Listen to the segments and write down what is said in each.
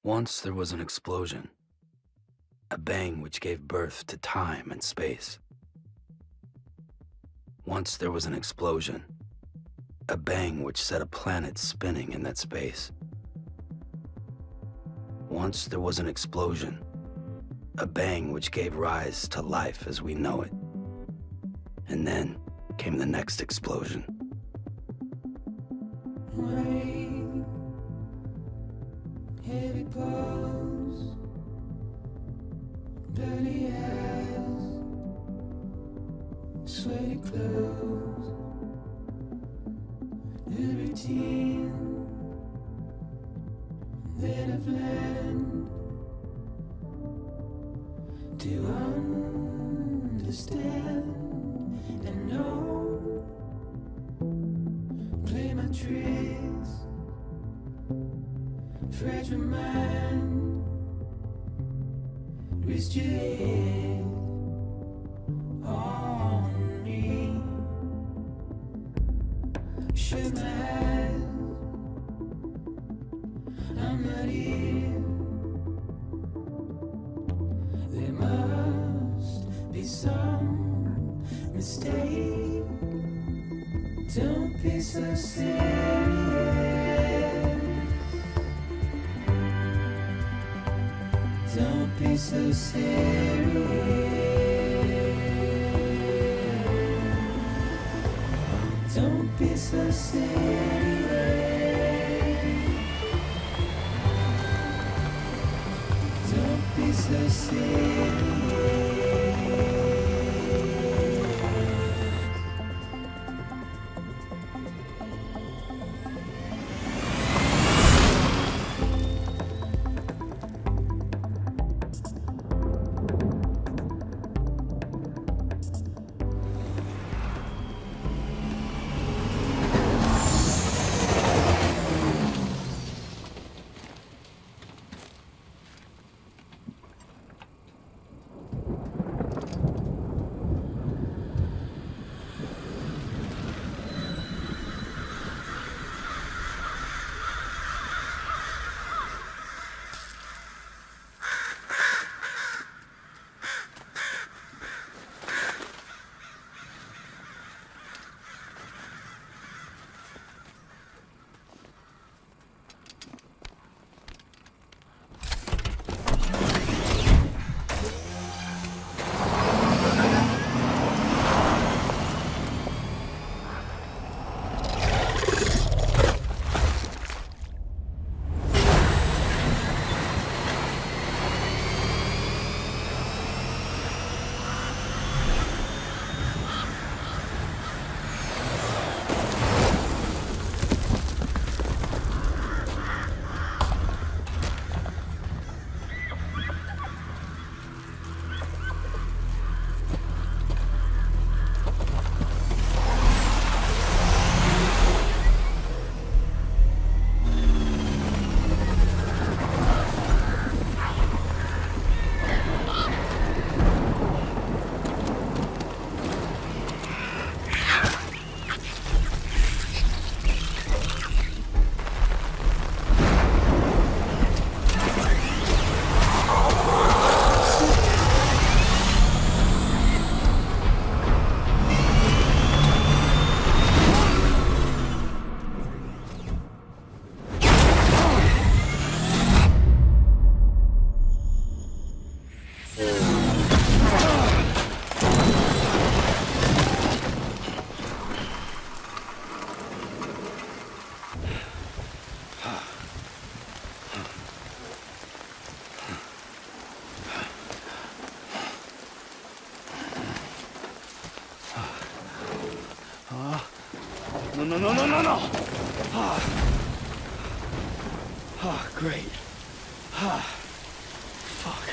Once there was an explosion, a bang which gave birth to time and space. Once there was an explosion, a bang which set a planet spinning in that space. Once there was an explosion, a bang which gave rise to life as we know it. And then came the next explosion. Rain, heavy blows, dirty eyes, sweaty clothes, the routine that I've learned to understand and know. Play my tricks, fragile mind, risk your head on me. Shut my eyes, I'm not here. There must be some mistake. Don't be so serious. Don't be so serious. Don't be so serious. Don't be so serious. No. Great. Fuck.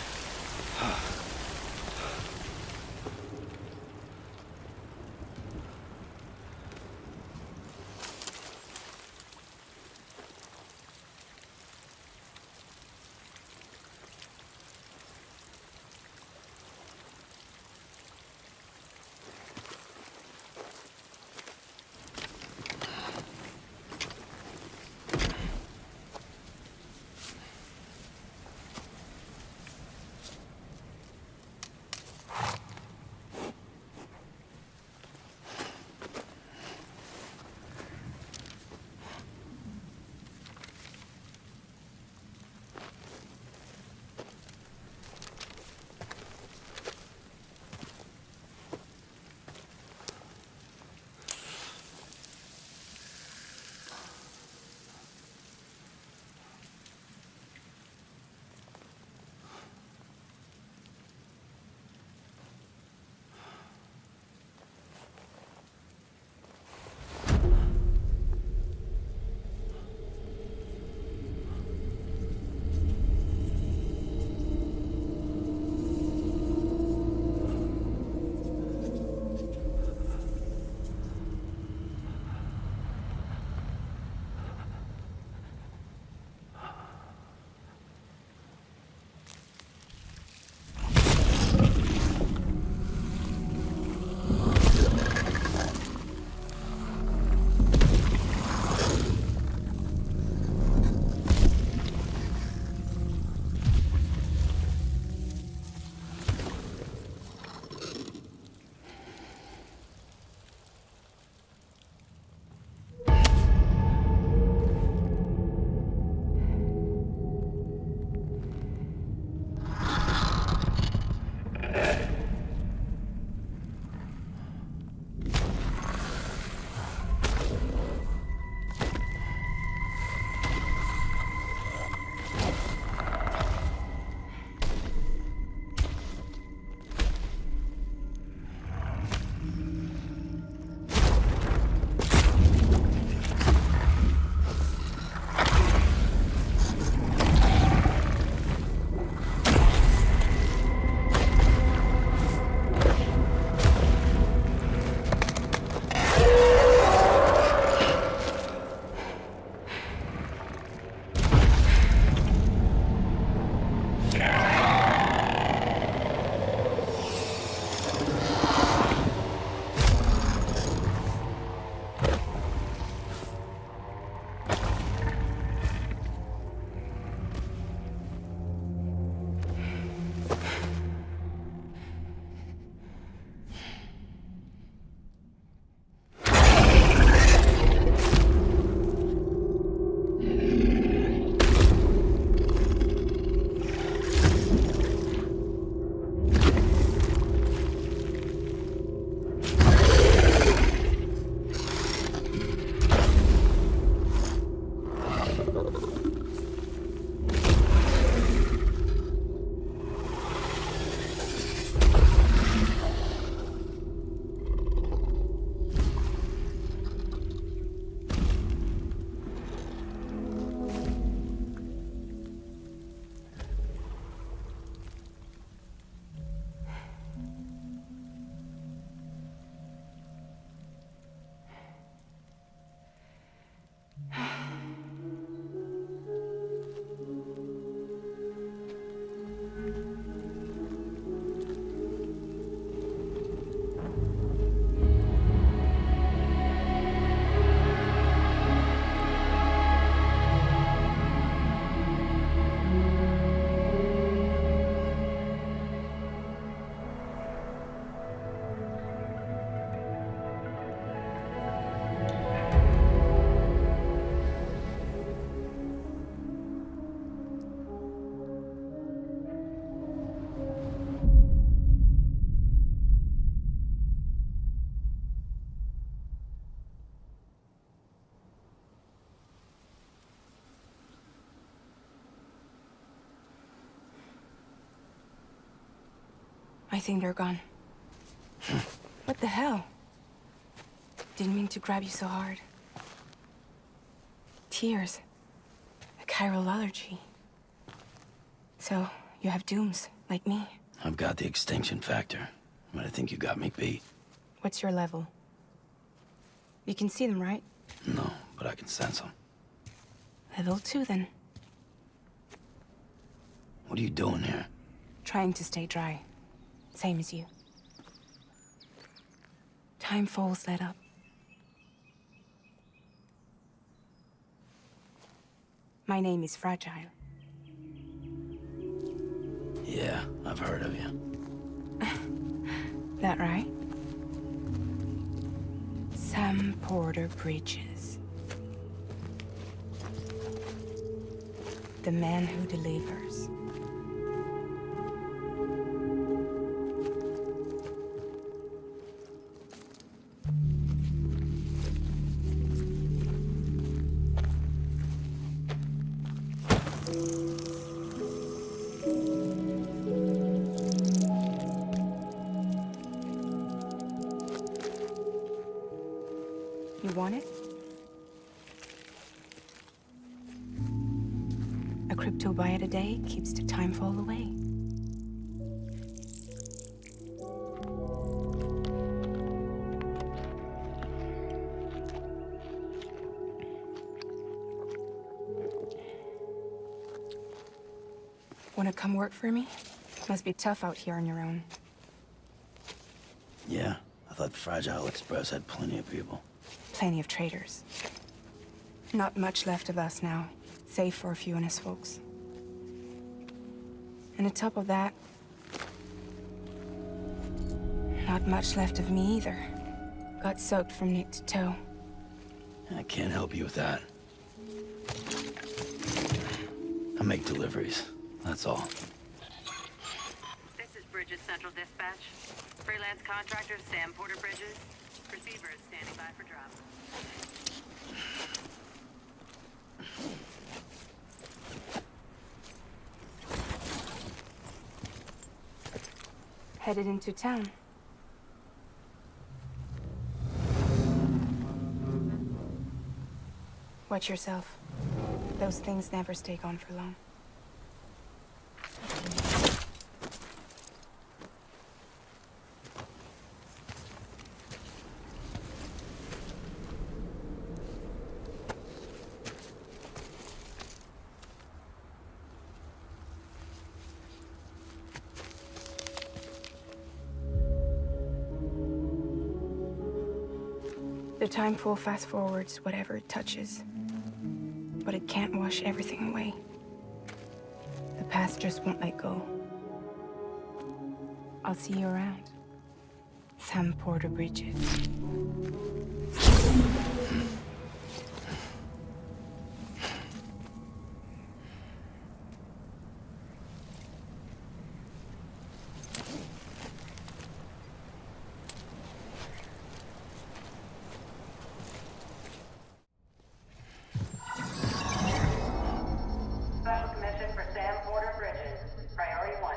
I think they're gone. What the hell? Didn't mean to grab you so hard. Tears. A chiral allergy. So, you have dooms, like me. I've got the extinction factor, but I think you got me beat. What's your level? You can see them, right? No, but I can sense them. Level 2, then. What are you doing here? Trying to stay dry. Same as you. Time falls let up. My name is Fragile. Yeah, I've heard of you. That right? Sam Porter Bridges. The man who delivers. You want it? A crypto buy a day keeps the time fall away. Wanna come work for me? Must be tough out here on your own. Yeah, I thought Fragile Express had plenty of people. Plenty of traitors. Not much left of us now, save for a few honest folks. And on top of that, not much left of me either. Got soaked from neck to toe. I can't help you with that. I make deliveries, that's all. This is Bridges Central Dispatch. Freelance contractor Sam Porter Bridges. Receiver is standing by for drop. Headed into town. Watch yourself. Those things never stay gone for long. The time full fast forwards whatever it touches. But it can't wash everything away. The past just won't let go. I'll see you around. Sam Porter Bridges. Special commission for Sam Porter Bridges. Priority 1.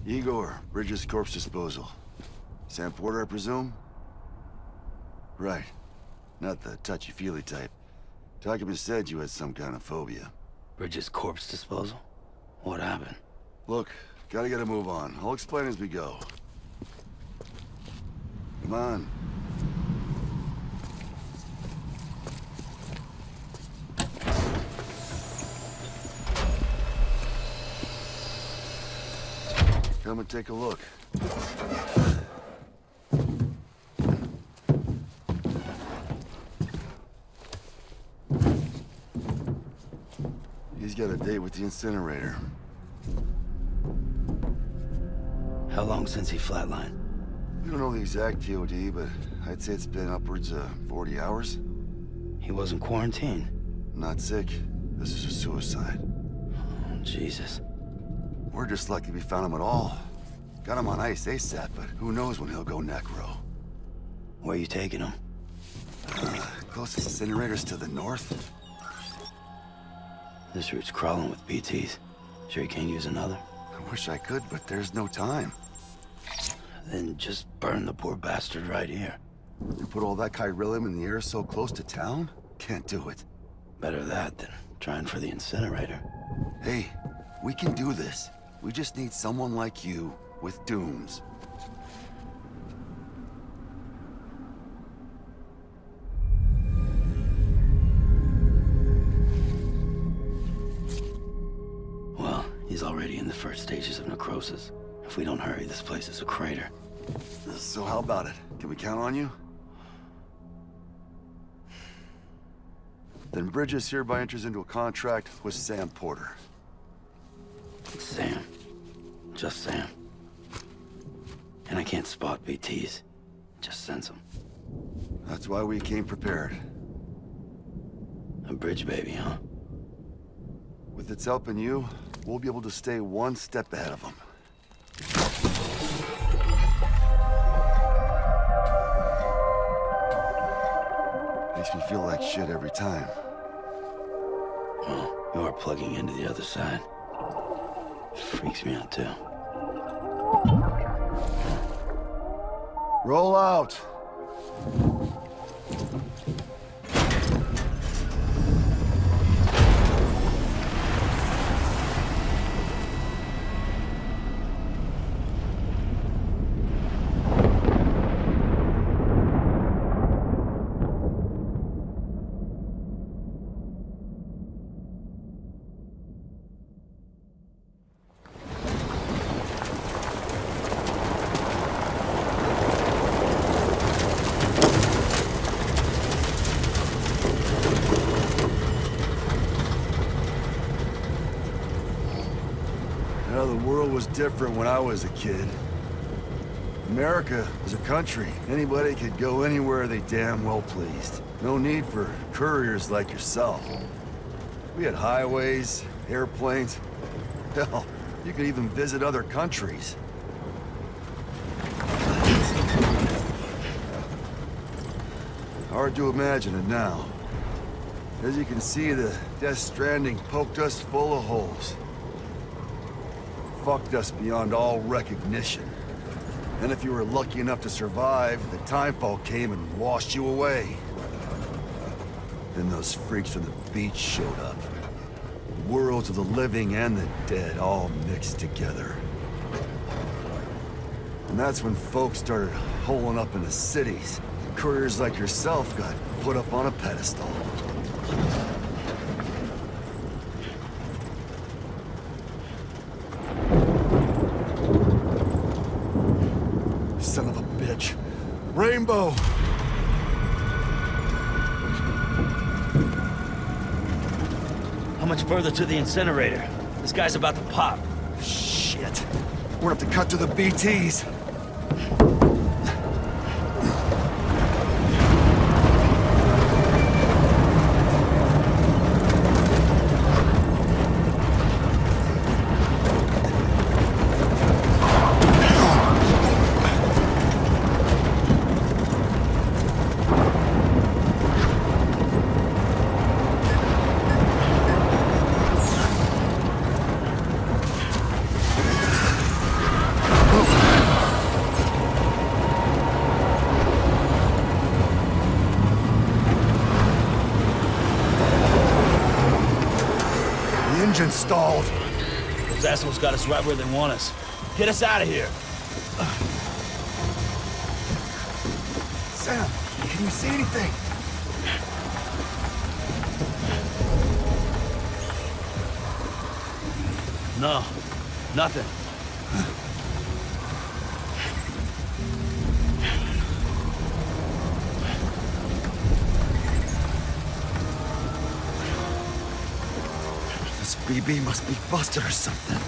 Igor, Bridges Corpse Disposal. Sam Porter, I presume? Right. Not the touchy-feely type. Document said you had some kind of phobia. Bridges corpse disposal? What happened? Look, gotta get a move on. I'll explain as we go. Come on. Come and take a look. He's got a date with the incinerator. How long since he flatlined? We don't know the exact TOD, but I'd say it's been upwards of 40 hours. He wasn't quarantined. Not sick. This is a suicide. Oh, Jesus. We're just lucky we found him at all. Got him on ice ASAP, but who knows when he'll go necro. Where you taking him? Closest incinerator's to the north. This route's crawling with BTs. Sure you can't use another? I wish I could, but there's no time. Then just burn the poor bastard right here. You put all that chiralium in the air so close to town? Can't do it. Better that than trying for the incinerator. Hey, we can do this. We just need someone like you with dooms. Well, he's already in the first stages of necrosis. If we don't hurry, this place is a crater. So how about it? Can we count on you? Then Bridges hereby enters into a contract with Sam Porter. Sam. Just Sam. And I can't spot BTs. Just sense them. That's why we came prepared. A bridge baby, huh? With its help and you, we'll be able to stay one step ahead of them. Makes me feel like shit every time. Well, you are plugging into the other side. Freaks me out, too. Roll out! The world was different when I was a kid. America was a country. Anybody could go anywhere they damn well pleased. No need for couriers like yourself. We had highways, airplanes. Hell, you could even visit other countries. Hard to imagine it now. As you can see, the Death Stranding poked us full of holes. Fucked us beyond all recognition. And if you were lucky enough to survive, the timefall came and washed you away. Then those freaks from the beach showed up. Worlds of the living and the dead all mixed together. And that's when folks started holing up into cities. Couriers like yourself got put up on a pedestal. Son of a bitch. Rainbow! How much further to the incinerator? This guy's about to pop. Shit. We're gonna have to cut to the BTs. Engine stalled. Those assholes got us right where they want us. Get us out of here. Sam, can you see anything? No, nothing. This BB must be busted or something.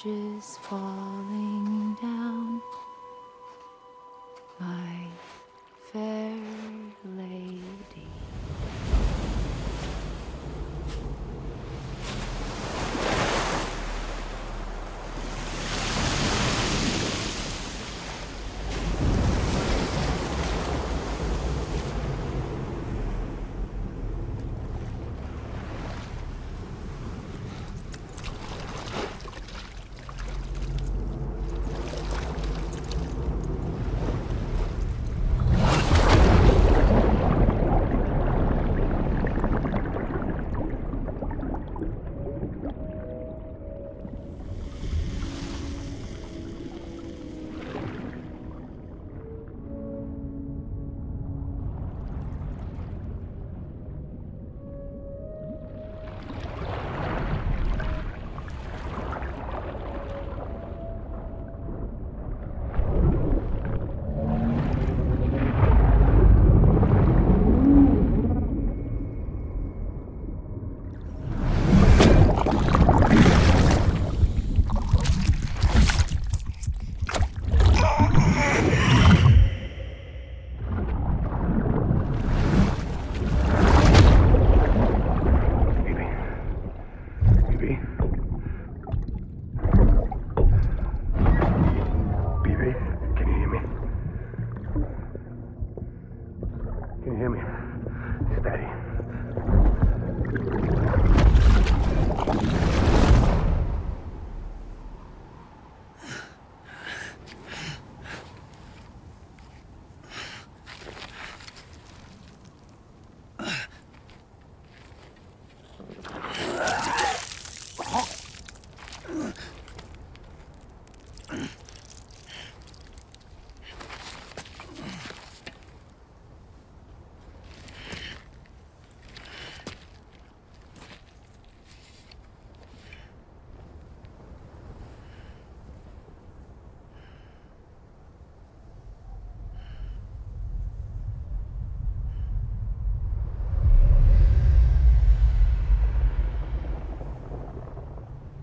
bridges falling down, my fair lady.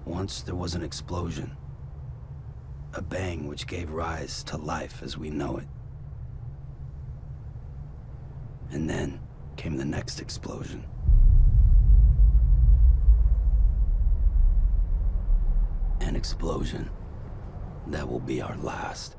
Once there was an explosion. A bang which gave rise to life as we know it. And then came the next explosion. An explosion that will be our last.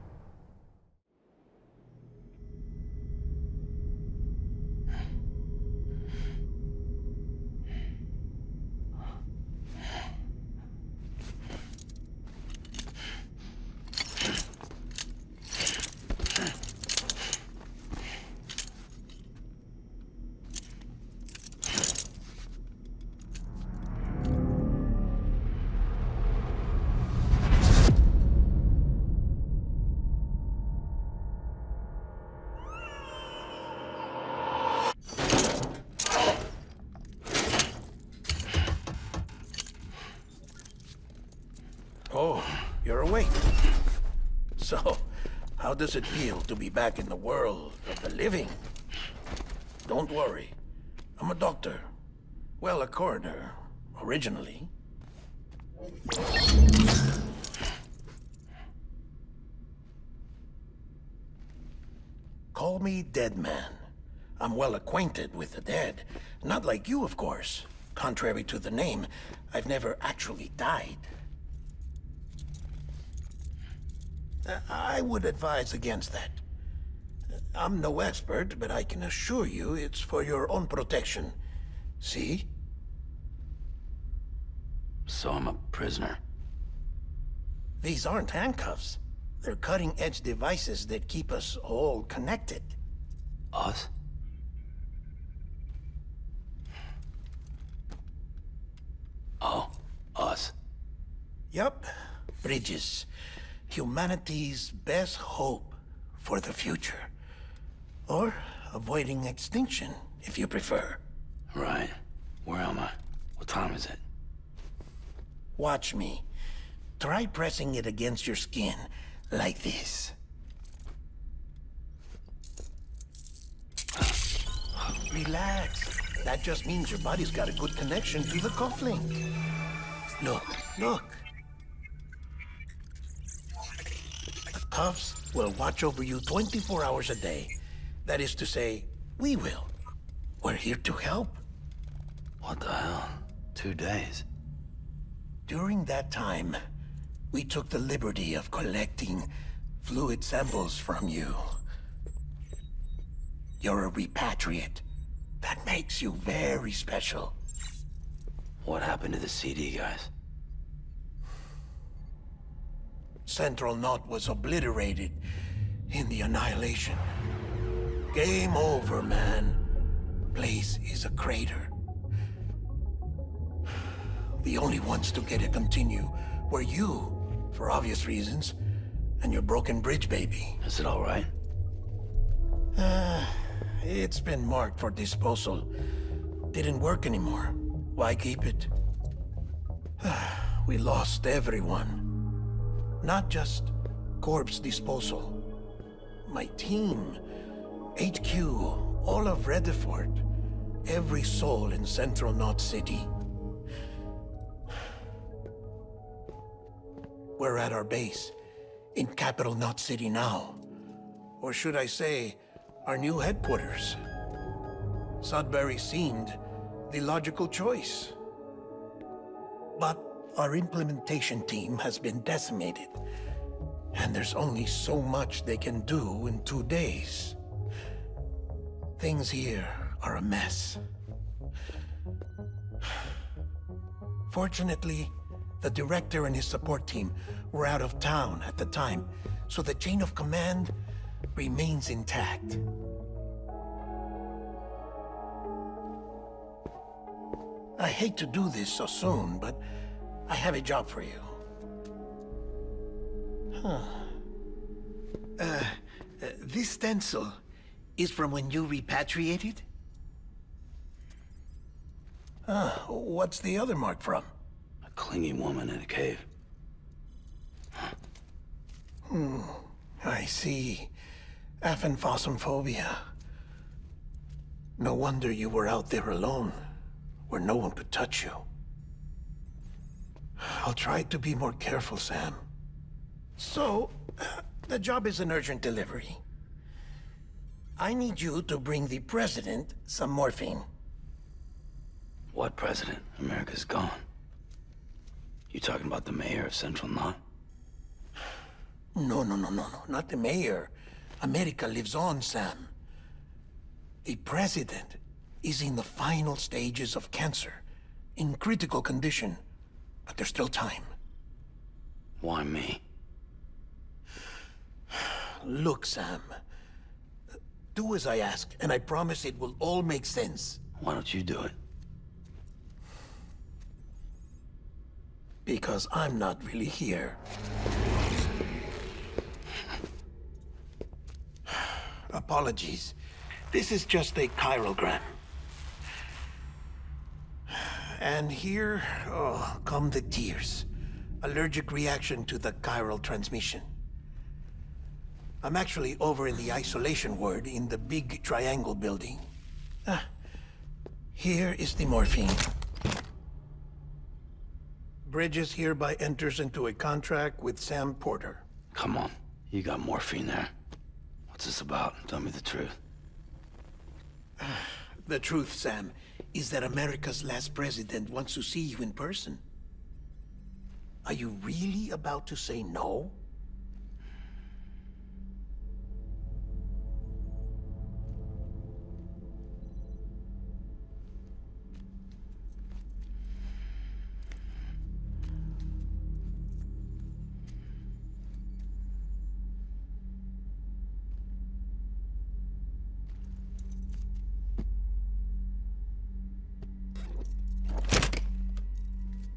Oh, you're awake. So, how does it feel to be back in the world of the living? Don't worry. I'm a doctor. Well, a coroner, originally. Call me Dead Man. I'm well acquainted with the dead. Not like you, of course. Contrary to the name, I've never actually died. I would advise against that. I'm no expert, but I can assure you it's for your own protection. See? So I'm a prisoner. These aren't handcuffs. They're cutting-edge devices that keep us all connected. Us? Oh, us. Yup. Bridges. Humanity's best hope for the future. Or avoiding extinction, if you prefer. Right. Where am I? What time is it? Watch me. Try pressing it against your skin, like this. Relax. That just means your body's got a good connection to the cufflink. Look, look. cuffs will watch over you 24 hours a day. That is to say, we will. We're here to help. What the hell? 2 days? During that time, we took the liberty of collecting fluid samples from you. You're a repatriate. That makes you very special. What happened to the CD guys? Central Knot was obliterated in the Annihilation. Game over, man. Place is a crater. The only ones to get to continue were you, for obvious reasons, and your broken bridge baby. Is it all right? It's been marked for disposal. Didn't work anymore. Why keep it? We lost everyone. Not just corpse disposal. My team, HQ, all of Redefort, every soul in Central Knot City. We're at our base, in Capital Knot City now. Or should I say, our new headquarters. Sudbury seemed the logical choice. But our implementation team has been decimated, and there's only so much they can do in 2 days. Things here are a mess. Fortunately, the director and his support team were out of town at the time, so the chain of command remains intact. I hate to do this so soon, but I have a job for you. This stencil is from when you repatriated? What's the other mark from? A clingy woman in a cave. I see. Aphenphosmphobia. No wonder you were out there alone, where no one could touch you. I'll try to be more careful, Sam. So, the job is an urgent delivery. I need you to bring the president some morphine. What president? America's gone. You talking about the mayor of Central Knot? No, not the mayor. America lives on, Sam. The president is in the final stages of cancer, in critical condition, but there's still time. Why me? Look, Sam. Do as I ask, and I promise it will all make sense. Why don't you do it? Because I'm not really here. Apologies. This is just a chiralgram. And here, come the tears. Allergic reaction to the chiral transmission. I'm actually over in the isolation ward in the big triangle building. Here is the morphine. Bridges hereby enters into a contract with Sam Porter. Come on. You got morphine there. What's this about? Tell me the truth. The truth, Sam, is that America's last president wants to see you in person. Are you really about to say no?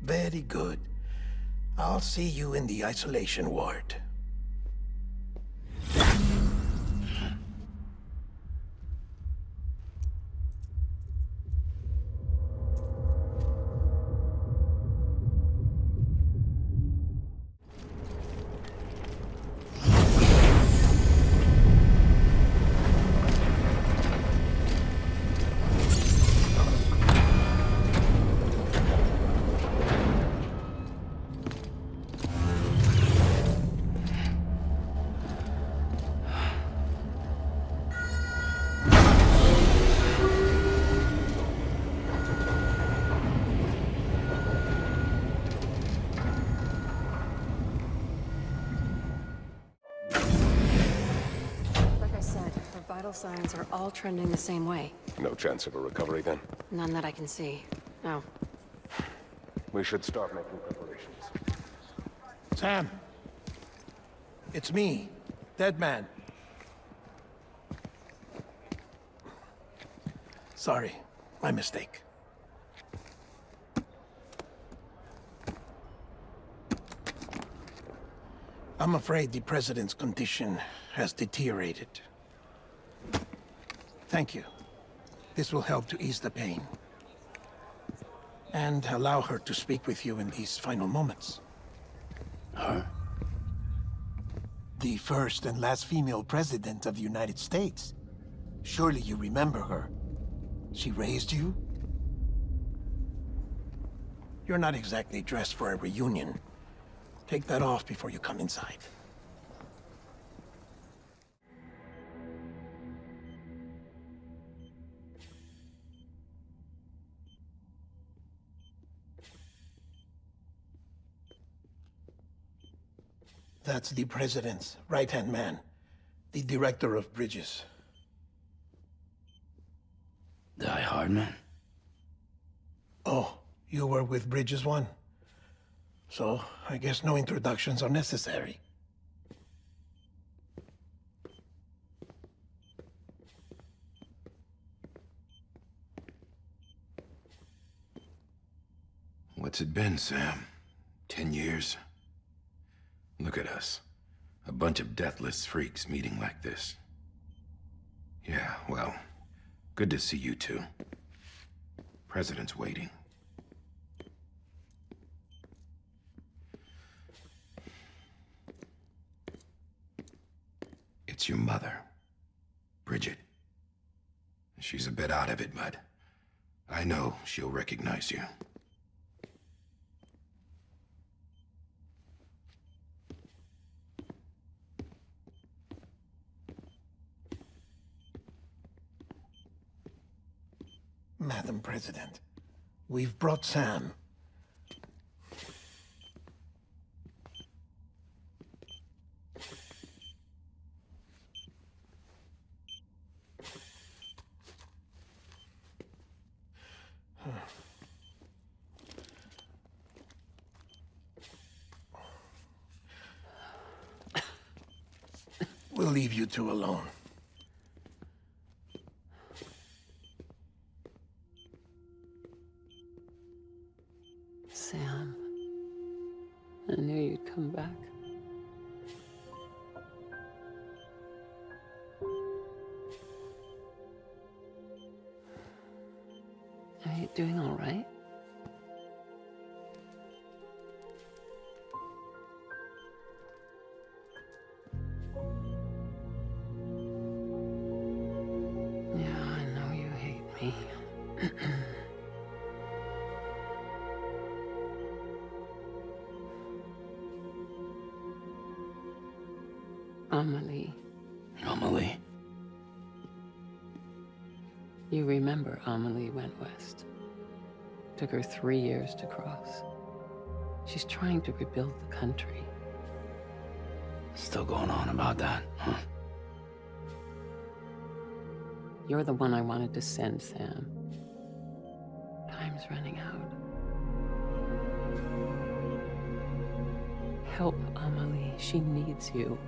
Very good. I'll see you in the isolation ward. vital signs are all trending the same way. No chance of a recovery then? None that I can see. No. We should start making preparations. Sam! It's me, Dead Man. Sorry, my mistake. I'm afraid the President's condition has deteriorated. Thank you. This will help to ease the pain. And allow her to speak with you in these final moments. Her? The first and last female president of the United States. Surely you remember her. She raised you? You're not exactly dressed for a reunion. Take that off before you come inside. That's the President's right-hand man, the Director of Bridges. Die Hard man? Oh, you were with Bridges 1? So, I guess no introductions are necessary. What's it been, Sam? 10 years? Look at us. A bunch of deathless freaks meeting like this. Yeah, well, good to see you two. President's waiting. It's your mother, Bridget. She's a bit out of it, but I know she'll recognize you. Madam President, we've brought Sam. We'll leave you two alone. Sam, I knew you'd come back. Are you doing all right? Yeah, I know you hate me. Amelie. Amelie? You remember Amelie went west. Took her 3 years to cross. She's trying to rebuild the country. Still going on about that, huh? You're the one I wanted to send, Sam. Time's running out. Help Amelie. She needs you.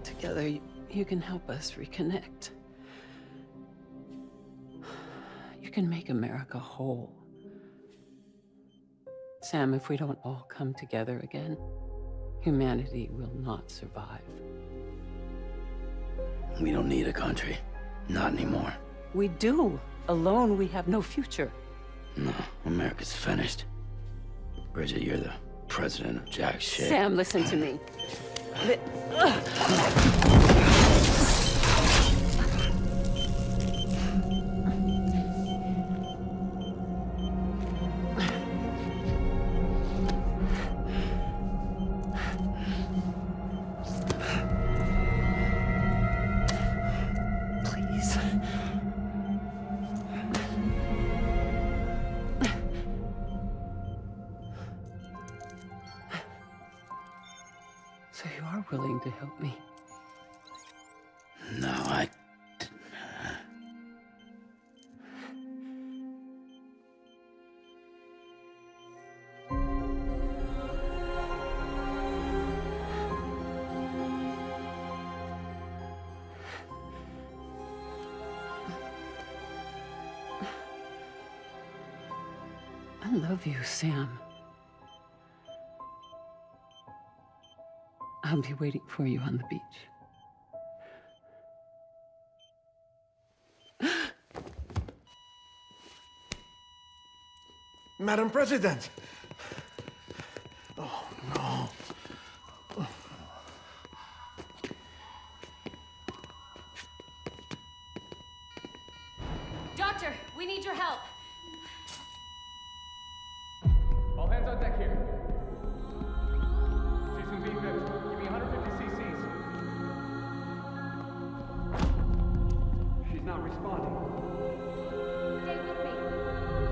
Together, you can help us reconnect. You can make America whole. Sam, if we don't all come together again, humanity will not survive. We don't need a country. Not anymore. We do. Alone, we have no future. No, America's finished. Bridget, you're the president of jack shit. Sam, listen to me. Please. So you are willing to help me? No, I... I love you, Sam. I'll be waiting for you on the beach. Madam President! Oh, no. Doctor, we need your help. All hands on deck here. Season B fixed. Give me 150 cc's. She's not responding. Stay with me.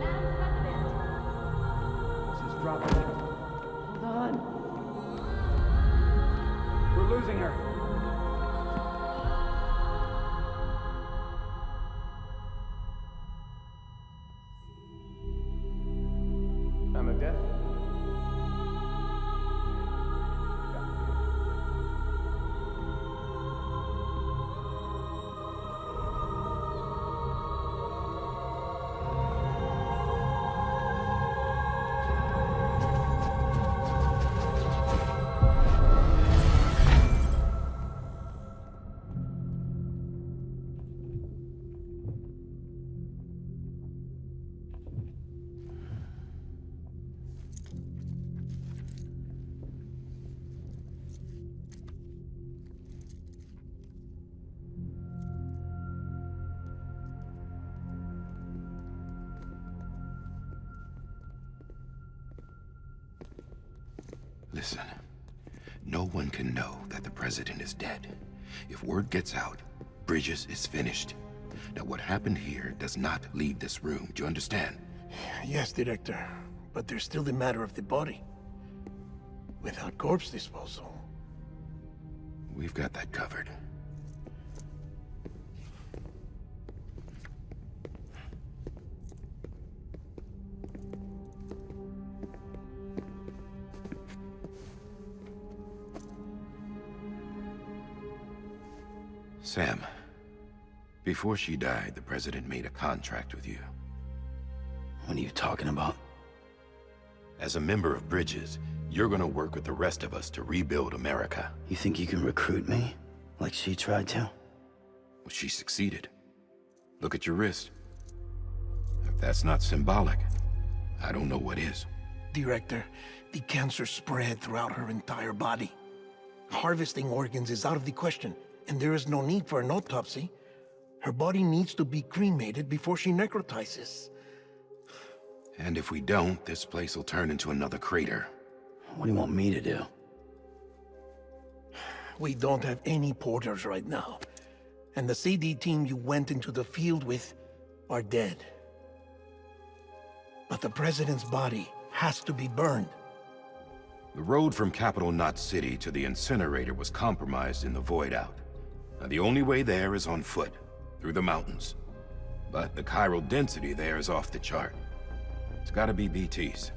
Madam President. This is dropping. Hold on. We're losing her. Time of death? Listen, no one can know that the president is dead. If word gets out, Bridges is finished. Now, what happened here does not leave this room. Do you understand? Yes, Director. But there's still the matter of the body. Without corpse disposal. We've got that covered. Sam, before she died, the president made a contract with you. What are you talking about? As a member of Bridges, you're gonna work with the rest of us to rebuild America. You think you can recruit me? Like she tried to? Well, she succeeded. Look at your wrist. If that's not symbolic, I don't know what is. Director, the cancer spread throughout her entire body. Harvesting organs is out of the question, and there is no need for an autopsy. Her body needs to be cremated before she necrotizes. And if we don't, this place will turn into another crater. What do you want me to do? We don't have any porters right now. And the CD team you went into the field with are dead. But the president's body has to be burned. The road from Capital Knot City to the incinerator was compromised in the void out. Now, the only way there is on foot, through the mountains. But the chiral density there is off the chart. It's gotta be BTs.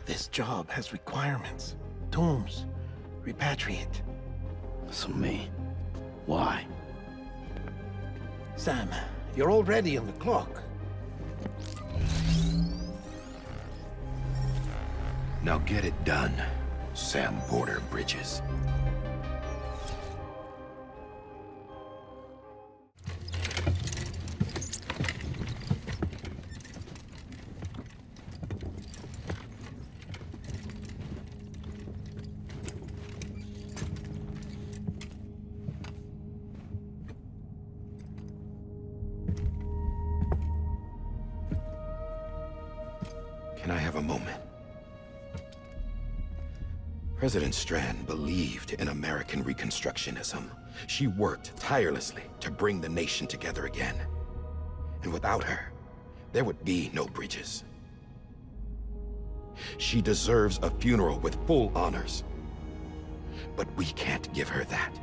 This job has requirements. Tombs. Repatriate. So me. Why? Sam, you're already on the clock. Now get it done, Sam Porter Bridges. Can I have a moment? President Strand believed in American Reconstructionism. She worked tirelessly to bring the nation together again. And without her, there would be no Bridges. She deserves a funeral with full honors. But we can't give her that.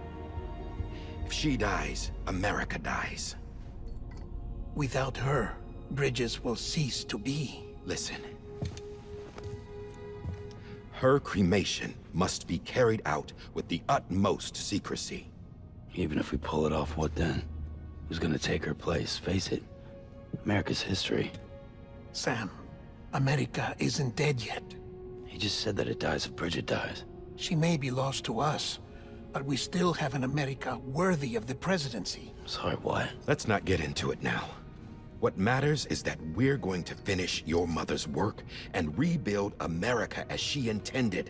If she dies, America dies. Without her, Bridges will cease to be. Listen. Her cremation must be carried out with the utmost secrecy. Even if we pull it off, what then? Who's gonna take her place? Face it, America's history. Sam, America isn't dead yet. He just said that it dies if Bridget dies. She may be lost to us, but we still have an America worthy of the presidency. Sorry, what? Let's not get into it now. What matters is that we're going to finish your mother's work and rebuild America as she intended.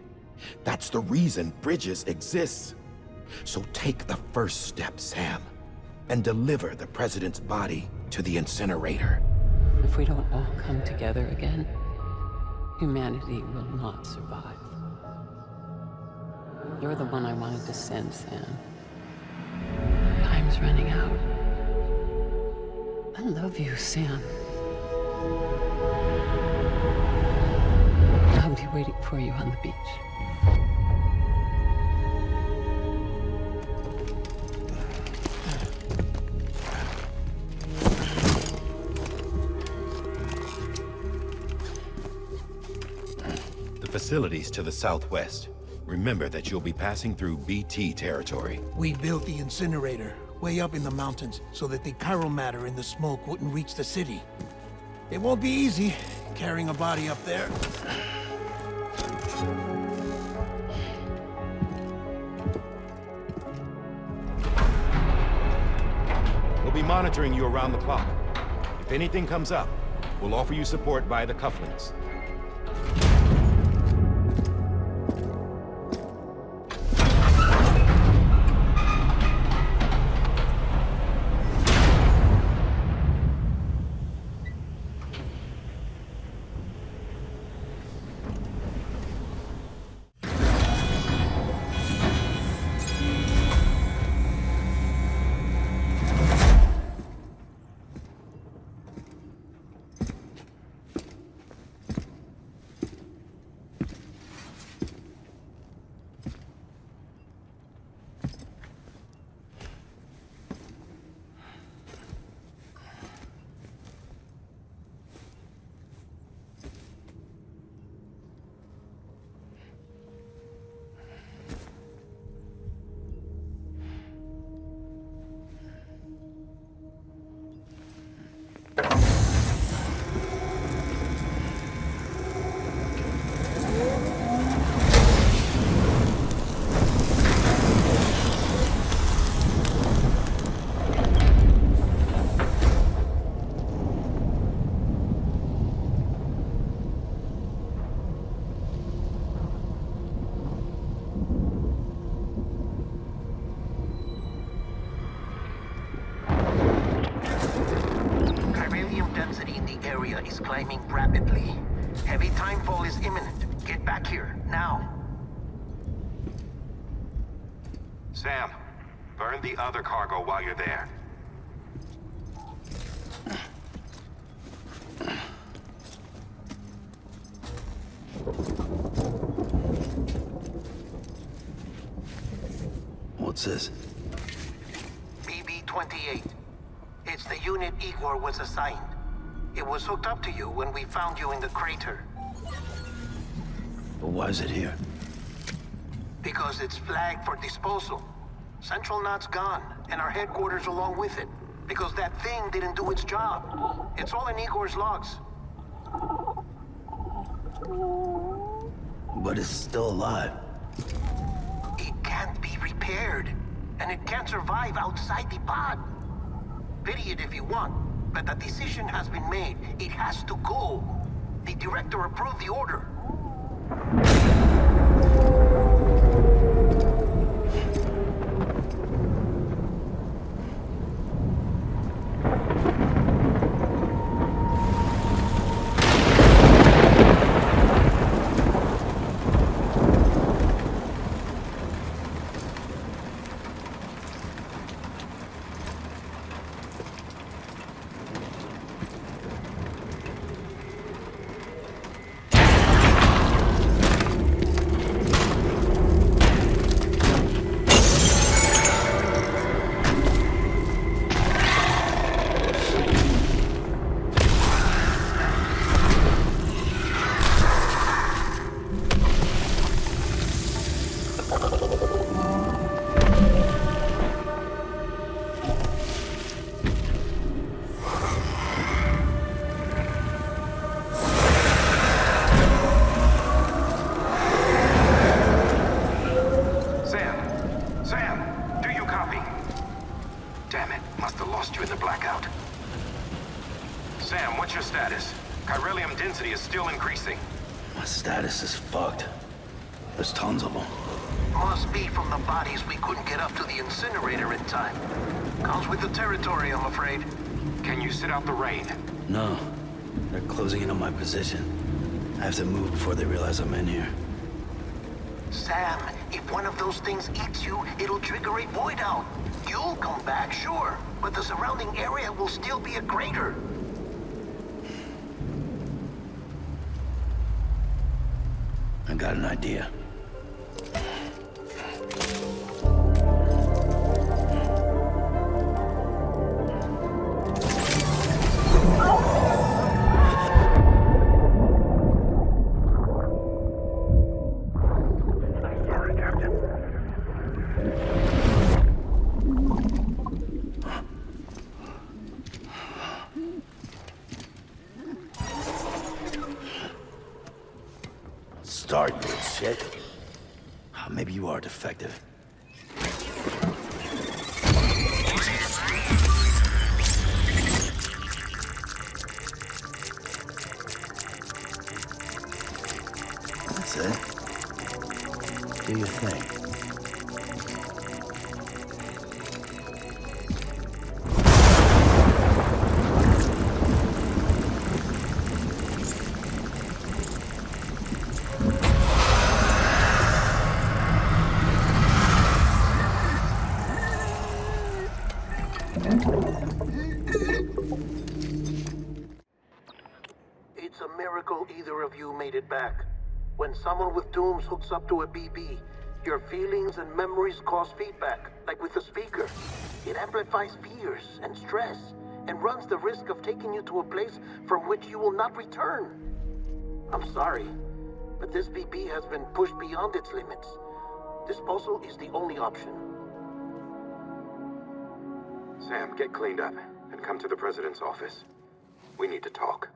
That's the reason Bridges exists. So take the first step, Sam, and deliver the president's body to the incinerator. If we don't all come together again, humanity will not survive. You're the one I wanted to send, Sam. Time's running out. I love you, Sam. I'll be waiting for you on the beach. The facilities to the southwest. Remember that you'll be passing through BT territory. We built the incinerator way up in the mountains so that the chiral matter in the smoke wouldn't reach the city. It won't be easy carrying a body up there. We'll be monitoring you around the clock. If anything comes up, we'll offer you support via the cufflinks. Is climbing rapidly. Heavy timefall is imminent. Get back here, now. Sam, burn the other cargo while you're there. What's this? BB-28. It's the unit Igor was assigned. It was hooked up to you when we found you in the crater. But why is it here? Because it's flagged for disposal. Central Knot's gone, and our headquarters along with it. Because that thing didn't do its job. It's all in Igor's logs. But it's still alive. It can't be repaired, and it can't survive outside the pod. Pity it if you want. But the decision has been made. It has to go. The director approved the order. This is fucked. There's tons of them. Must be from the bodies we couldn't get up to the incinerator in time. Comes with the territory, I'm afraid. Can you sit out the rain? No. They're closing in on my position. I have to move before they realize I'm in here. Sam, if one of those things eats you, it'll trigger a void out. You'll come back, sure, but the surrounding area will still be a crater. I got an idea. Start, you shit. Maybe you are defective. That's it. Do your thing. It's a miracle either of you made it back. When someone with dooms hooks up to a BB, your feelings and memories cause feedback, like with the speaker. It amplifies fears and stress, and runs the risk of taking you to a place from which you will not return. I'm sorry, but this BB has been pushed beyond its limits. Disposal is the only option. Sam, get cleaned up and come to the president's office. We need to talk.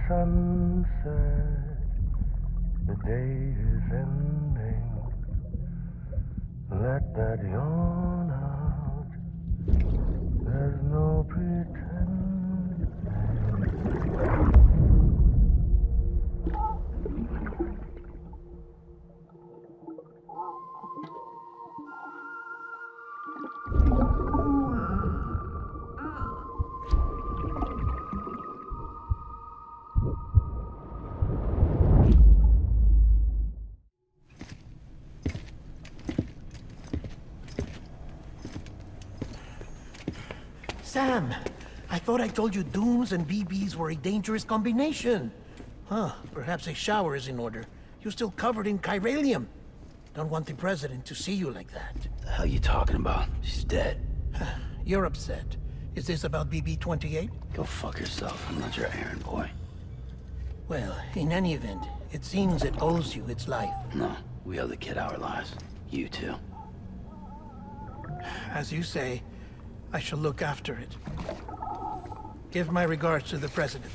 Sunset, the day is ending. Let that yawn out. There's no pretending. Sam, I thought I told you dooms and BBs were a dangerous combination. Huh, perhaps a shower is in order. You're still covered in chiralium. Don't want the president to see you like that. The hell you talking about? She's dead. You're upset. Is this about BB-28? Go fuck yourself. I'm not your errand boy. Well, in any event, it seems it owes you its life. No, we owe the kid our lives. You too. As you say, I shall look after it. Give my regards to the president.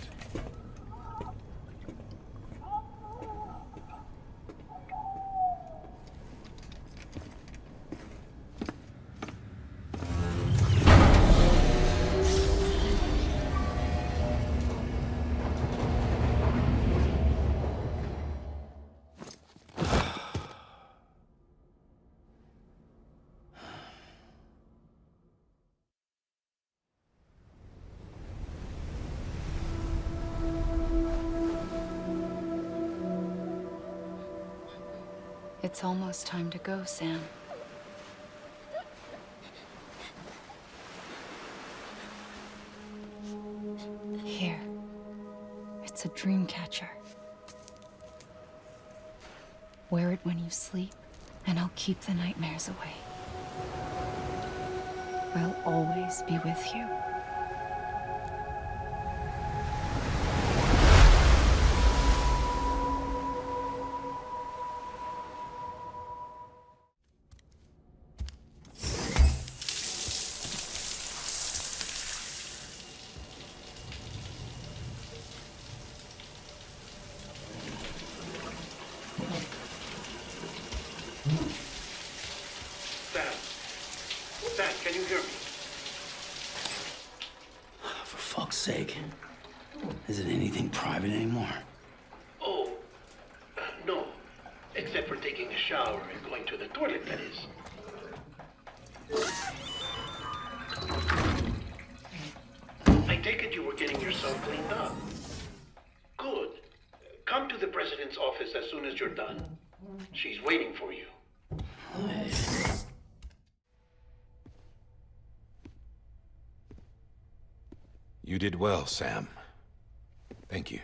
It's almost time to go, Sam. Here. It's a dream catcher. Wear it when you sleep, and I'll keep the nightmares away. I'll always be with you. Sam, can you hear me? For fuck's sake. Is it anything private anymore? Oh, no. Except for taking a shower and going to the toilet, that is. I take it you were getting yourself cleaned up. Good. Come to the president's office as soon as you're done. She's waiting for you. You did well, Sam. Thank you.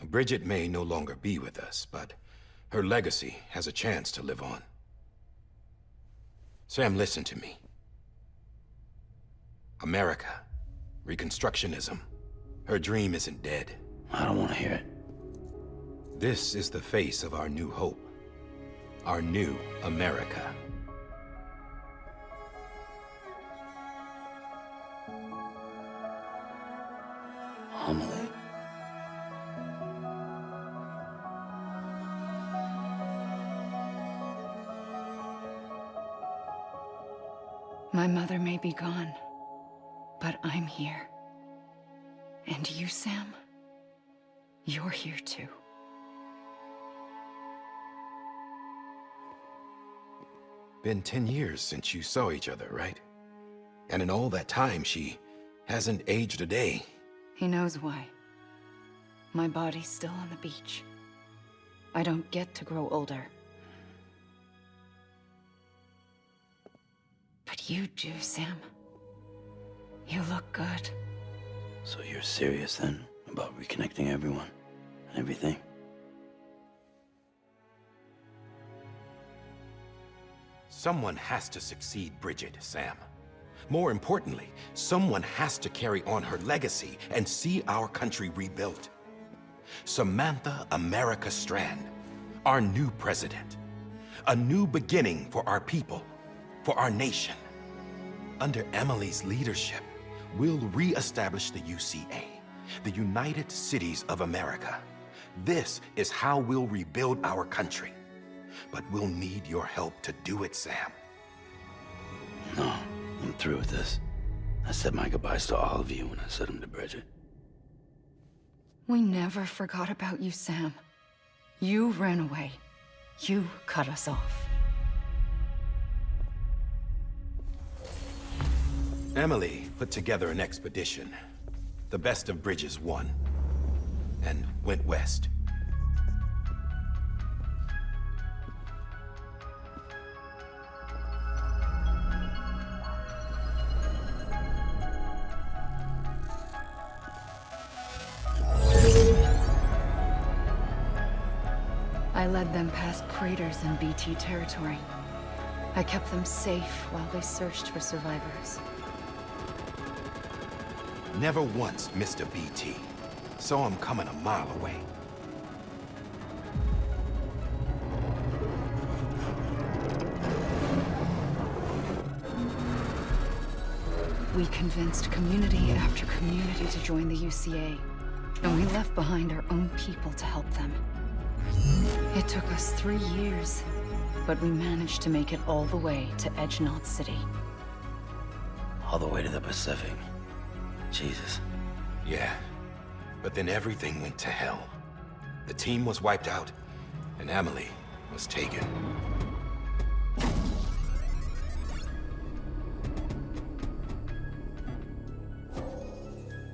Bridget may no longer be with us, but her legacy has a chance to live on. Sam, listen to me. America, Reconstructionism, her dream isn't dead. I don't want to hear it. This is the face of our new hope. Our new America. Amelie. My mother may be gone, but I'm here. And you, Sam? You're here too. Been 10 years since you saw each other, right? And in all that time, she hasn't aged a day. He knows why. My body's still on the beach. I don't get to grow older. But you do, Sam. You look good. So you're serious then about reconnecting everyone and everything? Someone has to succeed Bridget, Sam. More importantly, someone has to carry on her legacy and see our country rebuilt. Samantha America Strand, our new president. A new beginning for our people, for our nation. Under Emily's leadership, we'll re-establish the UCA, the United Cities of America. This is how we'll rebuild our country. But we'll need your help to do it, Sam. No, I'm through with this. I said my goodbyes to all of you when I said them to Bridget. We never forgot about you, Sam. You ran away. You cut us off. Emily put together an expedition. The best of Bridges won, and went west. I led them past craters in BT territory. I kept them safe while they searched for survivors. Never once missed a BT. Saw him coming a mile away. We convinced community after community to join the UCA, and we left behind our own people to help them. It took us 3 years, but we managed to make it all the way to Edgenot City. All the way to the Pacific. Jesus. Yeah, but then everything went to hell. The team was wiped out, and Emily was taken.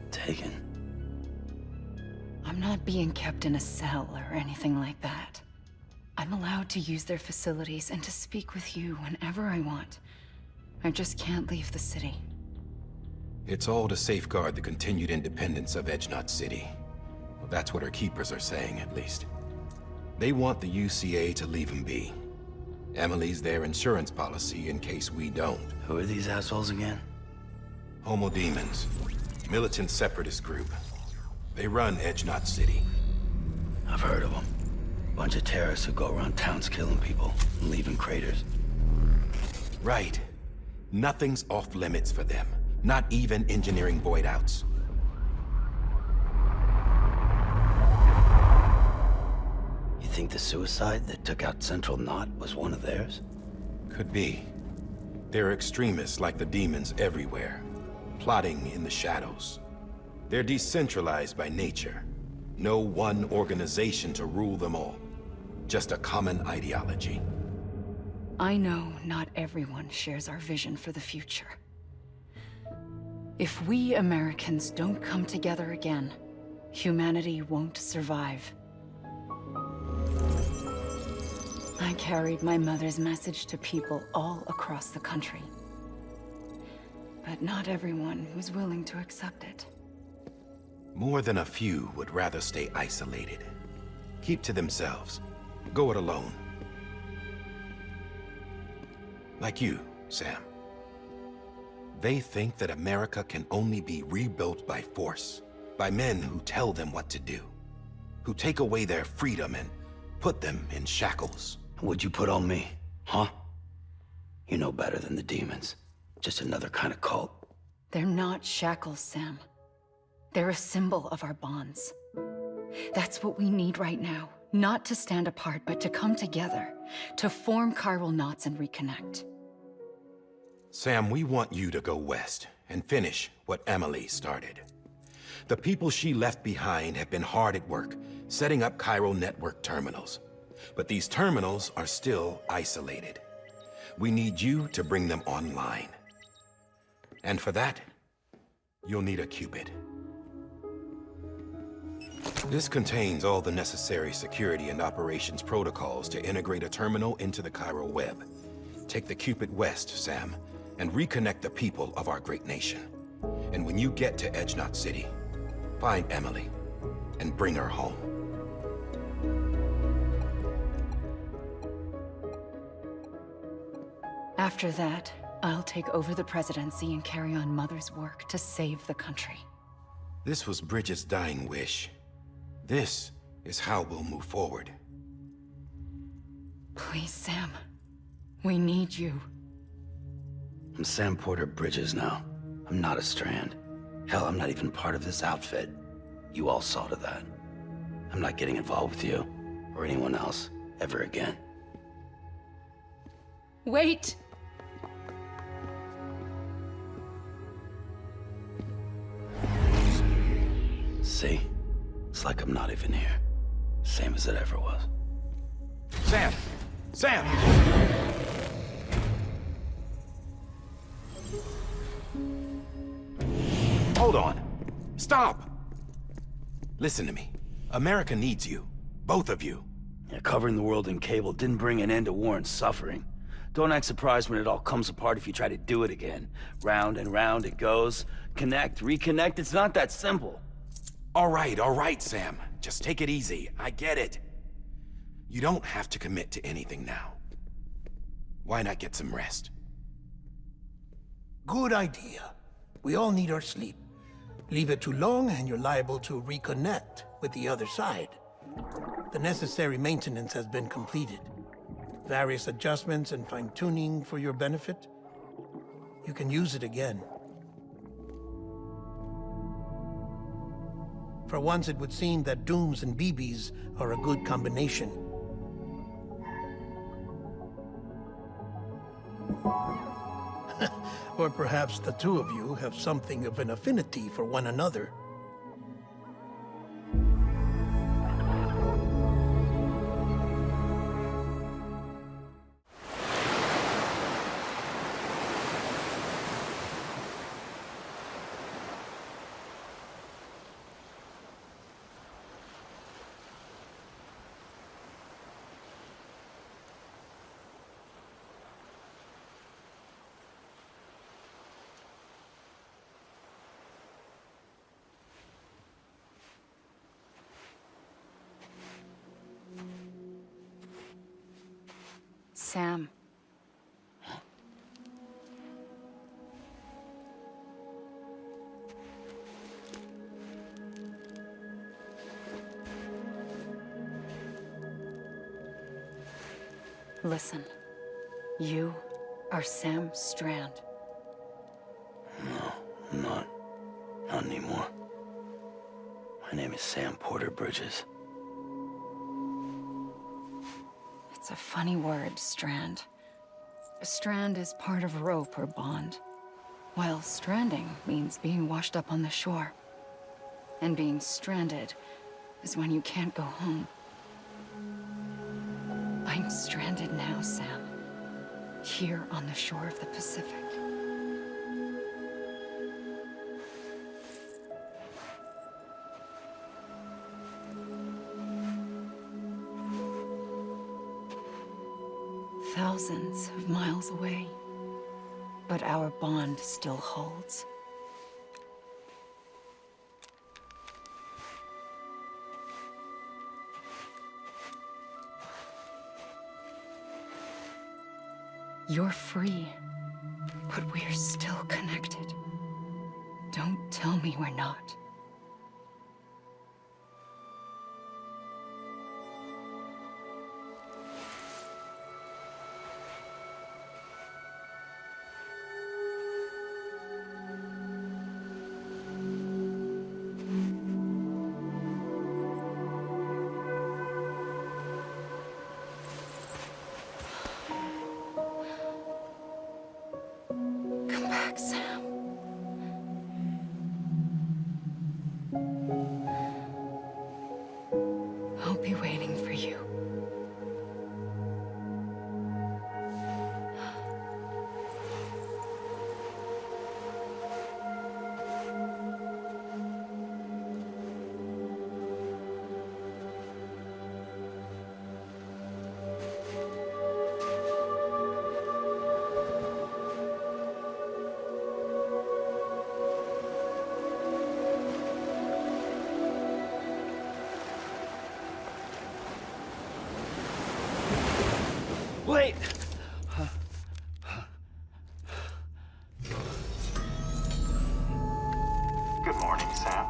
Taken? I'm not being kept in a cell or anything like that. I'm allowed to use their facilities and to speak with you whenever I want. I just can't leave the city. It's all to safeguard the continued independence of Edgenot City. That's what her keepers are saying, at least. They want the UCA to leave him be. Emily's their insurance policy in case we don't. Who are these assholes again? Homo Demons. Militant separatist group. They run Edgenot City. I've heard of them. Bunch of terrorists who go around towns killing people and leaving craters. Right. Nothing's off limits for them. Not even engineering void outs. You think the suicide that took out Central Knot was one of theirs? Could be. There are extremists like the demons everywhere, plotting in the shadows. They're decentralized by nature. No one organization to rule them all. Just a common ideology. I know not everyone shares our vision for the future. If we Americans don't come together again, humanity won't survive. I carried my mother's message to people all across the country. But not everyone was willing to accept it. More than a few would rather stay isolated. Keep to themselves. Go it alone. Like you, Sam. They think that America can only be rebuilt by force, by men who tell them what to do, who take away their freedom and put them in shackles. What'd you put on me, huh? You know better than the demons. Just another kind of cult. They're not shackles, Sam. They're a symbol of our bonds. That's what we need right now. Not to stand apart, but to come together, to form chiral knots and reconnect. Sam, we want you to go west and finish what Emily started. The people she left behind have been hard at work, setting up chiral network terminals. But these terminals are still isolated. We need you to bring them online. And for that, you'll need a Cupid. This contains all the necessary security and operations protocols to integrate a terminal into the chiral web. Take the Cupid west, Sam, and reconnect the people of our great nation. And when you get to Edgenot City, find Emily and bring her home. After that, I'll take over the presidency and carry on Mother's work to save the country. This was Bridget's dying wish. This is how we'll move forward. Please, Sam. We need you. I'm Sam Porter Bridges now. I'm not a Strand. Hell, I'm not even part of this outfit. You all saw to that. I'm not getting involved with you, or anyone else, ever again. Wait! See? It's like I'm not even here. Same as it ever was. Sam! Sam! Hold on. Stop! Listen to me. America needs you. Both of you. Yeah, covering the world in cable didn't bring an end to war and suffering. Don't act surprised when it all comes apart if you try to do it again. Round and round it goes. Connect, reconnect, it's not that simple. All right, Sam. Just take it easy. I get it. You don't have to commit to anything now. Why not get some rest? Good idea. We all need our sleep. Leave it too long and you're liable to reconnect with the other side. The necessary maintenance has been completed. Various adjustments and fine-tuning for your benefit. You can use it again. For once, it would seem that Dooms and BBs are a good combination. Or perhaps the two of you have something of an affinity for one another. Sam. Listen, you are Sam Strand. No, I'm not. Not anymore. My name is Sam Porter Bridges. It's a funny word, Strand. A strand is part of rope or bond, while stranding means being washed up on the shore. And being stranded is when you can't go home. I'm stranded now, Sam. Here on the shore of the Pacific. Thousands of miles away. But our bond still holds. You're free, but we're still connected. Don't tell me we're not. Sam. I'll be waiting for you. Wait! Good morning, Sam.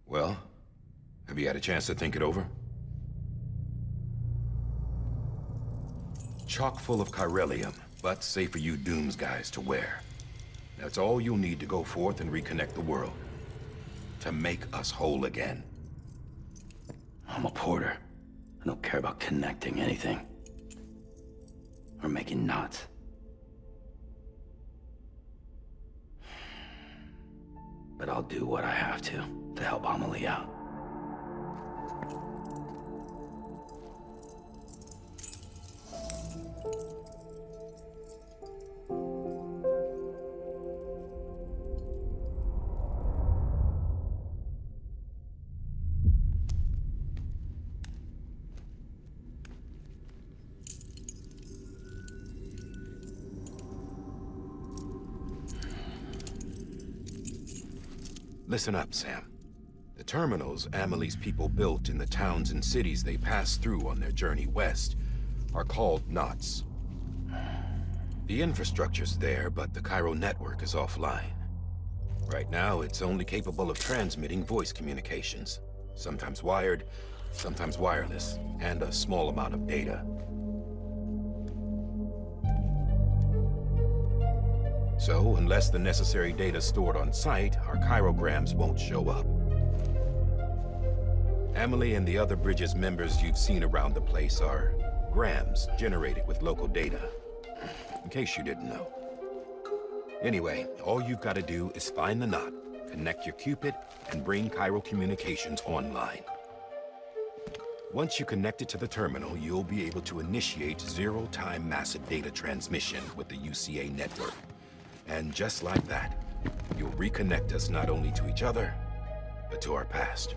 Well, have you had a chance to think it over? Chock full of chiralium, but safe for you Dooms guys to wear. That's all you'll need to go forth and reconnect the world. To make us whole again. I'm a porter. I don't care about connecting anything. Or making knots. But I'll do what I have to help Amelie out. Listen up, Sam. The terminals Amelie's people built in the towns and cities they passed through on their journey west are called knots. The infrastructure's there, but the Cairo network is offline. Right now, it's only capable of transmitting voice communications. Sometimes wired, sometimes wireless, and a small amount of data. So, unless the necessary data's stored on site, our chirograms won't show up. Amelie and the other Bridges members you've seen around the place are grams generated with local data. In case you didn't know. Anyway, all you've got to do is find the knot, connect your Cupid, and bring Cairo communications online. Once you connect it to the terminal, you'll be able to initiate zero-time massive data transmission with the UCA network. And just like that, you'll reconnect us not only to each other, but to our past.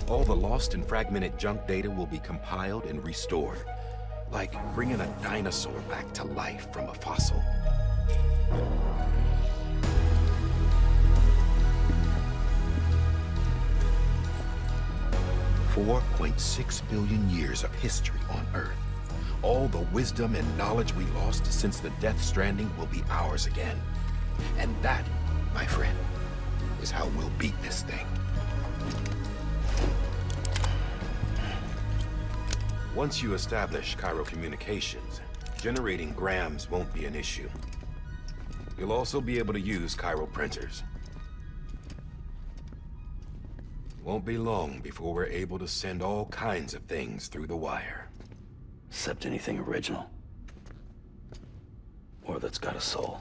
All the lost and fragmented junk data will be compiled and restored, like bringing a dinosaur back to life from a fossil. 4.6 billion years of history on Earth. All the wisdom and knowledge we lost since the Death Stranding will be ours again. And that, my friend, is how we'll beat this thing. Once you establish Cairo communications, generating grams won't be an issue. You'll also be able to use Cairo printers. Won't be long before we're able to send all kinds of things through the wire. Except anything original. Or that's got a soul.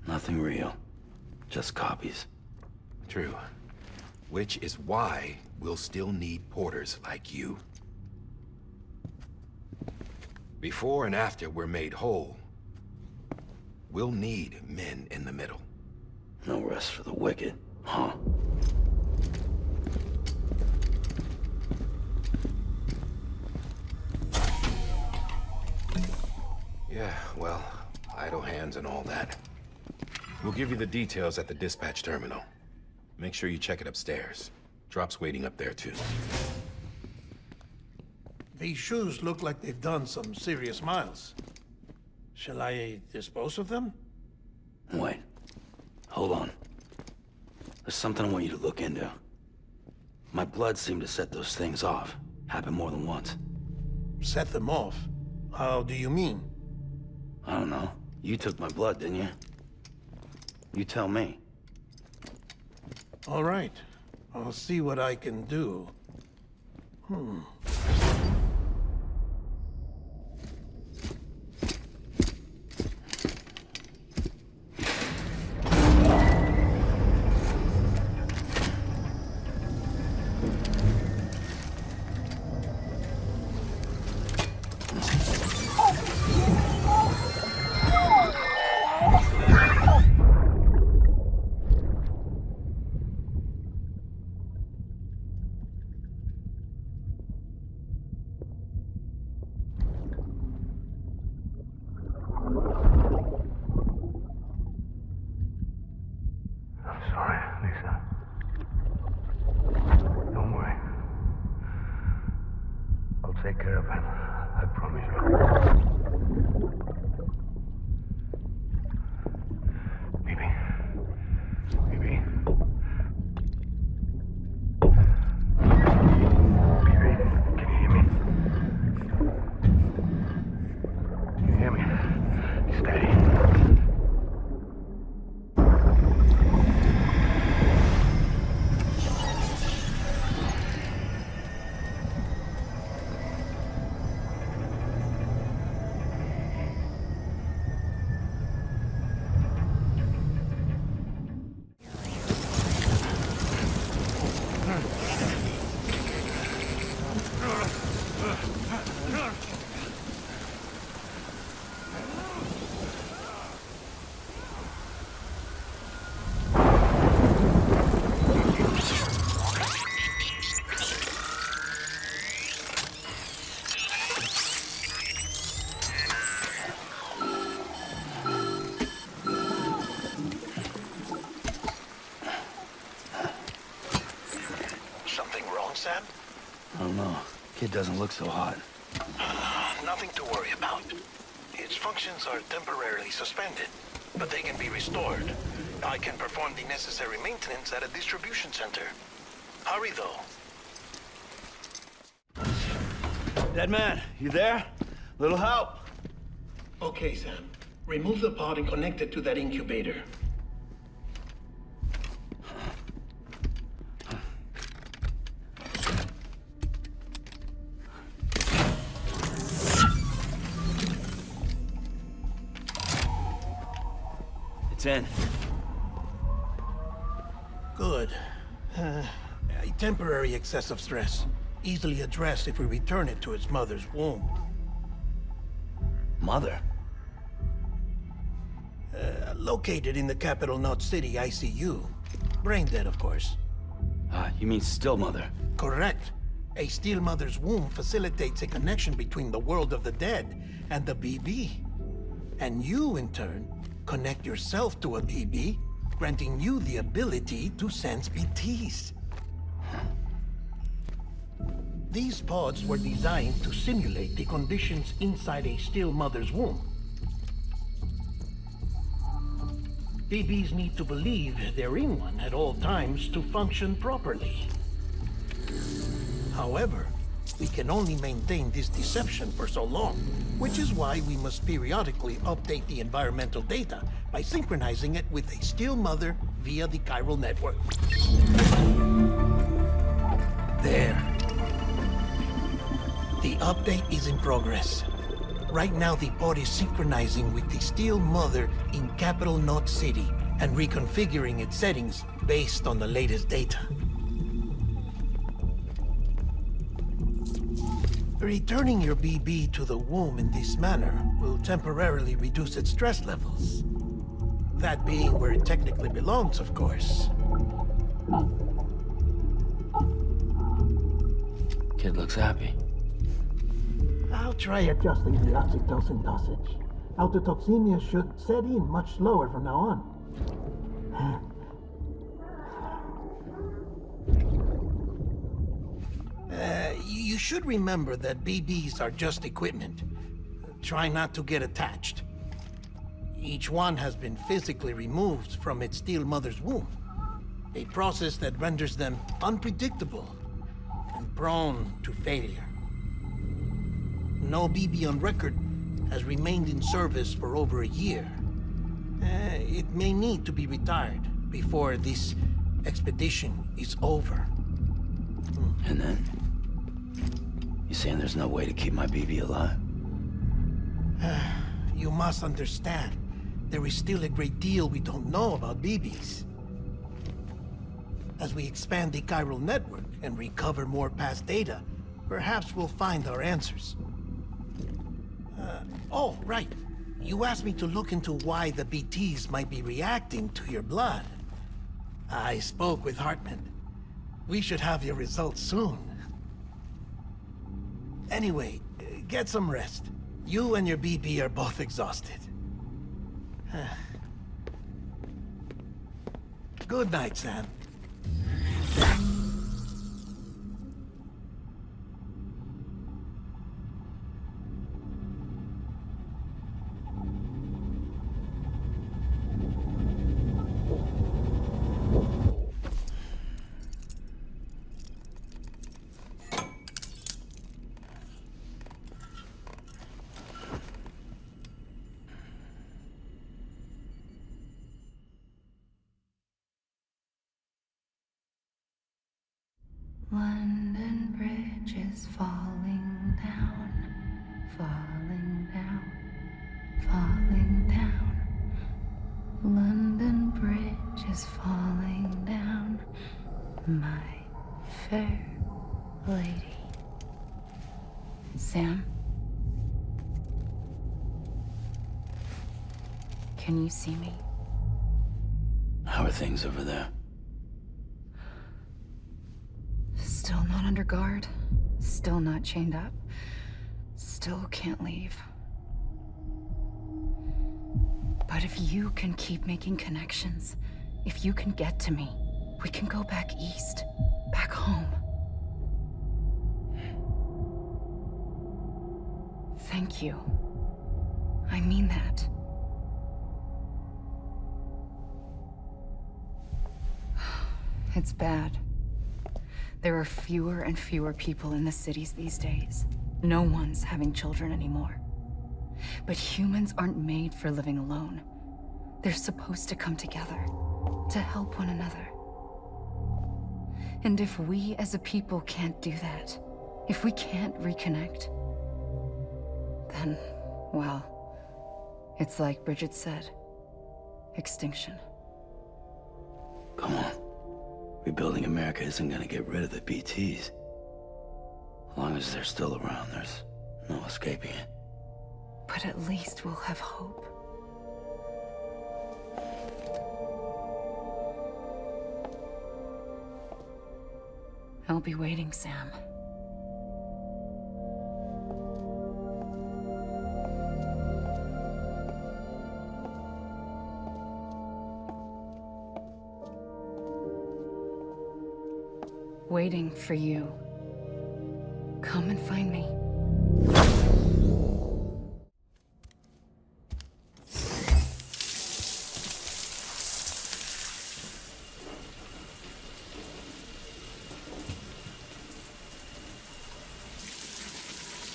Nothing real. Just copies. True. Which is why we'll still need porters like you. Before and after we're made whole, we'll need men in the middle. No rest for the wicked, huh? Yeah, well, idle hands and all that. We'll give you the details at the dispatch terminal. Make sure you check it upstairs. Drop's waiting up there, too. These shoes look like they've done some serious miles. Shall I dispose of them? Wait. Hold on. There's something I want you to look into. My blood seemed to set those things off. Happened more than once. Set them off? How do you mean? I don't know. You took my blood, didn't you? You tell me. All right. I'll see what I can do. Take care of him. I promise you. Baby. Baby. Baby, can you hear me? Can you hear me? Steady. Sam? I don't know. Kid doesn't look so hot. Nothing to worry about. Its functions are temporarily suspended, but they can be restored. I can perform the necessary maintenance at a distribution center. Hurry, though. Dead man, you there? Little help? Okay, Sam. Remove the pod and connect it to that incubator. It's in. Good. A temporary excessive stress. Easily addressed if we return it to its mother's womb. Mother? Located in the capital Knot City ICU. Brain dead, of course. You mean still mother? Correct. A still mother's womb facilitates a connection between the world of the dead and the BB. And you, in turn, connect yourself to a BB, granting you the ability to sense BTs. These pods were designed to simulate the conditions inside a still mother's womb. BBs need to believe they're in one at all times to function properly. However, we can only maintain this deception for so long, which is why we must periodically update the environmental data by synchronizing it with a still mother via the chiral network. There. The update is in progress. Right now, the pod is synchronizing with the still mother in capital Knot City and reconfiguring its settings based on the latest data. Returning your BB to the womb in this manner will temporarily reduce its stress levels. That being where it technically belongs, of course. Kid looks happy. I'll try adjusting the oxytocin dosage. Autotoxemia should set in much slower from now on. You should remember that BBs are just equipment. Try not to get attached. Each one has been physically removed from its still mother's womb. A process that renders them unpredictable and prone to failure. No BB on record has remained in service for over a year. It may need to be retired before this expedition is over. And then? You saying there's no way to keep my BB alive? You must understand, there is still a great deal we don't know about BBs. As we expand the chiral network and recover more past data, perhaps we'll find our answers. Oh, right. You asked me to look into why the BTs might be reacting to your blood. I spoke with Hartman. We should have your results soon. Anyway, get some rest. You and your BB are both exhausted. Good night, Sam. London Bridge is falling down, falling down, falling down. London Bridge is falling down, my fair lady. Sam? Can you see me? How are things over there? Still not under guard, still not chained up, still can't leave. But if you can keep making connections, if you can get to me, we can go back east, back home. Thank you. I mean that. It's bad. There are fewer and fewer people in the cities these days. No one's having children anymore. But humans aren't made for living alone. They're supposed to come together, to help one another. And if we as a people can't do that, if we can't reconnect, then, well, it's like Bridget said, extinction. Come on. Rebuilding America isn't gonna get rid of the BTs. As long as they're still around, there's no escaping it. But at least we'll have hope. I'll be waiting, Sam. Waiting for you. Come and find me.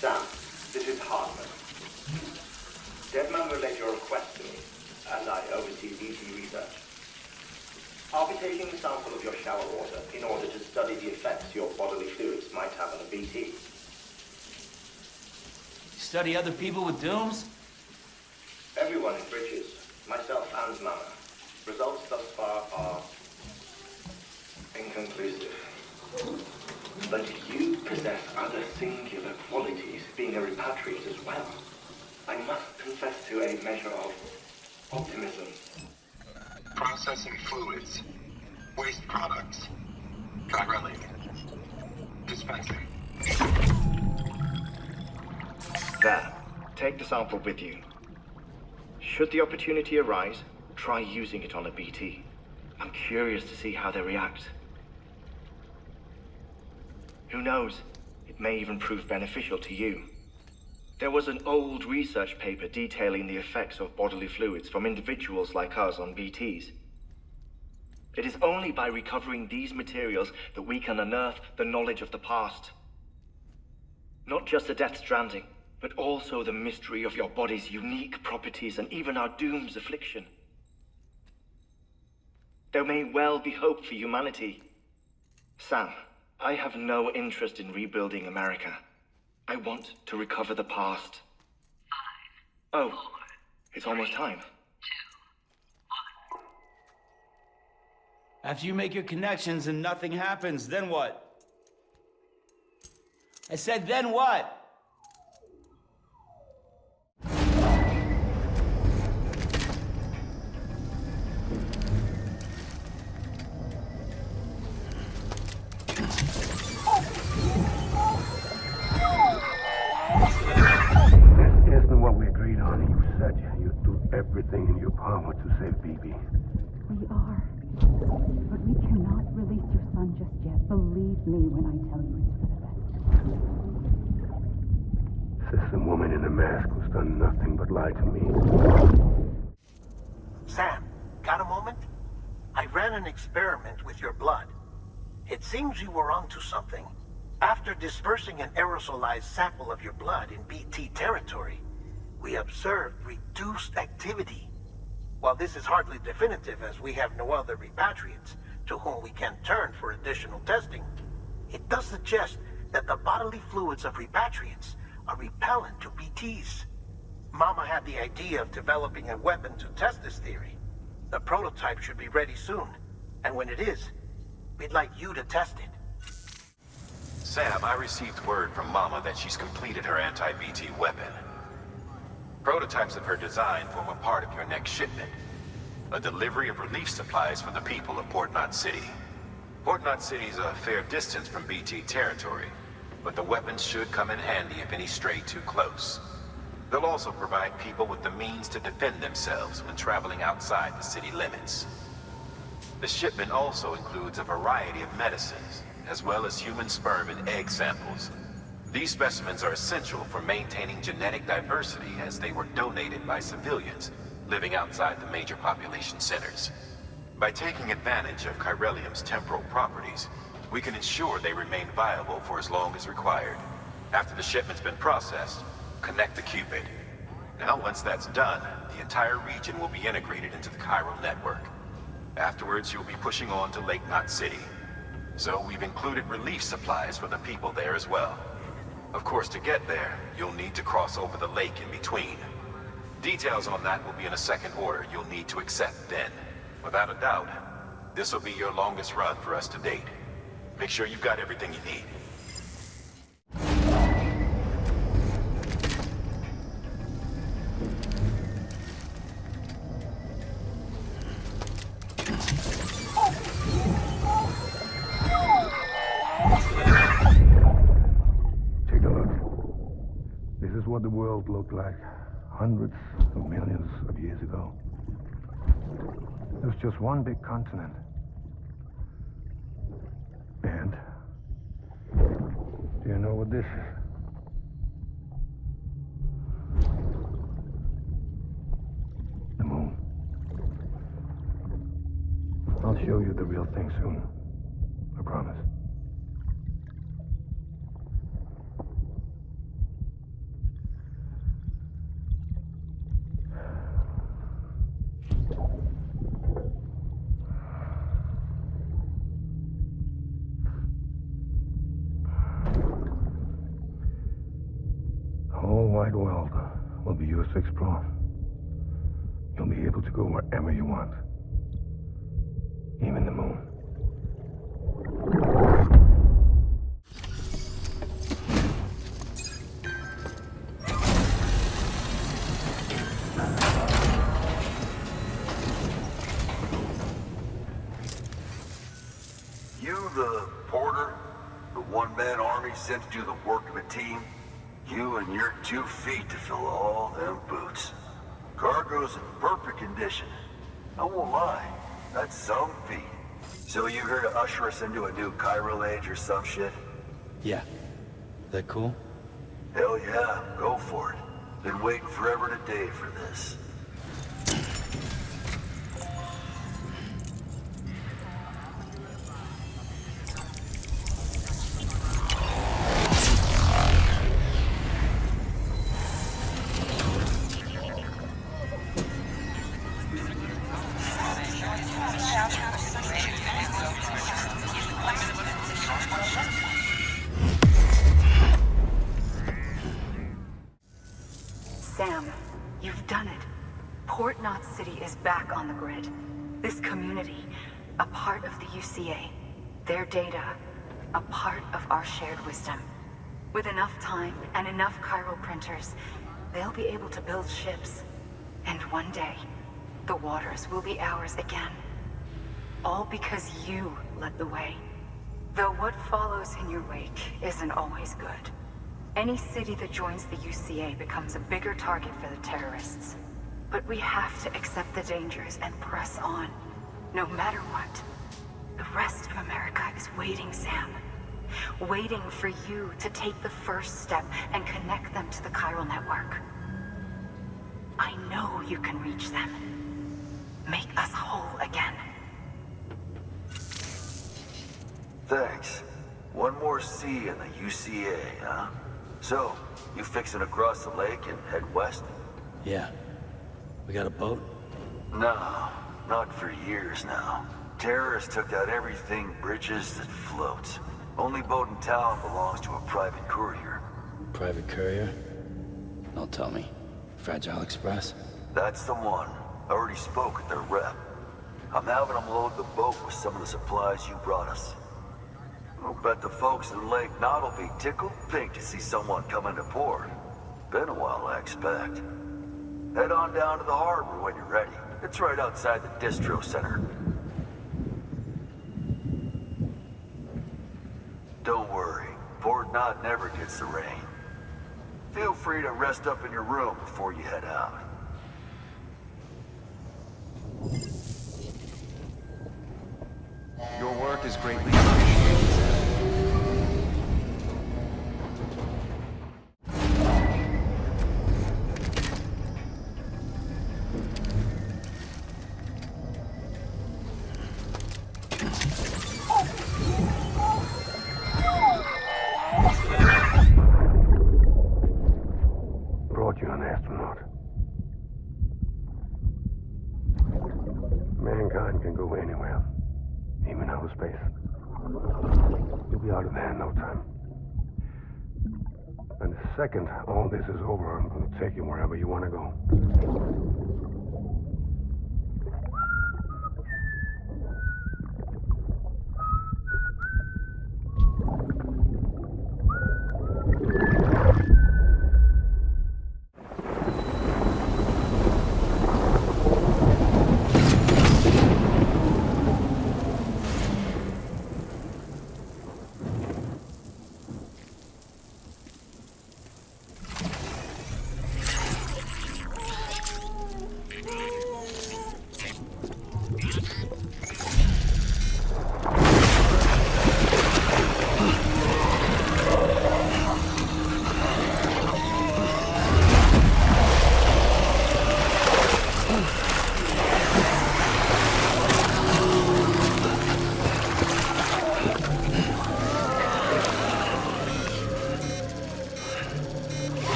Sam, this is Hartman. Deadman relayed your request to me, as I oversee BT research. I'll be taking a sample of your shower water in order to study the effects your bodily fluids might have on a BT. You study other people with dooms? Everyone in Bridges, myself and Mama. Results thus far are inconclusive. But you possess other singular qualities, being a repatriate as well. I must confess to a measure of optimism. Processing fluids. Waste products. Chirelli. Dispensing. There. Take the sample with you. Should the opportunity arise, try using it on a BT. I'm curious to see how they react. Who knows? It may even prove beneficial to you. There was an old research paper detailing the effects of bodily fluids from individuals like us on BTs. It is only by recovering these materials that we can unearth the knowledge of the past. Not just the Death Stranding, but also the mystery of your body's unique properties and even our doom's affliction. There may well be hope for humanity. Sam, I have no interest in rebuilding America. I want to recover the past. 5, oh, 4, it's almost time. 2, 1. After you make your connections and nothing happens, then what? I said, then what? Everything in your power to save BB. We are. But we cannot release your son just yet. Believe me when I tell you it's for the best. System woman in a mask who's done nothing but lie to me. Sam, got a moment? I ran an experiment with your blood. It seems you were onto something. After dispersing an aerosolized sample of your blood in BT territory, we observed reduced activity. While this is hardly definitive, as we have no other repatriates to whom we can turn for additional testing, it does suggest that the bodily fluids of repatriates are repellent to BTs. Mama had the idea of developing a weapon to test this theory. The prototype should be ready soon, and when it is, we'd like you to test it. Sam, I received word from Mama that she's completed her anti-BT weapon. Prototypes of her design form a part of your next shipment. A delivery of relief supplies for the people of Port Knot City. Port Knot City is a fair distance from BT territory, but the weapons should come in handy if any stray too close. They'll also provide people with the means to defend themselves when traveling outside the city limits. The shipment also includes a variety of medicines, as well as human sperm and egg samples. These specimens are essential for maintaining genetic diversity, as they were donated by civilians living outside the major population centers. By taking advantage of chiralium's temporal properties, we can ensure they remain viable for as long as required. After the shipment's been processed, connect the Cupid. Now, once that's done, the entire region will be integrated into the chiral network. Afterwards, you'll be pushing on to Lake Knot City. So we've included relief supplies for the people there as well. Of course, to get there, you'll need to cross over the lake in between. Details on that will be in a second order you'll need to accept then. Without a doubt, This'll be your longest run for us to date. Make sure you've got everything you need. Take a look. This is what the world looked like hundreds of millions of years ago. It was just one big continent. And do you know what this is? The moon. I'll show you the real thing soon. I promise. The whole wide world will be yours to explore. You'll be able to go wherever you want. Even the moon. You, the porter, the one-man army sent to do the work of a team? You and your 2 feet to fill all them boots. Cargo's in perfect condition. I won't lie, that's some feat. So you here to usher us into a new chiral age or some shit? Yeah. That cool? Hell yeah, go for it. Been waiting forever and a day for this. Sam, you've done it. Port Knot City is back on the grid. This community, a part of the UCA. Their data, a part of our shared wisdom. With enough time and enough chiral printers, they'll be able to build ships. And one day, the waters will be ours again. All because you led the way. Though what follows in your wake isn't always good. Any city that joins the UCA becomes a bigger target for the terrorists. But we have to accept the dangers and press on, no matter what. The rest of America is waiting, Sam. Waiting for you to take the first step and connect them to the chiral network. I know you can reach them. Make us whole again. Thanks. One more C in the UCA, huh? So, you fixing to cross the lake and head west? Yeah. We got a boat? No, not for years now. Terrorists took out everything bridges that floats. Only boat in town belongs to a private courier. Private courier? Don't tell me. Fragile Express? That's the one. I already spoke with their rep. I'm having them load the boat with some of the supplies you brought us. I'll bet the folks in Lake Knot will be tickled pink to see someone come into port. Been a while, I expect. Head on down to the harbor when you're ready. It's right outside the distro center. Don't worry, Port Knot never gets the rain. Feel free to rest up in your room before you head out. Your work is greatly appreciated. Brought you an astronaut. Mankind can go anywhere, even outer space. You'll be out of there in no time. And the second all this is over, I'm going to take you wherever you want to go.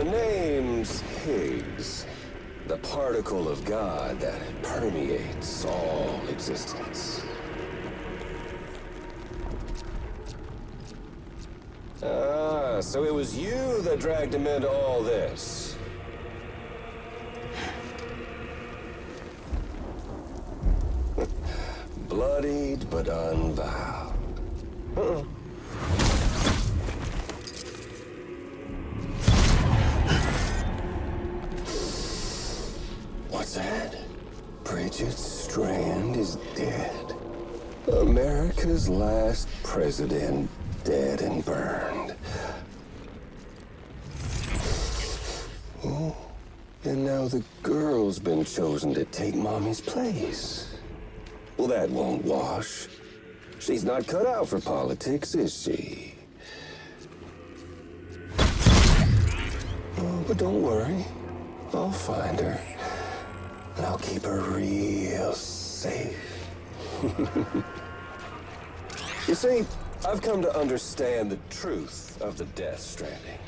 name's Higgs, the particle of God that permeates all existence. Ah, so it was you that dragged him into all this. Bloodied but unvowed. What's that? Bridget Strand is dead. America's last president dead and burned. Oh, and now the girl's been chosen to take Mommy's place. Well, that won't wash. She's not cut out for politics, is she? Oh, but don't worry. I'll find her. And I'll keep her real safe. You see, I've come to understand the truth of the Death Stranding.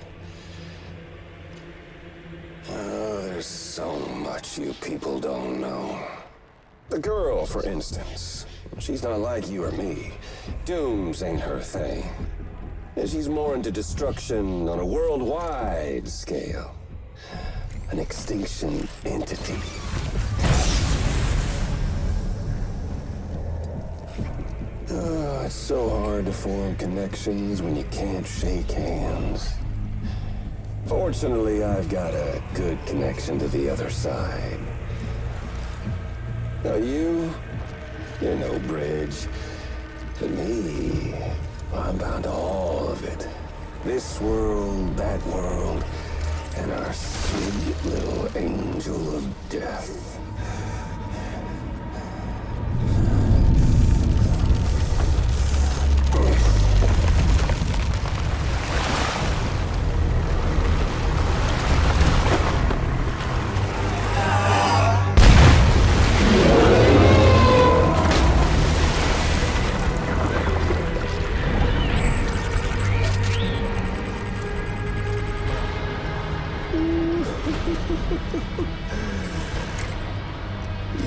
Oh, there's so much you people don't know. The girl, for instance. She's not like you or me. Dooms ain't her thing. And she's more into destruction on a worldwide scale. An extinction entity. Oh, it's so hard to form connections when you can't shake hands. Fortunately, I've got a good connection to the other side. Now you're no bridge. But me, I'm bound to all of it. This world, that world, and our sweet little angel of death.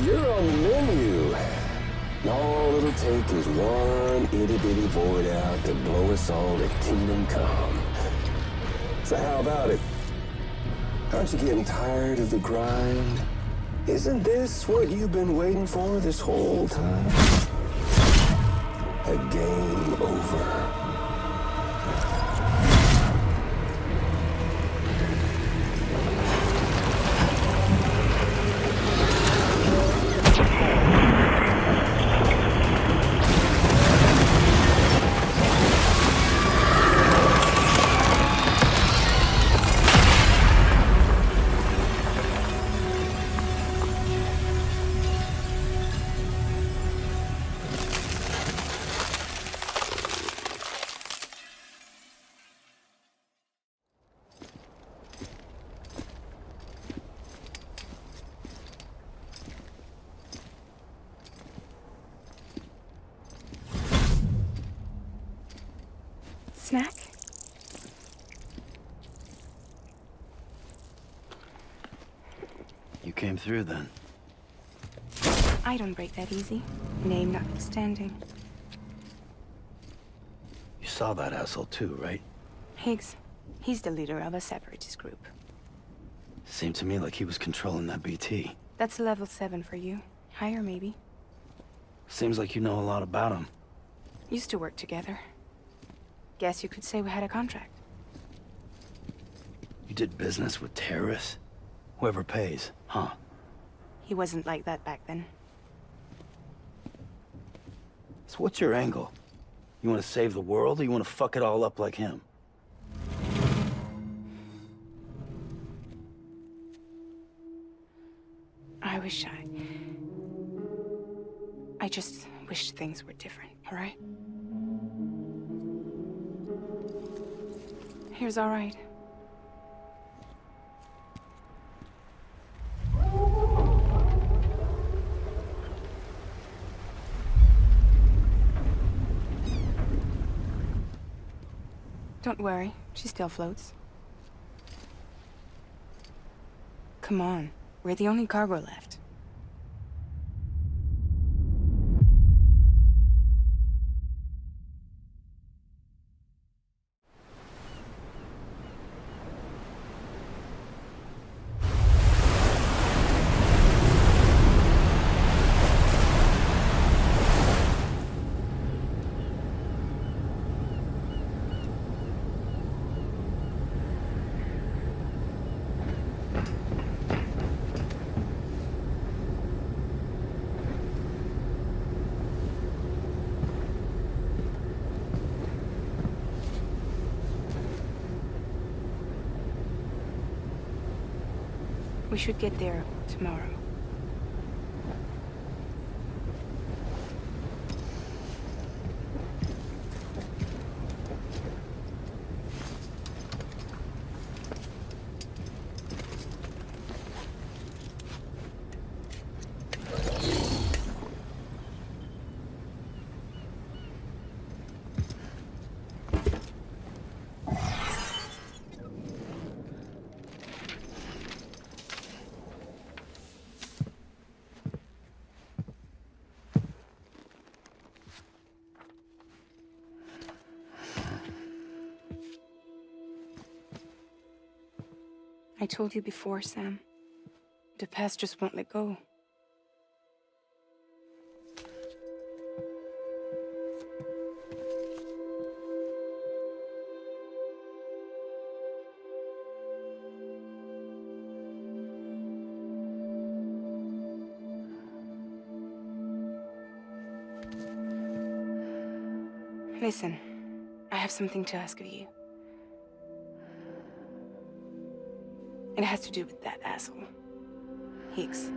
You're on the menu. All it'll take is one itty-bitty void out to blow us all to kingdom come. So how about it? Aren't you getting tired of the grind? Isn't this what you've been waiting for this whole time? A game over. Snack? You came through then. I don't break that easy. Name notwithstanding. You saw that asshole too, right? Higgs. He's the leader of a separatist group. Seemed to me like he was controlling that BT. That's level 7 for you. Higher, maybe. Seems like you know a lot about him. Used to work together. Guess you could say we had a contract. You did business with terrorists? Whoever pays, huh? He wasn't like that back then. So what's your angle? You want to save the world, or you want to fuck it all up like him? I just wish things were different, all right? Here's all right. Don't worry, she still floats. Come on. We're the only cargo left. We should get there tomorrow. I told you before, Sam. The past just won't let go. Listen, I have something to ask of you. It has to do with that asshole, Higgs.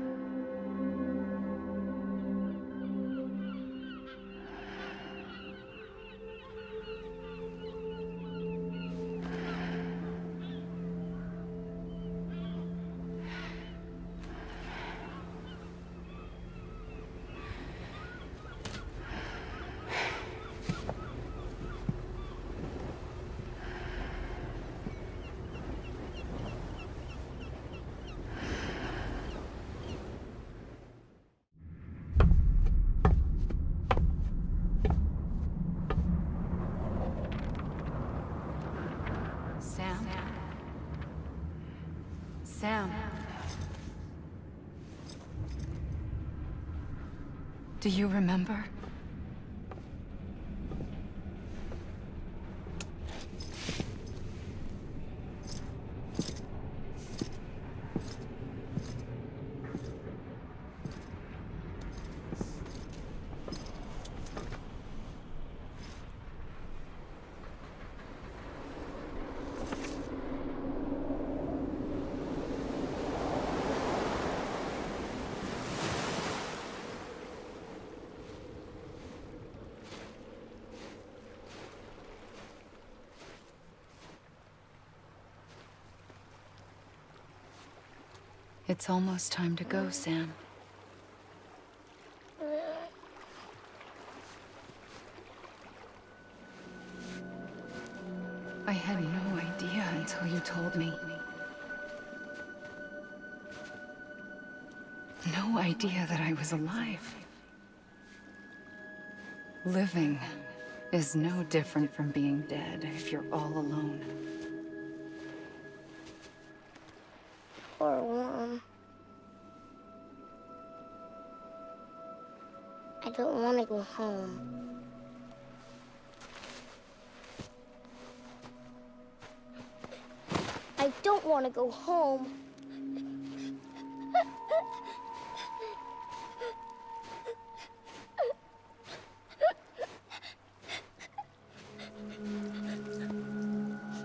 Sam. Do you remember? It's almost time to go, Sam. I had no idea until you told me. No idea that I was alive. Living is no different from being dead if you're all alone. Or warm. I don't want to go home. I don't want to go home.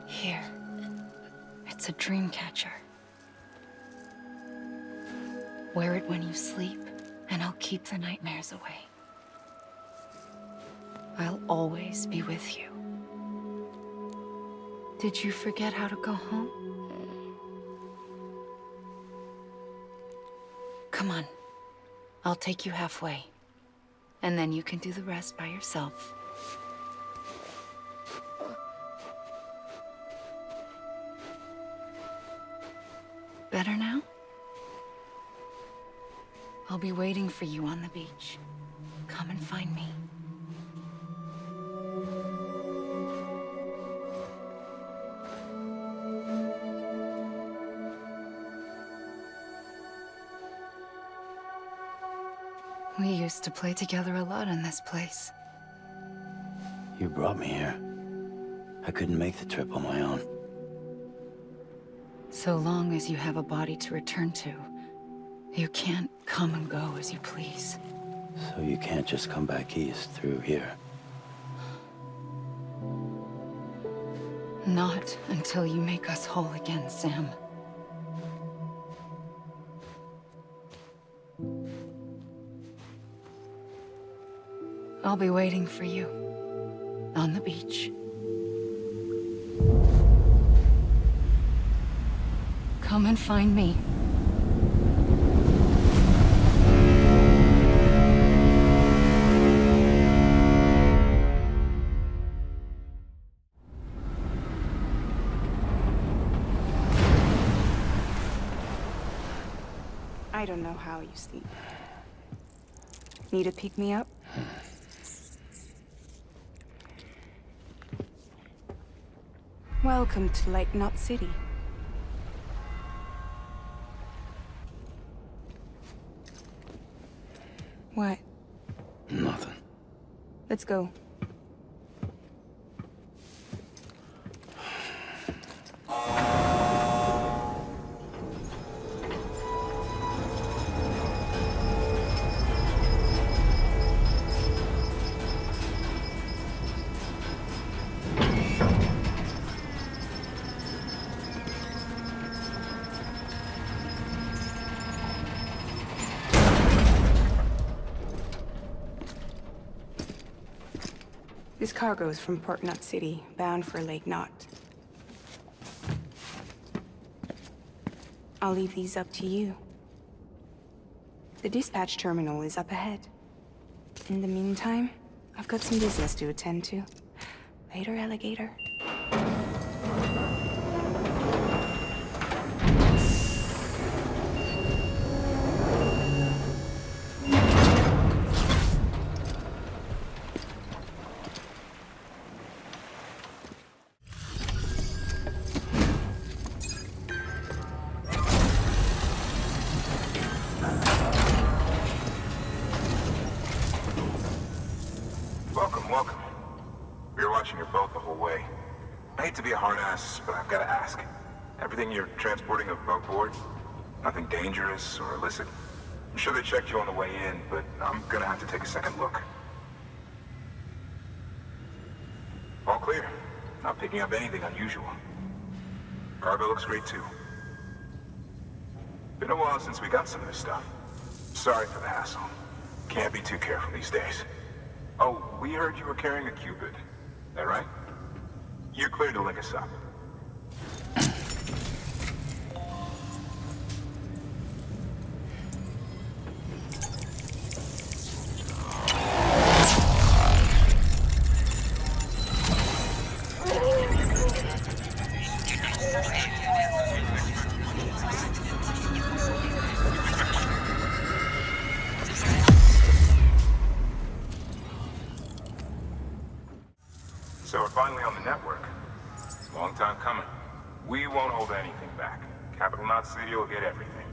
Here. It's a dream catcher. Wear it when you sleep, and I'll keep the nightmares away. I'll always be with you. Did you forget how to go home? Come on. I'll take you halfway. And then you can do the rest by yourself. Better now? I'll be waiting for you on the beach. Come and find me. We used to play together a lot in this place. You brought me here. I couldn't make the trip on my own. So long as you have a body to return to, you can't come and go as you please. So you can't just come back east through here? Not until you make us whole again, Sam. I'll be waiting for you on the beach. Come and find me. I don't know how you sleep. Need to pick me up? Welcome to Lake Knot City. What? Nothing. Let's go. This cargo is from Port Knot City, bound for Lake Knot. I'll leave these up to you. The dispatch terminal is up ahead. In the meantime, I've got some business to attend to. Later, alligator. Welcome. We were watching your boat the whole way. I hate to be a hard ass, but I've got to ask. Everything you're transporting above board? Nothing dangerous or illicit? I'm sure they checked you on the way in, but I'm gonna have to take a second look. All clear. Not picking up anything unusual. Cargo looks great too. Been a while since we got some of this stuff. Sorry for the hassle. Can't be too careful these days. Oh, we heard you were carrying a Cupid. That right? You're cleared to link us up. So we're finally on the network. It's a long time coming. We won't hold anything back. Capital Knot City will get everything.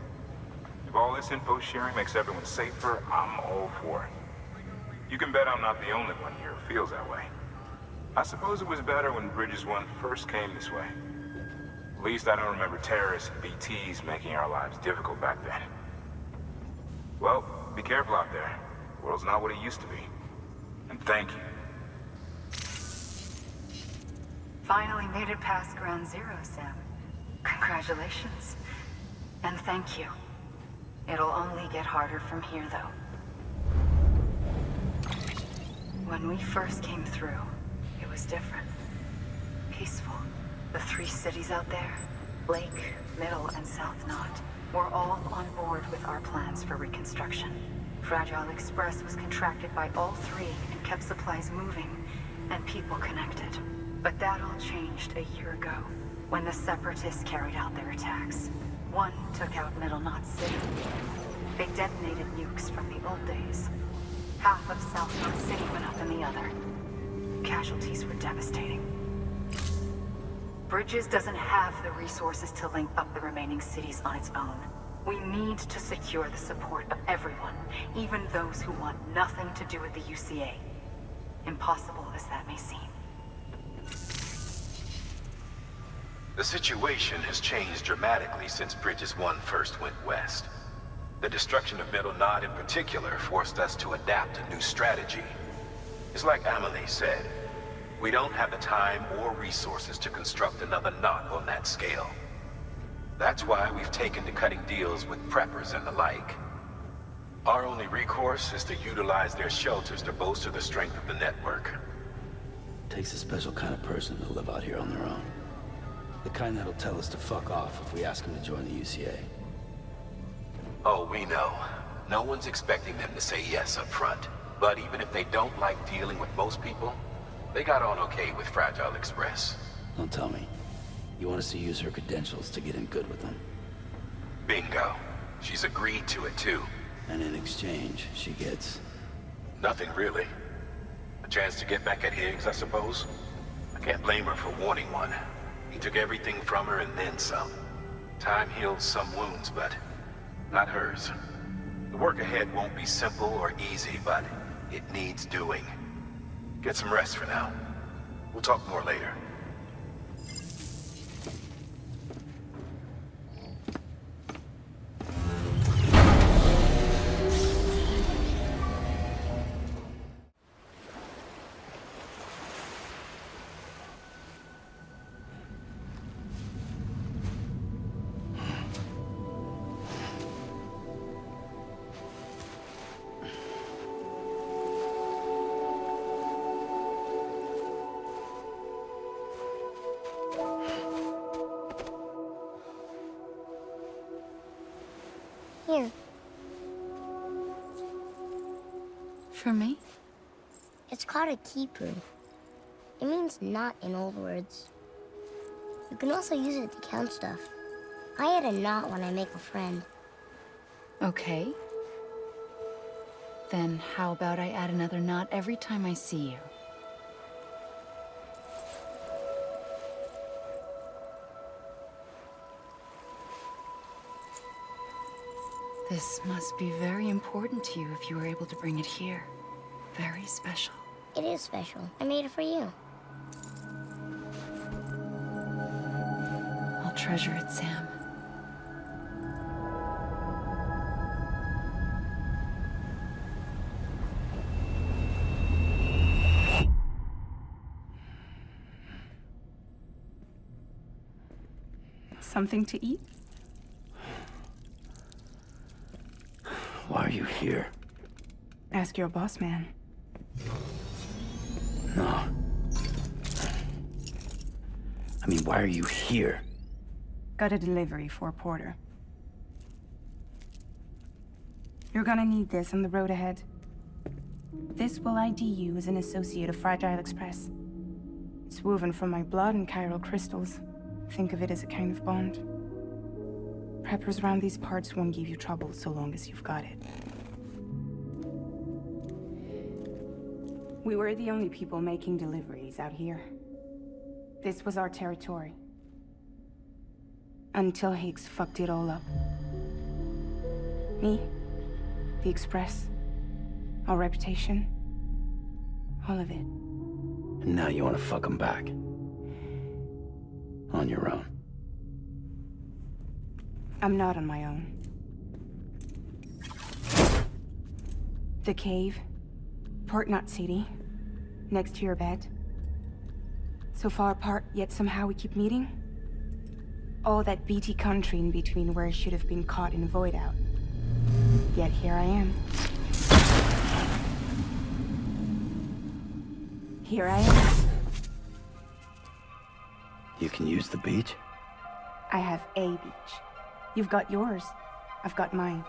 If all this info sharing makes everyone safer, I'm all for it. You can bet I'm not the only one here who feels that way. I suppose it was better when Bridges 1 first came this way. At least I don't remember terrorists and BTs making our lives difficult back then. Well, be careful out there. The world's not what it used to be. And thank you. Finally made it past Ground Zero, Sam. Congratulations. And thank you. It'll only get harder from here, though. When we first came through, it was different. Peaceful. The 3 cities out there, Lake, Middle, and South Knot, were all on board with our plans for reconstruction. Fragile Express was contracted by all 3 and kept supplies moving and people connected. But that all changed a year ago, when the Separatists carried out their attacks. One took out Middle Knot City. They detonated nukes from the old days. Half of South North City went up in the other. Casualties were devastating. Bridges doesn't have the resources to link up the remaining cities on its own. We need to secure the support of everyone, even those who want nothing to do with the UCA. Impossible as that may seem. The situation has changed dramatically since Bridges 1 first went west. The destruction of Middle Knot in particular forced us to adapt a new strategy. It's like Amelie said, we don't have the time or resources to construct another knot on that scale. That's why we've taken to cutting deals with preppers and the like. Our only recourse is to utilize their shelters to bolster the strength of the network. Takes a special kind of person to live out here on their own. The kind that'll tell us to fuck off if we ask them to join the UCA. Oh, we know. No one's expecting them to say yes up front. But even if they don't like dealing with most people, they got on okay with Fragile Express. Don't tell me. You want us to use her credentials to get in good with them? Bingo. She's agreed to it too. And in exchange, she gets... Nothing really. A chance to get back at Higgs, I suppose? I can't blame her for wanting one. He took everything from her and then some. Time heals some wounds, but not hers. The work ahead won't be simple or easy, but it needs doing. Get some rest for now. We'll talk more later. Here. For me? It's called a key proof. It means knot in old words. You can also use it to count stuff. I add a knot when I make a friend. Okay. Then how about I add another knot every time I see you? This must be very important to you if you were able to bring it here. Very special. It is special. I made it for you. I'll treasure it, Sam. Something to eat? Why are you here? Ask your boss man. No. I mean, why are you here? Got a delivery for Porter. You're gonna need this on the road ahead. This will ID you as an associate of Fragile Express. It's woven from my blood and chiral crystals. Think of it as a kind of bond. Preppers around these parts won't give you trouble so long as you've got it. We were the only people making deliveries out here. This was our territory. Until Higgs fucked it all up. Me, the Express, our reputation, all of it. And now you want to fuck them back. On your own. I'm not on my own. The cave, Port Knot City, next to your bed. So far apart, yet somehow we keep meeting. All that BT country in between where I should have been caught in void out. Yet here I am. Here I am. You can use the beach? I have a beach. You've got yours. I've got mine.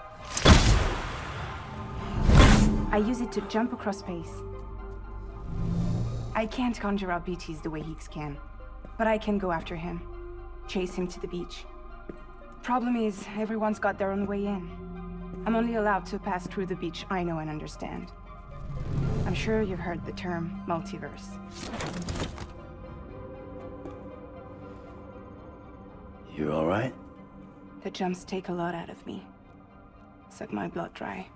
I use it to jump across space. I can't conjure up BTs the way Higgs can, but I can go after him, chase him to the beach. Problem is, everyone's got their own way in. I'm only allowed to pass through the beach I know and understand. I'm sure you've heard the term multiverse. You all right? The jumps take a lot out of me. Suck my blood dry.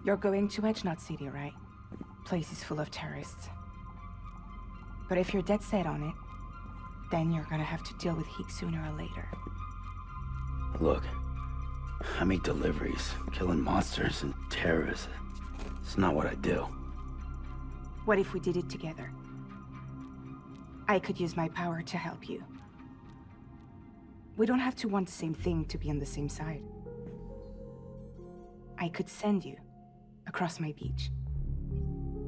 You're going to Edgenut City, right? Place is full of terrorists. But if you're dead set on it, then you're gonna have to deal with Heek sooner or later. Look, I make deliveries, killing monsters and terrorists. It's not what I do. What if we did it together? I could use my power to help you. We don't have to want the same thing to be on the same side. I could send you across my beach.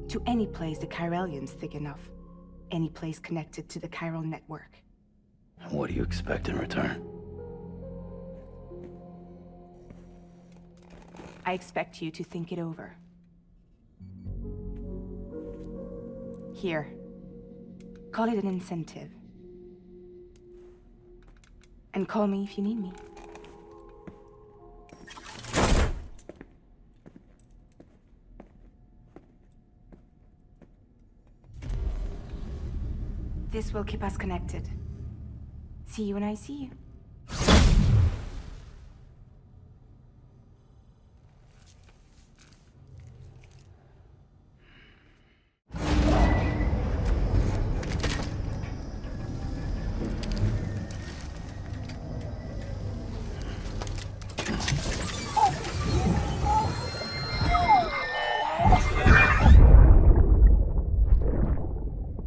To any place the Chiralian's thick enough. Any place connected to the chiral network. What do you expect in return? I expect you to think it over. Here. Call it an incentive. And call me if you need me. This will keep us connected. See you when I see you.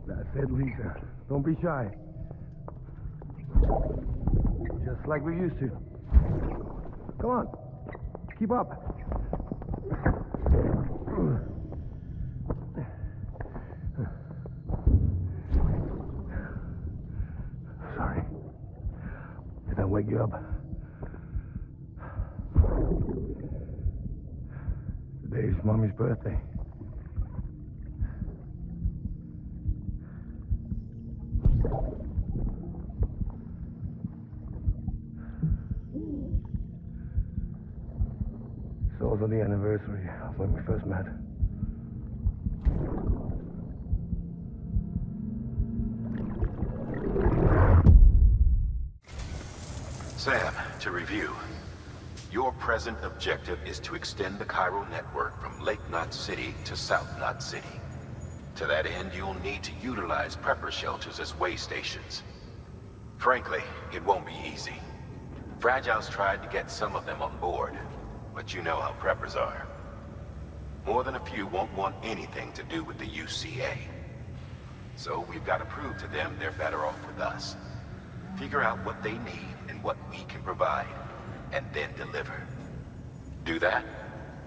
That's it, Lisa. Don't be shy. Just like we used to. Come on. Keep up. Sorry. Did I wake you up? Today's Mommy's birthday. It's also the anniversary of when we first met. Sam, to review. Your present objective is to extend the chiral network from Lake Knot City to South Knot City. To that end, you'll need to utilize prepper shelters as way stations. Frankly, it won't be easy. Fragile's tried to get some of them on board, but you know how preppers are. More than a few won't want anything to do with the UCA. So we've got to prove to them they're better off with us. Figure out what they need and what we can provide, and then deliver. Do that,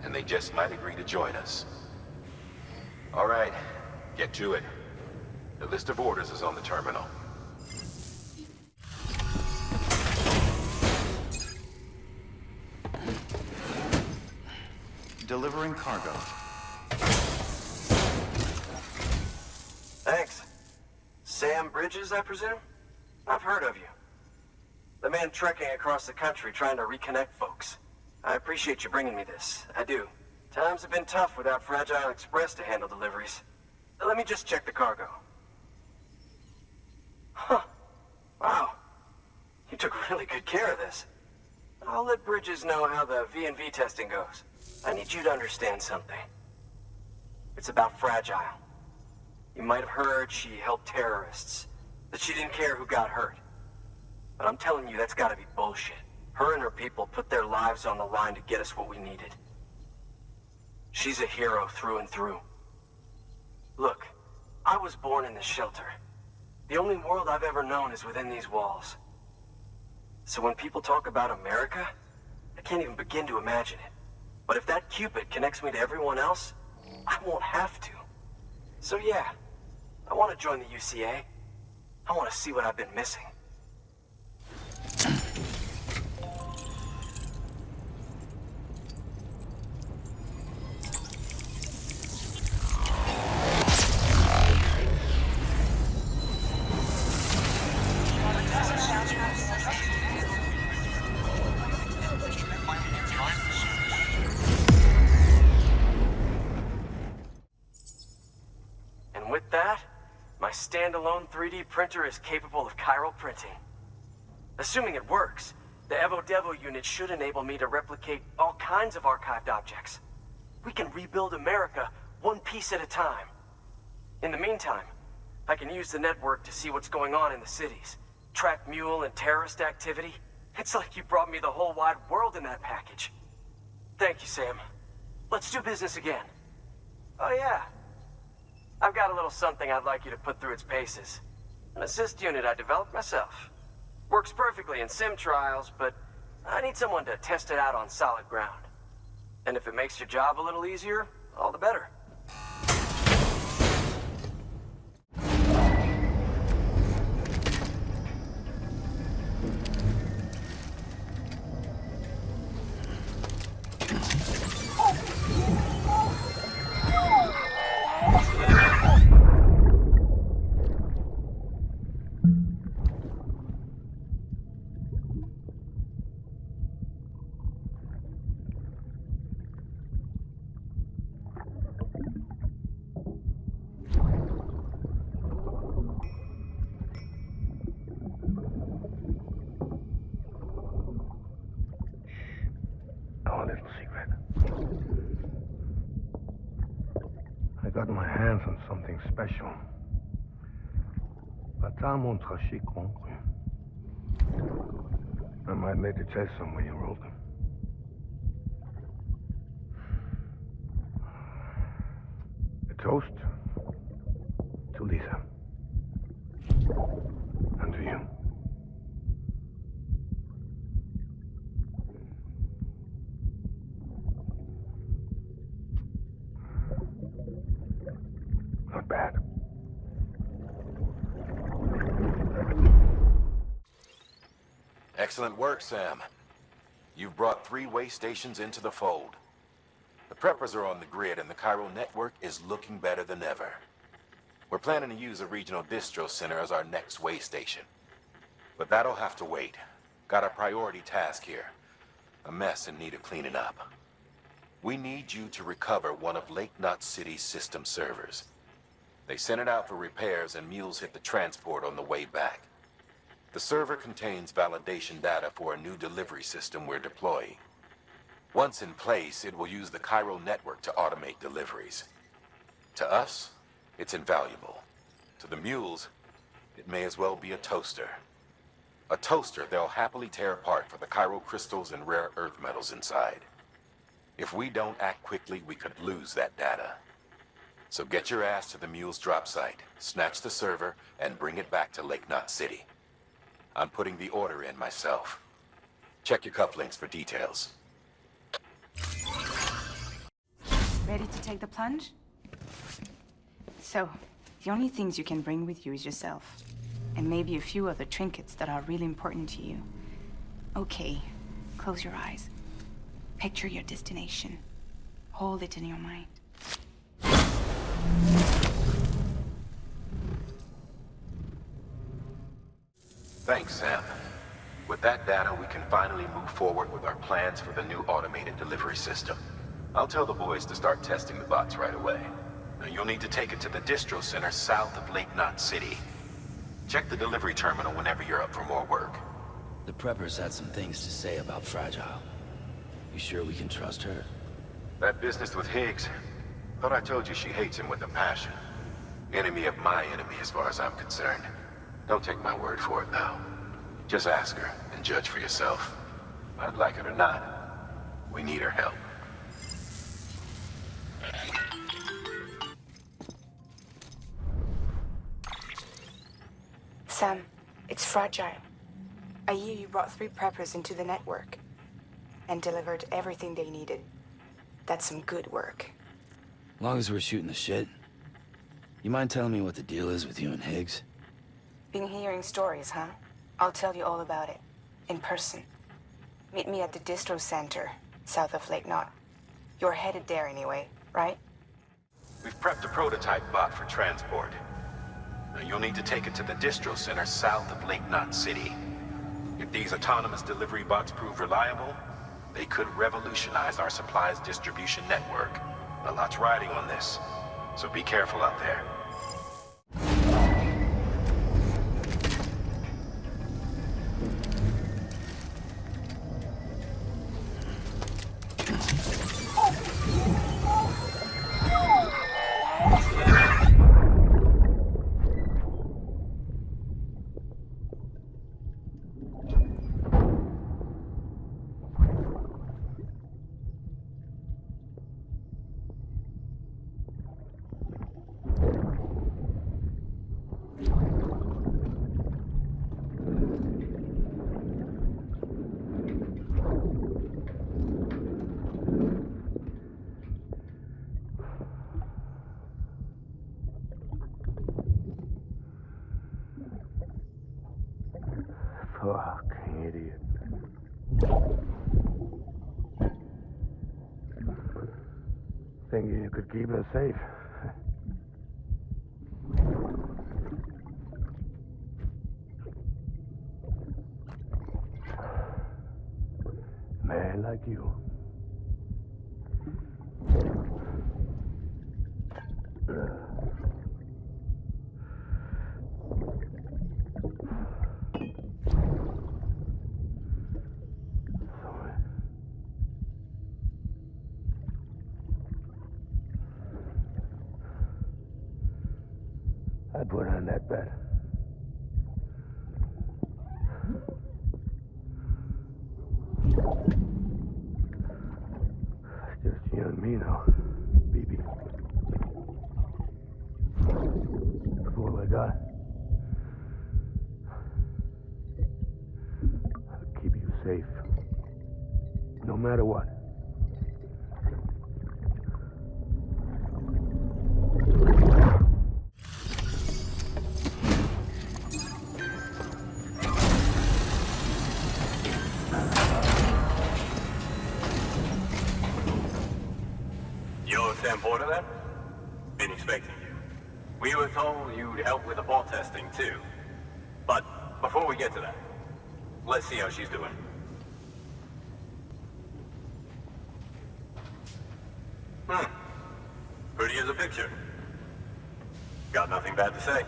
and they just might agree to join us. All right, get to it. The list of orders is on the terminal. Delivering cargo. Thanks. Sam Bridges, I presume? I've heard of you. The man trekking across the country trying to reconnect folks. I appreciate you bringing me this. I do. Times have been tough without Fragile Express to handle deliveries. Let me just check the cargo. Huh. Wow. You took really good care of this. I'll let Bridges know how the V&V testing goes. I need you to understand something. It's about Fragile. You might have heard she helped terrorists, that she didn't care who got hurt. But I'm telling you, that's gotta be bullshit. Her and her people put their lives on the line to get us what we needed. She's a hero through and through. Look, I was born in this shelter. The only world I've ever known is within these walls. So when people talk about America, I can't even begin to imagine it. But if that Cupid connects me to everyone else, I won't have to. So yeah, I want to join the UCA. I want to see what I've been missing. Your request with that, my standalone 3D printer is capable of chiral printing. Assuming it works, the Evo Devo unit should enable me to replicate all kinds of archived objects. We can rebuild America one piece at a time. In the meantime, I can use the network to see what's going on in the cities, track mule and terrorist activity. It's like you brought me the whole wide world in that package. Thank you, Sam. Let's do business again. Oh yeah. I've got a little something I'd like you to put through its paces. An assist unit I developed myself. Works perfectly in sim trials, but I need someone to test it out on solid ground. And if it makes your job a little easier, all the better. Our little secret. I got my hands on something special. Bata mon trachet concru. I might later test them when you roll them. A toast to Lisa. And to you. Not bad. Excellent work, Sam. You've brought 3 way stations into the fold. The preppers are on the grid and the chiral network is looking better than ever. We're planning to use a regional distro center as our next way station. But that'll have to wait. Got a priority task here. A mess in need of cleaning up. We need you to recover one of Lake Knot City's system servers. They sent it out for repairs and mules hit the transport on the way back. The server contains validation data for a new delivery system we're deploying. Once in place, it will use the chiral network to automate deliveries. To us, it's invaluable. To the mules, it may as well be a toaster. A toaster they'll happily tear apart for the chiral crystals and rare earth metals inside. If we don't act quickly, we could lose that data. So get your ass to the mule's drop site, snatch the server, and bring it back to Lake Knot City. I'm putting the order in myself. Check your cufflinks for details. Ready to take the plunge? So, the only things you can bring with you is yourself. And maybe a few other trinkets that are really important to you. Okay, close your eyes. Picture your destination. Hold it in your mind. Thanks, Sam. With that data, we can finally move forward with our plans for the new automated delivery system. I'll tell the boys to start testing the bots right away. Now, you'll need to take it to the distro center south of Lake Knot City. Check the delivery terminal whenever you're up for more work. The preppers had some things to say about Fragile. You sure we can trust her? That business with Higgs, thought I told you she hates him with a passion. Enemy of my enemy as far as I'm concerned. Don't take my word for it, though. Just ask her and judge for yourself. I'd like it or not, we need her help. Sam, it's Fragile. I hear you brought 3 preppers into the network and delivered everything they needed. That's some good work. Long as we're shooting the shit. You mind telling me what the deal is with you and Higgs? Been hearing stories, huh? I'll tell you all about it. In person. Meet me at the distro center, south of Lake Knot. You're headed there anyway, right? We've prepped a prototype bot for transport. Now, you'll need to take it to the distro center south of Lake Knot City. If these autonomous delivery bots prove reliable, they could revolutionize our supplies distribution network. A lot's riding on this, so be careful out there. Fuck, idiot. Thinking you could keep us safe. Man like you. I put on that bet. Just you and me now, baby. That's all I got. I'll keep you safe. No matter what. Sam Porter then? Been expecting you. We were told you'd help with the bot testing too. But before we get to that, let's see how she's doing. Pretty as a picture. Got nothing bad to say.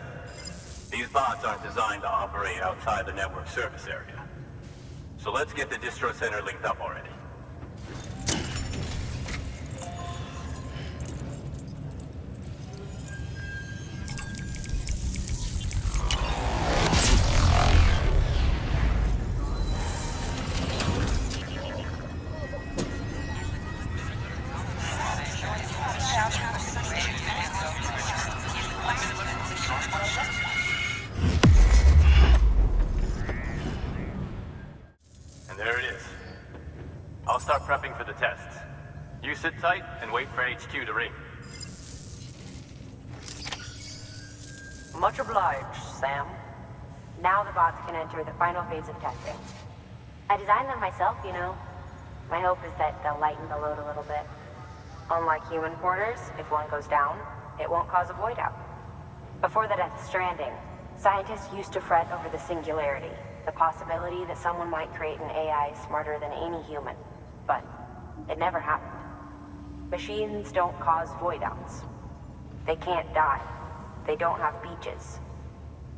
These bots aren't designed to operate outside the network service area. So let's get the distro center linked up already. Prepping for the tests. You sit tight and wait for HQ to ring. Much obliged, Sam. Now the bots can enter the final phase of testing. I designed them myself, you know. My hope is that they'll lighten the load a little bit. Unlike human porters, if one goes down, it won't cause a void out. Before the death of Stranding, scientists used to fret over the singularity, the possibility that someone might create an AI smarter than any human. But it never happened. Machines don't cause void outs. They can't die. They don't have beaches.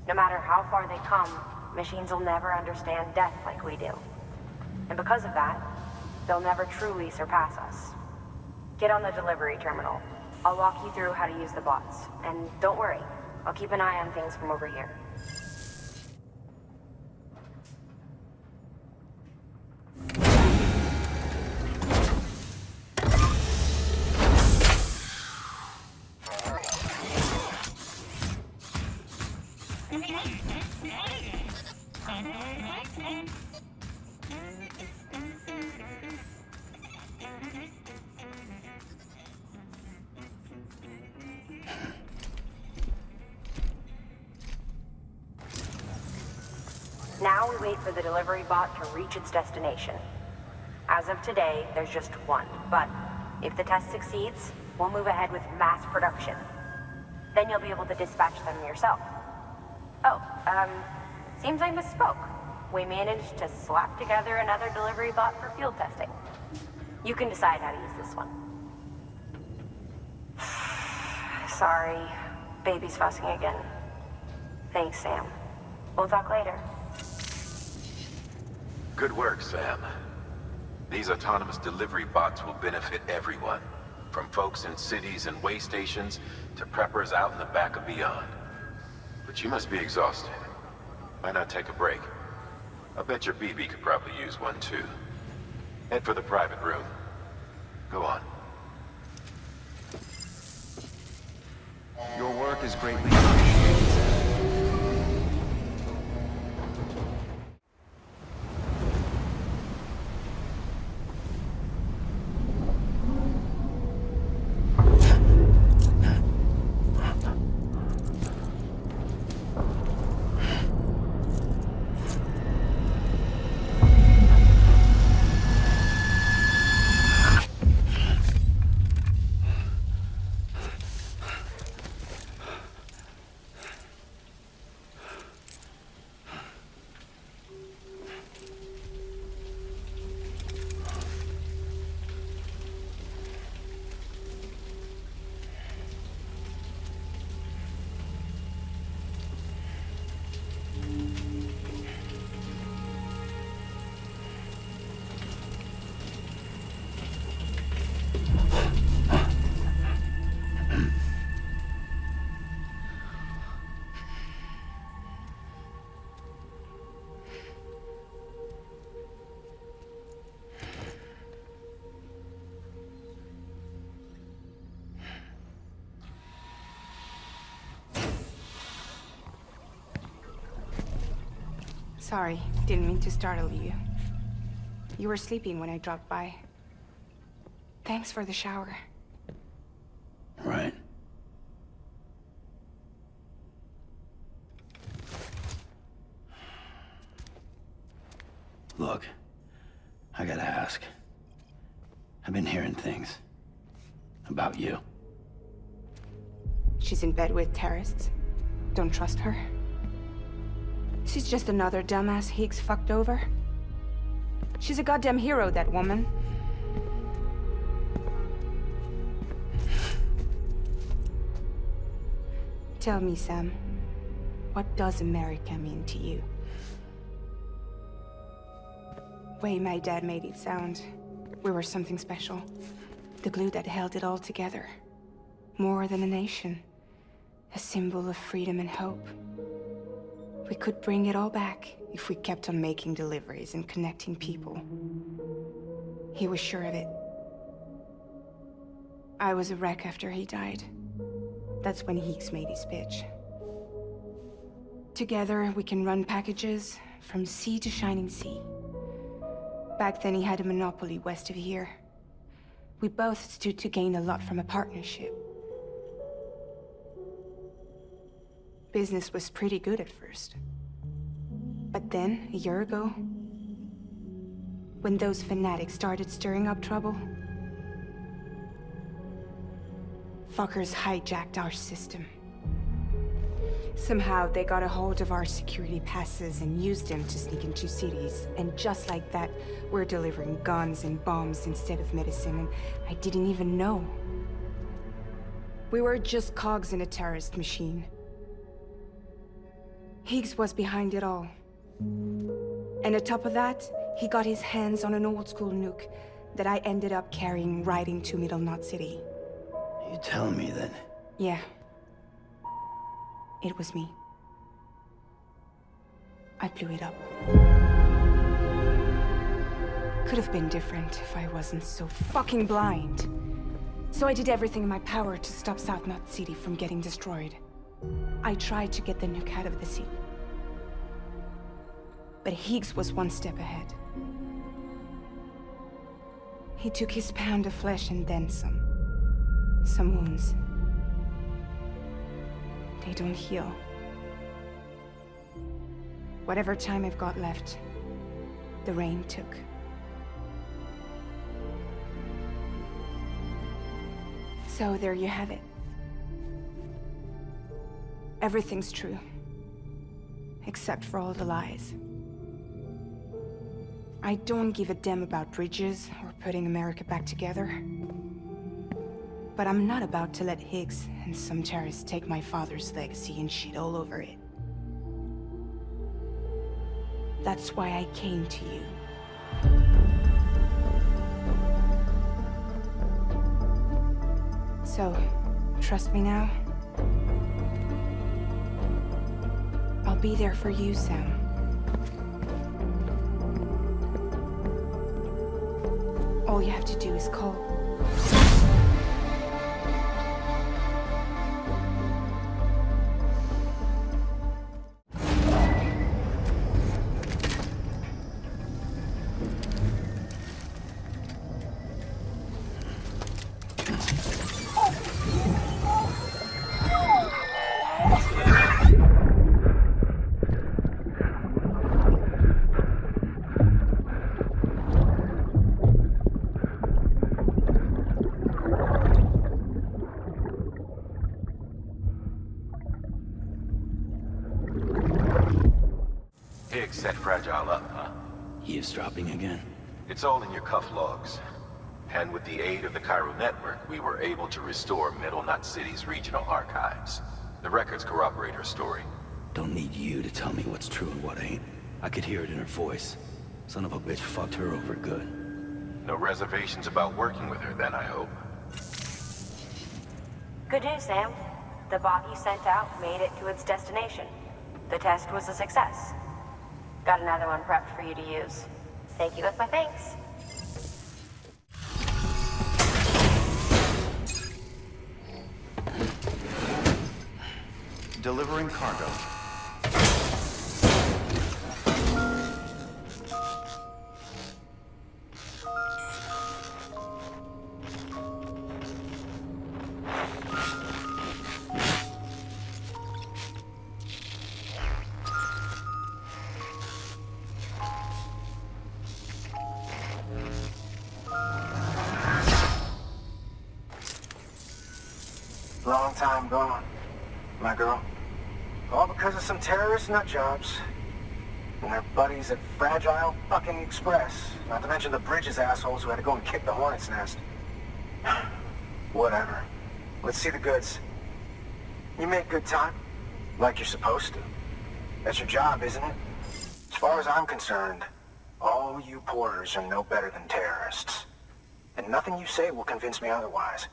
No matter how far they come, machines will never understand death like we do. And because of that, they'll never truly surpass us. Get on the delivery terminal. I'll walk you through how to use the bots. And don't worry, I'll keep an eye on things from over here. Now we wait for the delivery bot to reach its destination. As of today, there's just one, but if the test succeeds, we'll move ahead with mass production. Then you'll be able to dispatch them yourself. Oh, seems I misspoke. We managed to slap together another delivery bot for field testing. You can decide how to use this one. Sorry, baby's fussing again. Thanks, Sam. We'll talk later. Good work, Sam. These autonomous delivery bots will benefit everyone, from folks in cities and way stations to preppers out in the back of beyond. But you must be exhausted. Why not take a break? I'll bet your BB could probably use one too. Head for the private room. Go on. Your work is greatly appreciated, Sam. Sorry, didn't mean to startle you. You were sleeping when I dropped by. Thanks for the shower. Right. Look, I gotta ask. I've been hearing things about you. She's in bed with terrorists. Don't trust her. She's just another dumbass Higgs fucked over. She's a goddamn hero, that woman. Tell me, Sam, what does America mean to you? Way my dad made it sound, we were something special. The glue that held it all together. More than a nation. A symbol of freedom and hope. We could bring it all back if we kept on making deliveries and connecting people. He was sure of it. I was a wreck after he died. That's when Higgs made his pitch. Together, we can run packages from sea to shining sea. Back then, he had a monopoly west of here. We both stood to gain a lot from a partnership. Business was pretty good at first. But then, a year ago, when those fanatics started stirring up trouble, fuckers hijacked our system. Somehow, they got a hold of our security passes and used them to sneak into cities. And just like that, we're delivering guns and bombs instead of medicine, and I didn't even know. We were just cogs in a terrorist machine. Higgs was behind it all. And on top of that, he got his hands on an old-school nuke that I ended up carrying right into Middle Knot City. You telling me that? Yeah. It was me. I blew it up. Could have been different if I wasn't so fucking blind. So I did everything in my power to stop South Knot City from getting destroyed. I tried to get the nuke out of the city. But Higgs was one step ahead. He took his pound of flesh and then some. Some wounds. They don't heal. Whatever time I've got left, the rain took. So there you have it. Everything's true. Except for all the lies. I don't give a damn about bridges or putting America back together. But I'm not about to let Higgs and some terrorists take my father's legacy and shit all over it. That's why I came to you. So, trust me now? I'll be there for you, Sam. All you have to do is call. Set Fragile up, huh? Eavesdropping again? It's all in your cuff logs. And with the aid of the Cairo network, we were able to restore Middle Knot City's regional archives. The records corroborate her story. Don't need you to tell me what's true and what ain't. I could hear it in her voice. Son of a bitch fucked her over good. No reservations about working with her then, I hope. Good news, Sam. The bot you sent out made it to its destination. The test was a success. Got another one prepped for you to use. Thank you with my thanks. Delivering cargo. Long time gone, my girl. All because of some terrorist nutjobs. And their buddies at Fragile fucking Express. Not to mention the Bridges assholes who had to go and kick the hornet's nest. Whatever. Let's see the goods. You make good time. Like you're supposed to. That's your job, isn't it? As far as I'm concerned, all you porters are no better than terrorists. And nothing you say will convince me otherwise.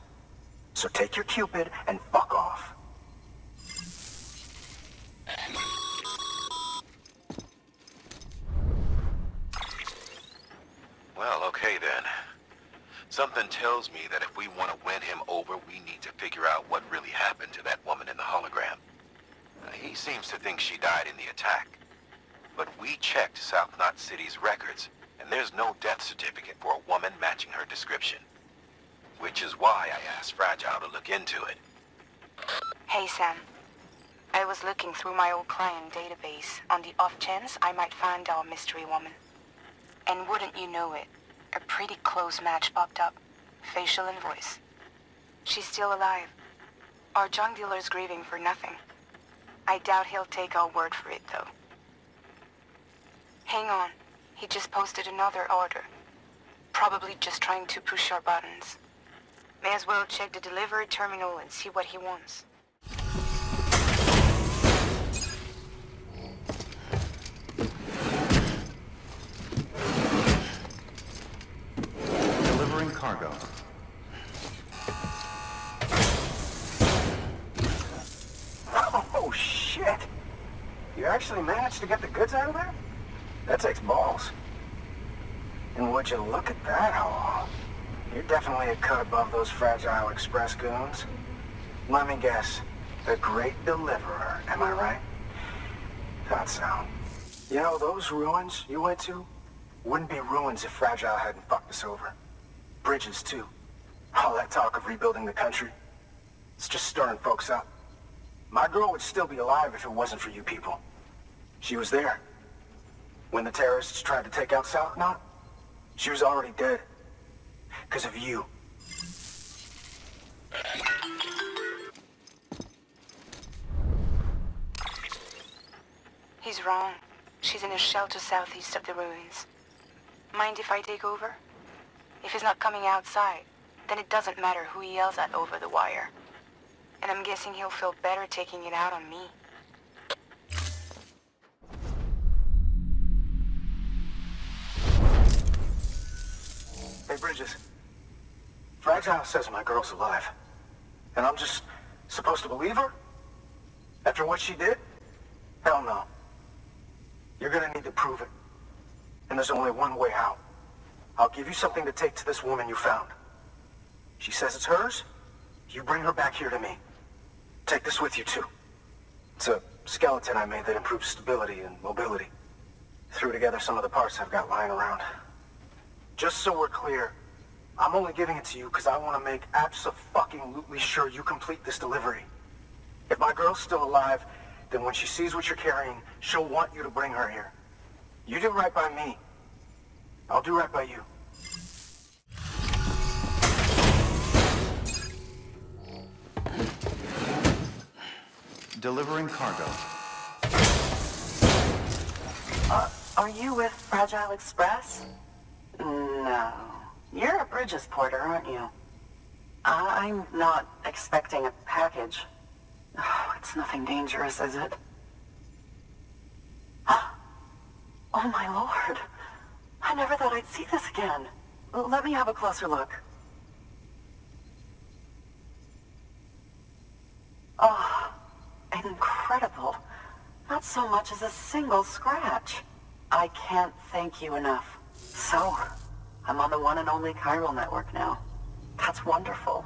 So take your Cupid and fuck off. Well, okay then. Something tells me that if we want to win him over, we need to figure out what really happened to that woman in the hologram. He seems to think she died in the attack. But we checked South Knot City's records, and there's no death certificate for a woman matching her description. Which is why I asked Fragile to look into it. Hey, Sam. I was looking through my old client database on the off chance I might find our mystery woman. And wouldn't you know it, a pretty close match popped up. Facial and voice. She's still alive. Our junk dealer's grieving for nothing. I doubt he'll take our word for it, though. Hang on. He just posted another order. Probably just trying to push our buttons. May as well check the delivery terminal and see what he wants. Delivering cargo. Oh, shit! You actually managed to get the goods out of there? That takes balls. And would you look at that, how? You're definitely a cut above those Fragile Express goons. Let me guess. The Great Deliverer, am I right? Thought so. You know, those ruins you went to wouldn't be ruins if Fragile hadn't fucked us over. Bridges, too. All that talk of rebuilding the country. It's just stirring folks up. My girl would still be alive if it wasn't for you people. She was there. When the terrorists tried to take out South Knot, she was already dead. Because of you. He's wrong. She's in a shelter southeast of the ruins. Mind if I take over? If he's not coming outside, then it doesn't matter who he yells at over the wire. And I'm guessing he'll feel better taking it out on me. Hey, Bridges. Fragile says my girl's alive. And I'm just supposed to believe her? After what she did? Hell no. You're gonna need to prove it. And there's only one way out. I'll give you something to take to this woman you found. She says it's hers. You bring her back here to me. Take this with you, too. It's a skeleton I made that improves stability and mobility. Threw together some of the parts I've got lying around. Just so we're clear, I'm only giving it to you because I want to make abso-fucking-lutely sure you complete this delivery. If my girl's still alive, then when she sees what you're carrying, she'll want you to bring her here. You do right by me. I'll do right by you. Delivering cargo. Are you with Fragile Express? No. You're a Bridges porter, aren't you? I'm not expecting a package. Oh, it's nothing dangerous, is it? Oh my lord. I never thought I'd see this again. Let me have a closer look. Oh, incredible. Not so much as a single scratch. I can't thank you enough. So, I'm on the one and only chiral network now. That's wonderful.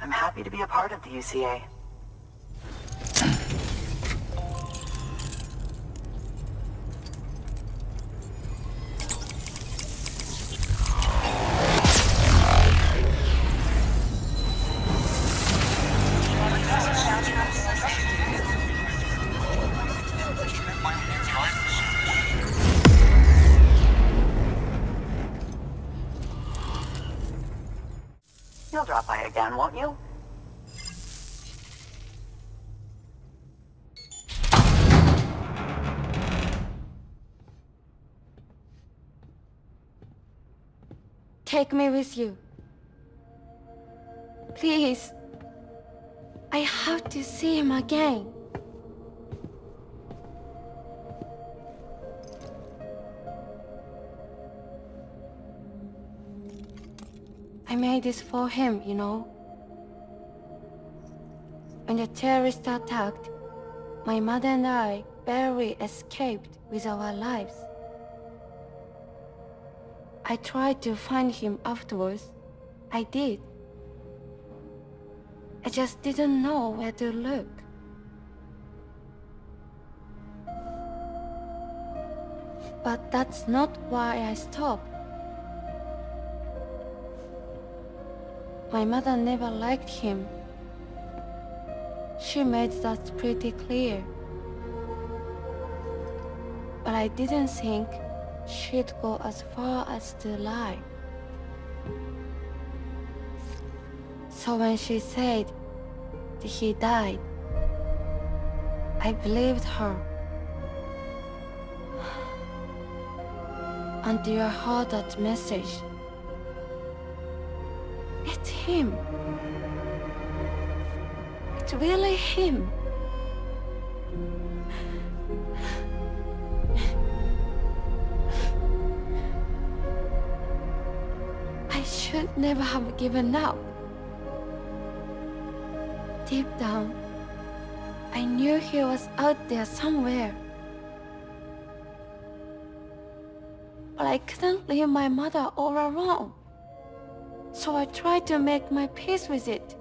I'm happy to be a part of the UCA. You'll drop by again, won't you? Take me with you. Please. I have to see him again. I made this for him, you know. When the terrorists attacked, my mother and I barely escaped with our lives. I tried to find him afterwards. I did. I just didn't know where to look. But that's not why I stopped. My mother never liked him. She made that pretty clear. But I didn't think she'd go as far as to lie. So when she said that he died, I believed her. Until I heard that message. It's him. It's really him. I should never have given up. Deep down, I knew he was out there somewhere. But I couldn't leave my mother all alone. So I tried to make my peace with it.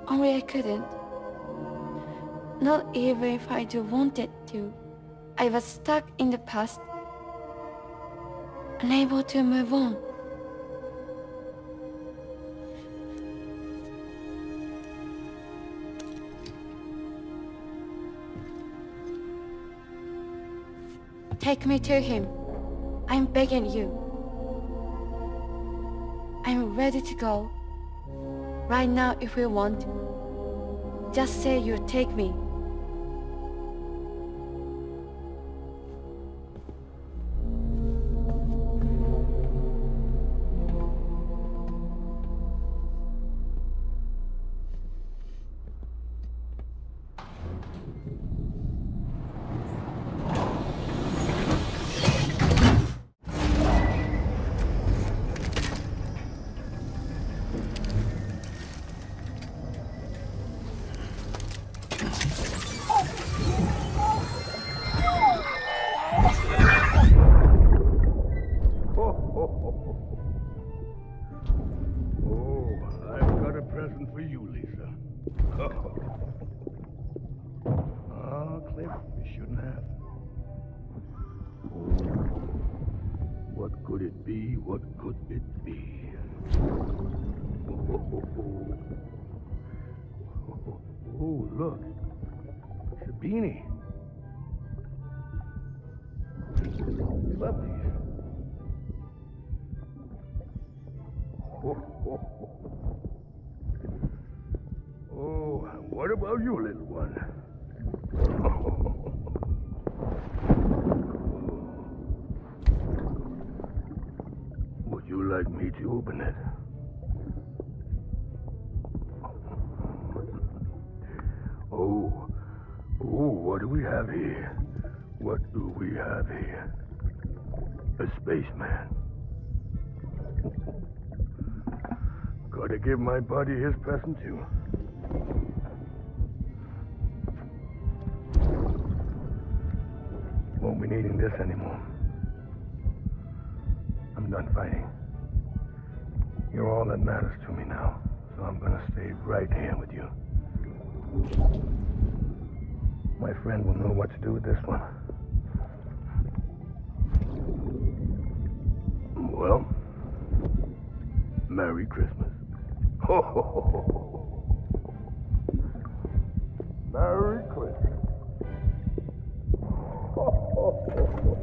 Only I couldn't. Not even if I do wanted to. I was stuck in the past, unable to move on. Take me to him. I'm begging you. I'm ready to go. Right now if you want. Just say you'll take me. Oh, I've got a present for you, Lisa. Ah, Cliff, you shouldn't have. What could it be? What could it be? Oh, look. It's a beanie. You love these. Oh, what about you, little one? Would you like me to open it? Oh, what do we have here? What do we have here? A spaceman. Gotta give my buddy his present too. Won't be needing this anymore. I'm done fighting. You're all that matters to me now, so I'm gonna stay right here with you. My friend will know what to do with this one. Well, Merry Christmas. Ho, ho, ho, ho, ho. Merry Christmas. Ho, ho, ho, ho.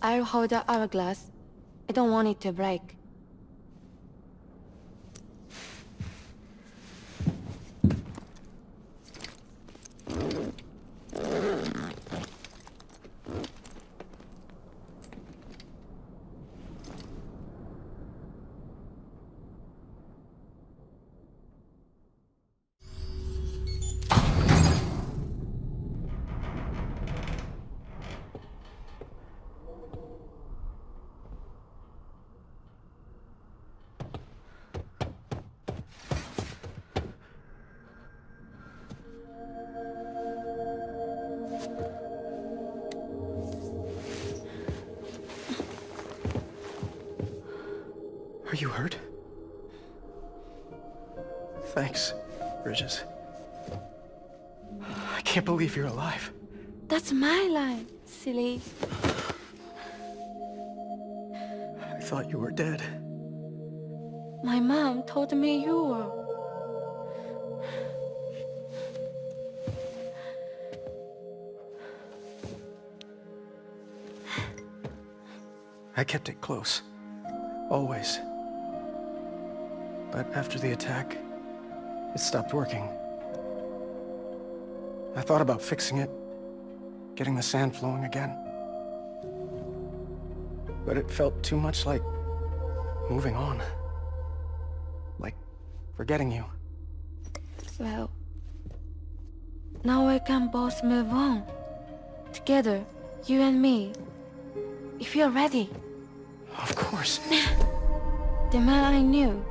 I'll hold the hourglass. I don't want it to break. Are you hurt? Thanks, Bridges. I can't believe you're alive. That's my line, silly. I thought you were dead. My mom told me you were. I kept it close. Always. But after the attack, it stopped working. I thought about fixing it, getting the sand flowing again. But it felt too much like moving on. Like forgetting you. Well, now we can both move on. Together, you and me. If you're ready. Of course. The man I knew.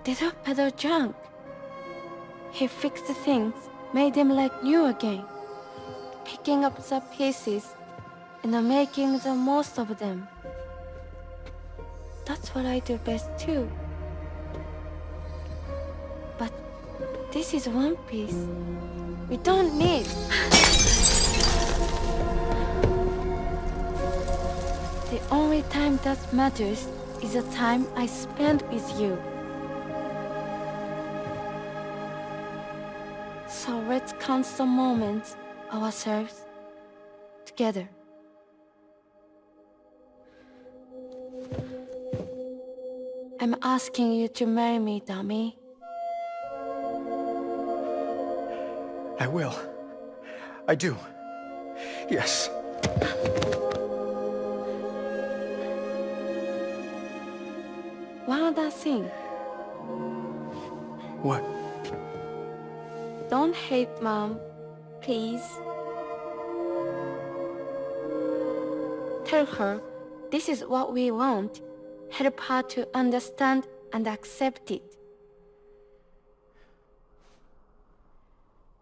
They took better junk. He fixed the things, made them like new again. Picking up the pieces and making the most of them. That's what I do best too. But this is one piece. We don't need. The only time that matters is the time I spend with you. So let's count the moments ourselves together. I'm asking you to marry me, dummy. I will. I do. Yes. One other thing. What? Don't hate Mom, please. Tell her this is what we want. Help her to understand and accept it.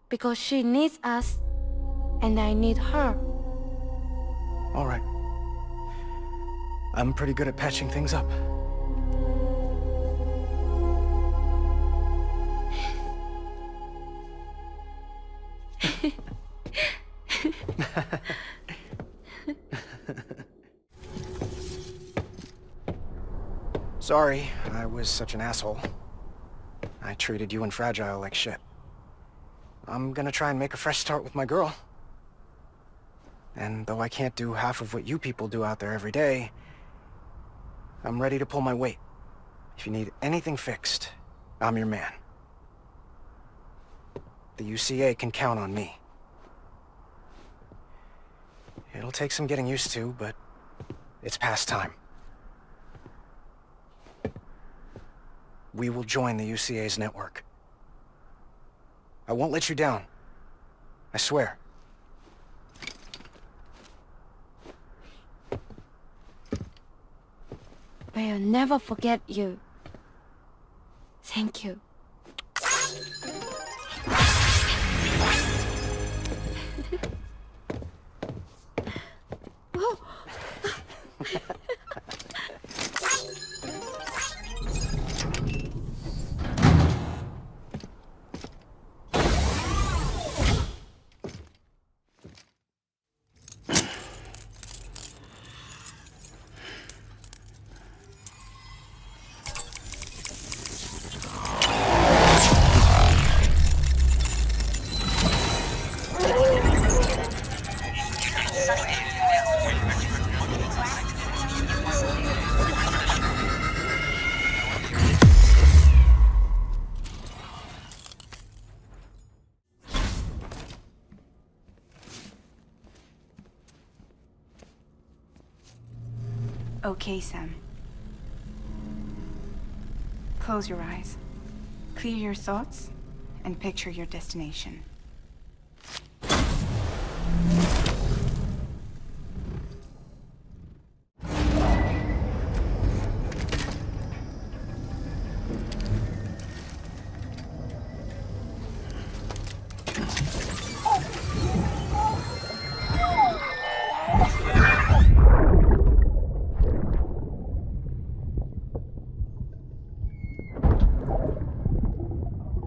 Because she needs us, and I need her. All right. I'm pretty good at patching things up. Sorry, I was such an asshole. I treated you and Fragile like shit. I'm gonna try and make a fresh start with my girl. And though I can't do half of what you people do out there every day, I'm ready to pull my weight. If you need anything fixed, I'm your man. The UCA can count on me. It'll take some getting used to, but it's past time. We will join the UCA's network. I won't let you down. I swear. We'll never forget you. Thank you. Okay, Sam. Close your eyes. Clear your thoughts, and picture your destination.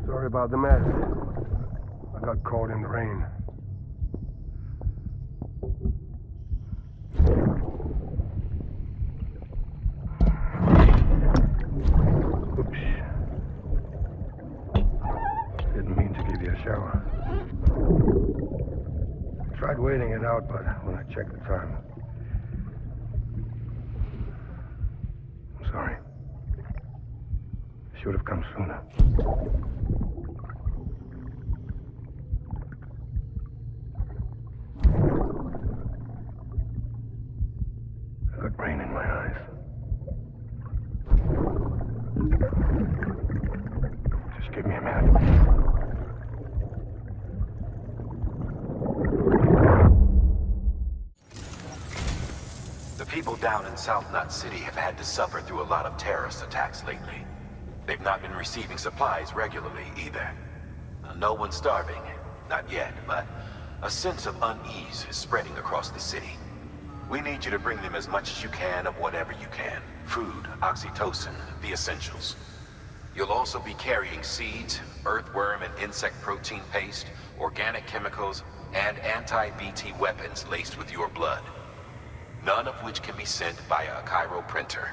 Sorry about the mess. I got caught in the rain. Oops. Didn't mean to give you a shower. Tried waiting it out, but when I checked the time... I'm sorry. Should have come sooner. I got rain in my eyes. Just give me a minute. The people down in South Knot City have had to suffer through a lot of terrorist attacks lately. They've not been receiving supplies regularly either. No one's starving, not yet, but a sense of unease is spreading across the city. We need you to bring them as much as you can of whatever you can. Food, oxytocin, the essentials. You'll also be carrying seeds, earthworm and insect protein paste, organic chemicals, and anti-BT weapons laced with your blood. None of which can be sent via a Cairo printer.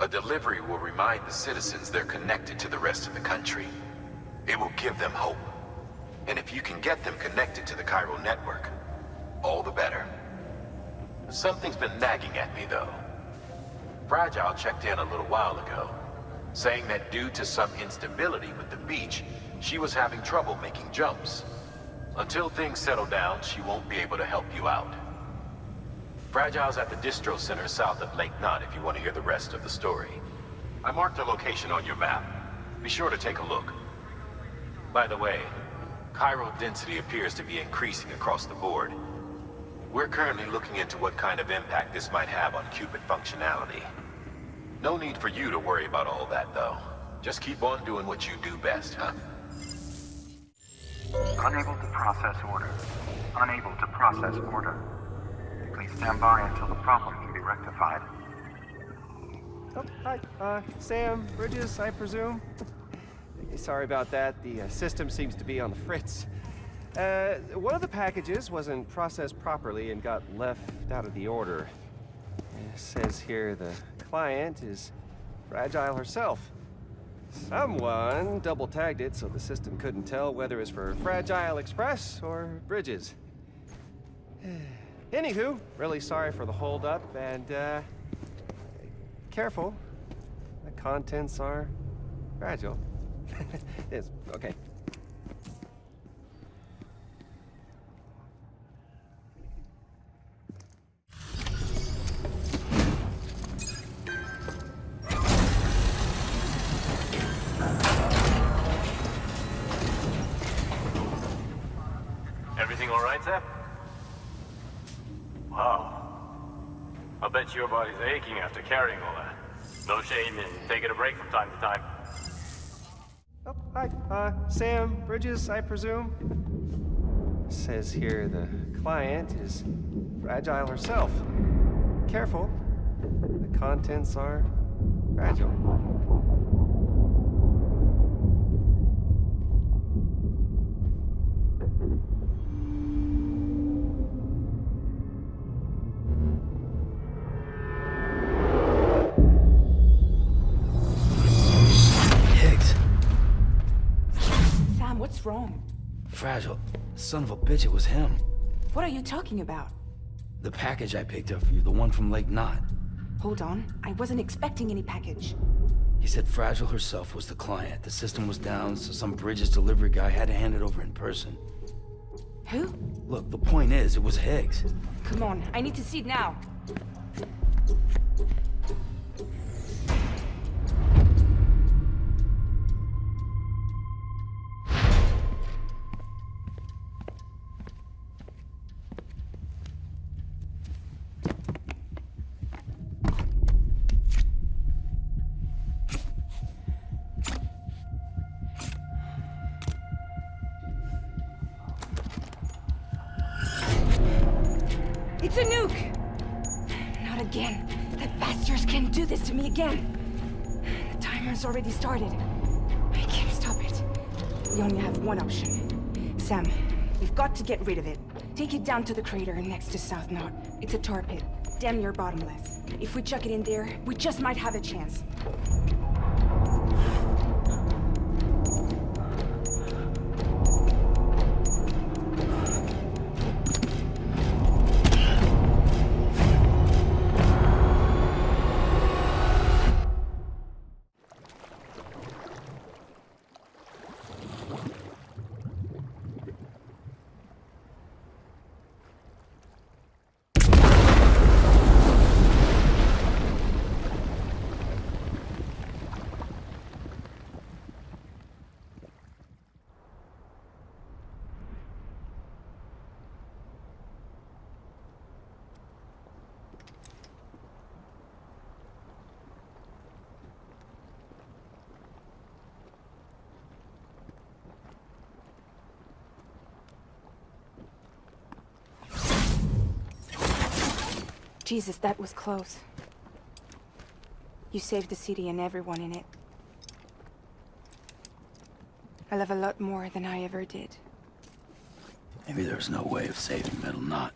A delivery will remind the citizens they're connected to the rest of the country. It will give them hope. And if you can get them connected to the Cairo network, all the better. Something's been nagging at me, though. Fragile checked in a little while ago, saying that due to some instability with the beach, she was having trouble making jumps. Until things settle down, she won't be able to help you out. Fragile's at the distro center south of Lake Knot if you want to hear the rest of the story. I marked her location on your map. Be sure to take a look. By the way, chiral density appears to be increasing across the board. We're currently looking into what kind of impact this might have on qubit functionality. No need for you to worry about all that, though. Just keep on doing what you do best, huh? Unable to process order. Unable to process order. Please stand by until the problem can be rectified. Oh, hi. Sam, Bridges, I presume? Sorry about that. The system seems to be on the fritz. One of the packages wasn't processed properly and got left out of the order. It says here the client is Fragile herself. Someone double-tagged it so the system couldn't tell whether it's for Fragile Express or Bridges. Anywho, really sorry for the hold-up, and, careful. The contents are fragile. Yes, okay. Everything all right, Zep? Wow. I bet your body's aching after carrying all that. No shame in taking a break from time to time. Oh, hi. Sam, Bridges, I presume? Says here the client is Fragile herself. Careful. The contents are fragile. What's wrong? Fragile. Son of a bitch, it was him. What are you talking about? The package I picked up for you, the one from Lake Knot. Hold on. I wasn't expecting any package. He said Fragile herself was the client. The system was down, so some Bridges delivery guy had to hand it over in person. Who? Look, the point is, it was Higgs. Come on, I need to see it now. It's a nuke! Not again. The bastards can't do this to me again. The timer's already started. I can't stop it. We only have one option. Sam, we've got to get rid of it. Take it down to the crater next to South Knot. It's a tar pit, damn near bottomless. If we chuck it in there, we just might have a chance. Jesus, that was close. You saved the city and everyone in it. I love a lot more than I ever did. Maybe there's no way of saving Middle Knot.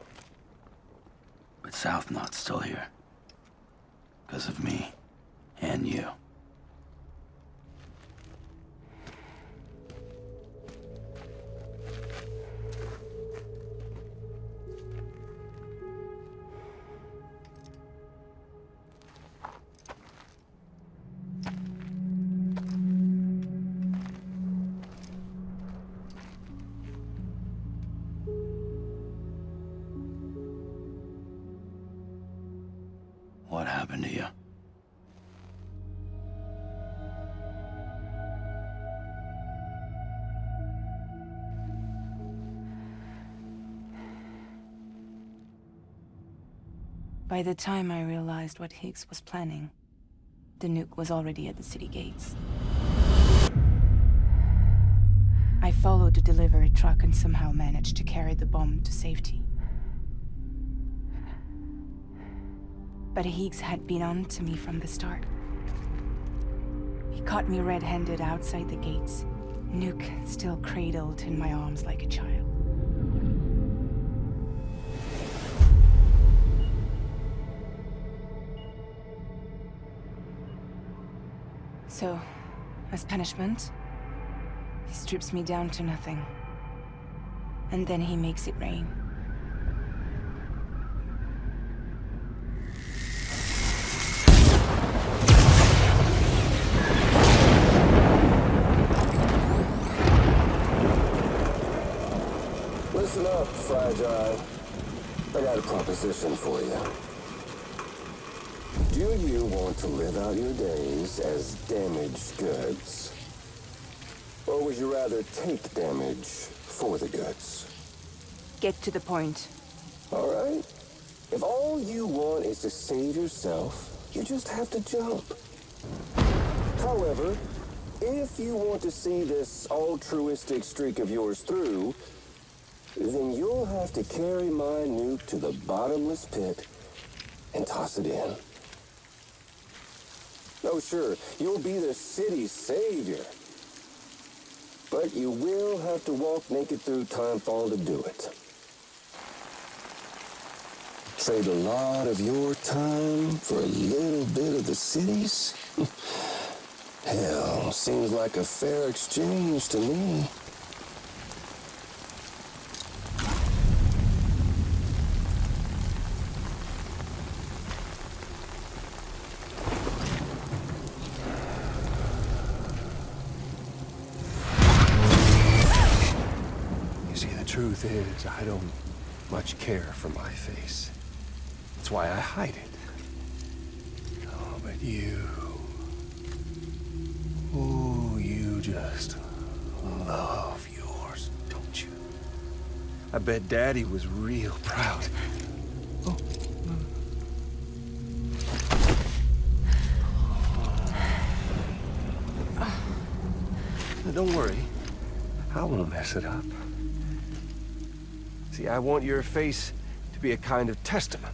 But South Knot's still here. Because of me. And you. What happened to you? By the time I realized what Higgs was planning, the nuke was already at the city gates. I followed the delivery truck and somehow managed to carry the bomb to safety. But Higgs had been on to me from the start. He caught me red-handed outside the gates, nuke still cradled in my arms like a child. So, as punishment, he strips me down to nothing. And then he makes it rain. Listen up, Fragile. I got a proposition for you. Do you want to live out your days as damaged goods? Or would you rather take damage for the goods? Get to the point. All right. If all you want is to save yourself, you just have to jump. However, if you want to see this altruistic streak of yours through, then you'll have to carry my nuke to the bottomless pit and toss it in. Oh, sure, you'll be the city's savior. But you will have to walk naked through Timefall to do it. Saved a lot of your time for a little bit of the city's? Hell, seems like a fair exchange to me. Truth is, I don't much care for my face. That's why I hide it. Oh, but you... Oh, you just love yours, don't you? I bet Daddy was real proud. Oh. Now, don't worry. I won't mess it up. See, I want your face to be a kind of testament.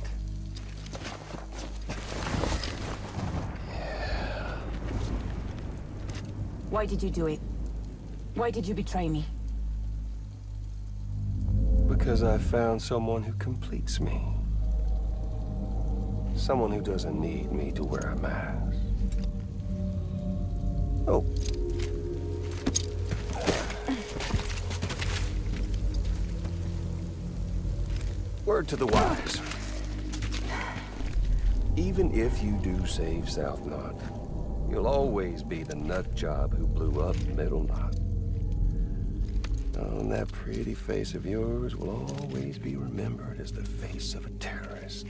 Yeah. Why did you do it? Why did you betray me? Because I found someone who completes me. Someone who doesn't need me to wear a mask. Oh. Word to the wise. Even if you do save South Knot, you'll always be the nut job who blew up Middle Knot. Oh, and that pretty face of yours will always be remembered as the face of a terrorist.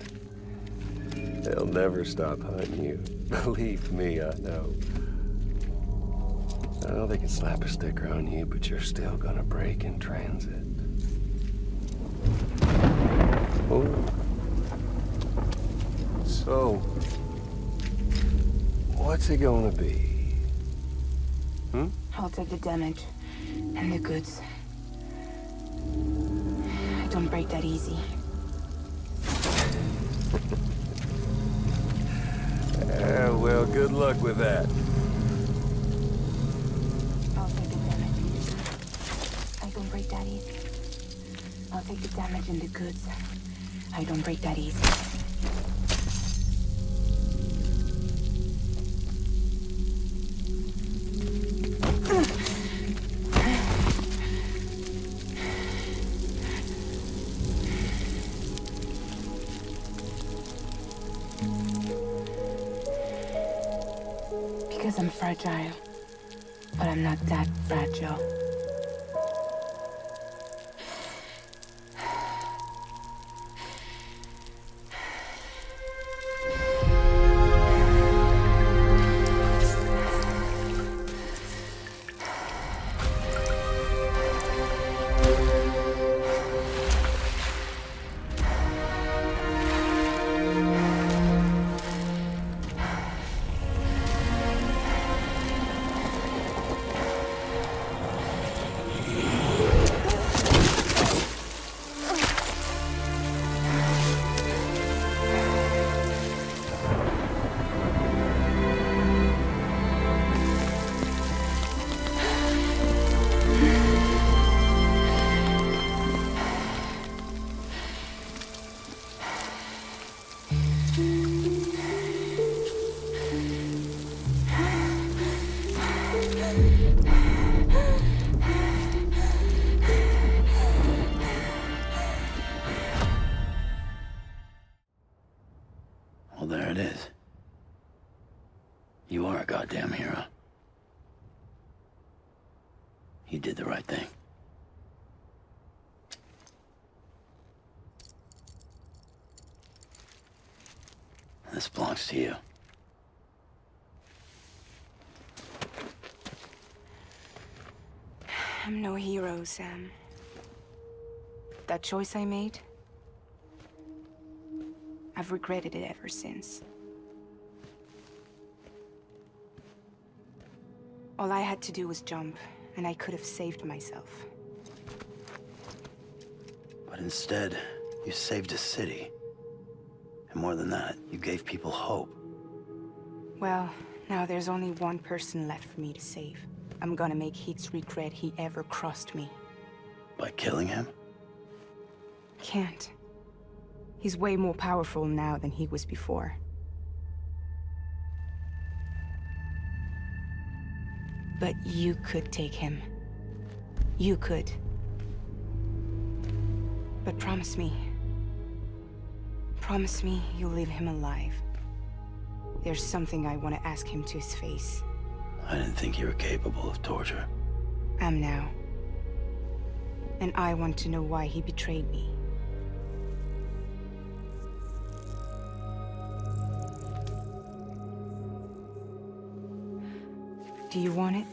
They'll never stop hunting you. Believe me, I know. Oh, they can slap a sticker on you, but you're still gonna break in transit. Oh. So, what's it gonna be? Hmm? I'll take the damage and the goods. I don't break that easy. Well, good luck with that. I'll take the damage. I don't break that easy. I'll take the damage and the goods. I don't break that easy. Because I'm fragile, but I'm not that fragile. Well, there it is. You are a goddamn hero. You did the right thing. This belongs to you. I'm no hero, Sam. That choice I made, I've regretted it ever since. All I had to do was jump, and I could have saved myself. But instead, you saved a city. And more than that, you gave people hope. Well, now there's only one person left for me to save. I'm gonna make Heats regret he ever crossed me. By killing him? Can't. He's way more powerful now than he was before. But you could take him. You could. But promise me. Promise me you'll leave him alive. There's something I want to ask him to his face. I didn't think you were capable of torture. Am now. And I want to know why he betrayed me. Do you want it?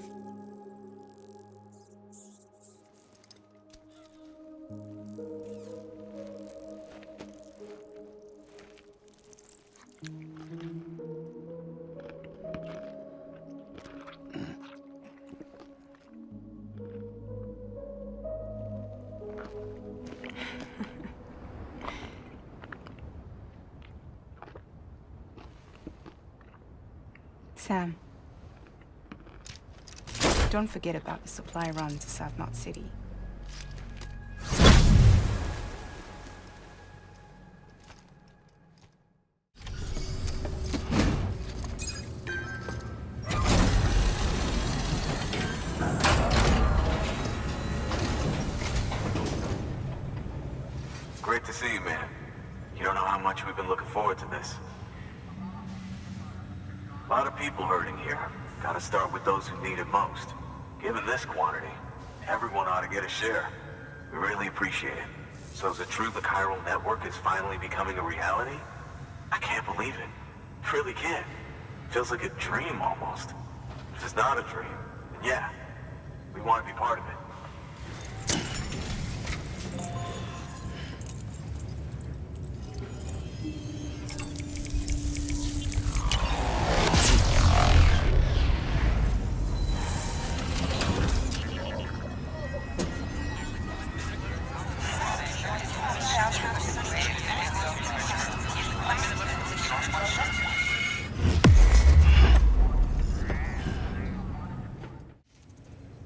Sam. Don't forget about the supply run to South Knot City. Great to see you, man. You don't know how much we've been looking forward to this. A lot of people hurting here. Gotta start with those who need it most. Given this quantity, everyone ought to get a share. We really appreciate it. So is it true the chiral network is finally becoming a reality? I can't believe it. Really can't. Feels like a dream almost. If it's not a dream, then yeah, we want to be part of it.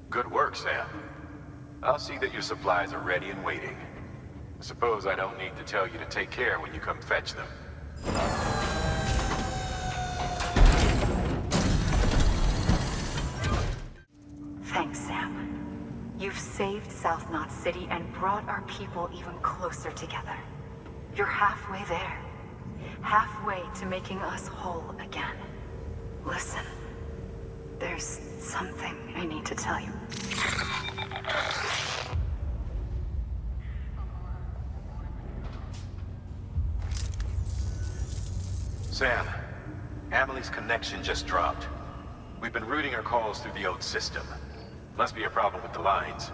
Good work, Sam. I'll see that your supplies are ready and waiting. I suppose I don't need to tell you to take care when you come fetch them. Thanks, Sam. You've saved South Knot City and brought our people even closer together. You're halfway there. Halfway to making us whole again. Listen, there's something I need to tell you. Sam, Amelie's connection just dropped. We've been routing her calls through the old system. Must be a problem with the lines.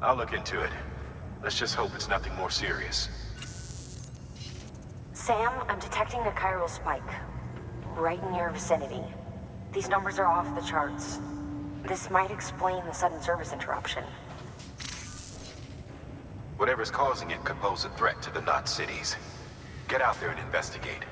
I'll look into it. Let's just hope it's nothing more serious. Sam, I'm detecting a chiral spike. Right in your vicinity. These numbers are off the charts. This might explain the sudden service interruption. Whatever's causing it could pose a threat to the Knot cities. Get out there and investigate.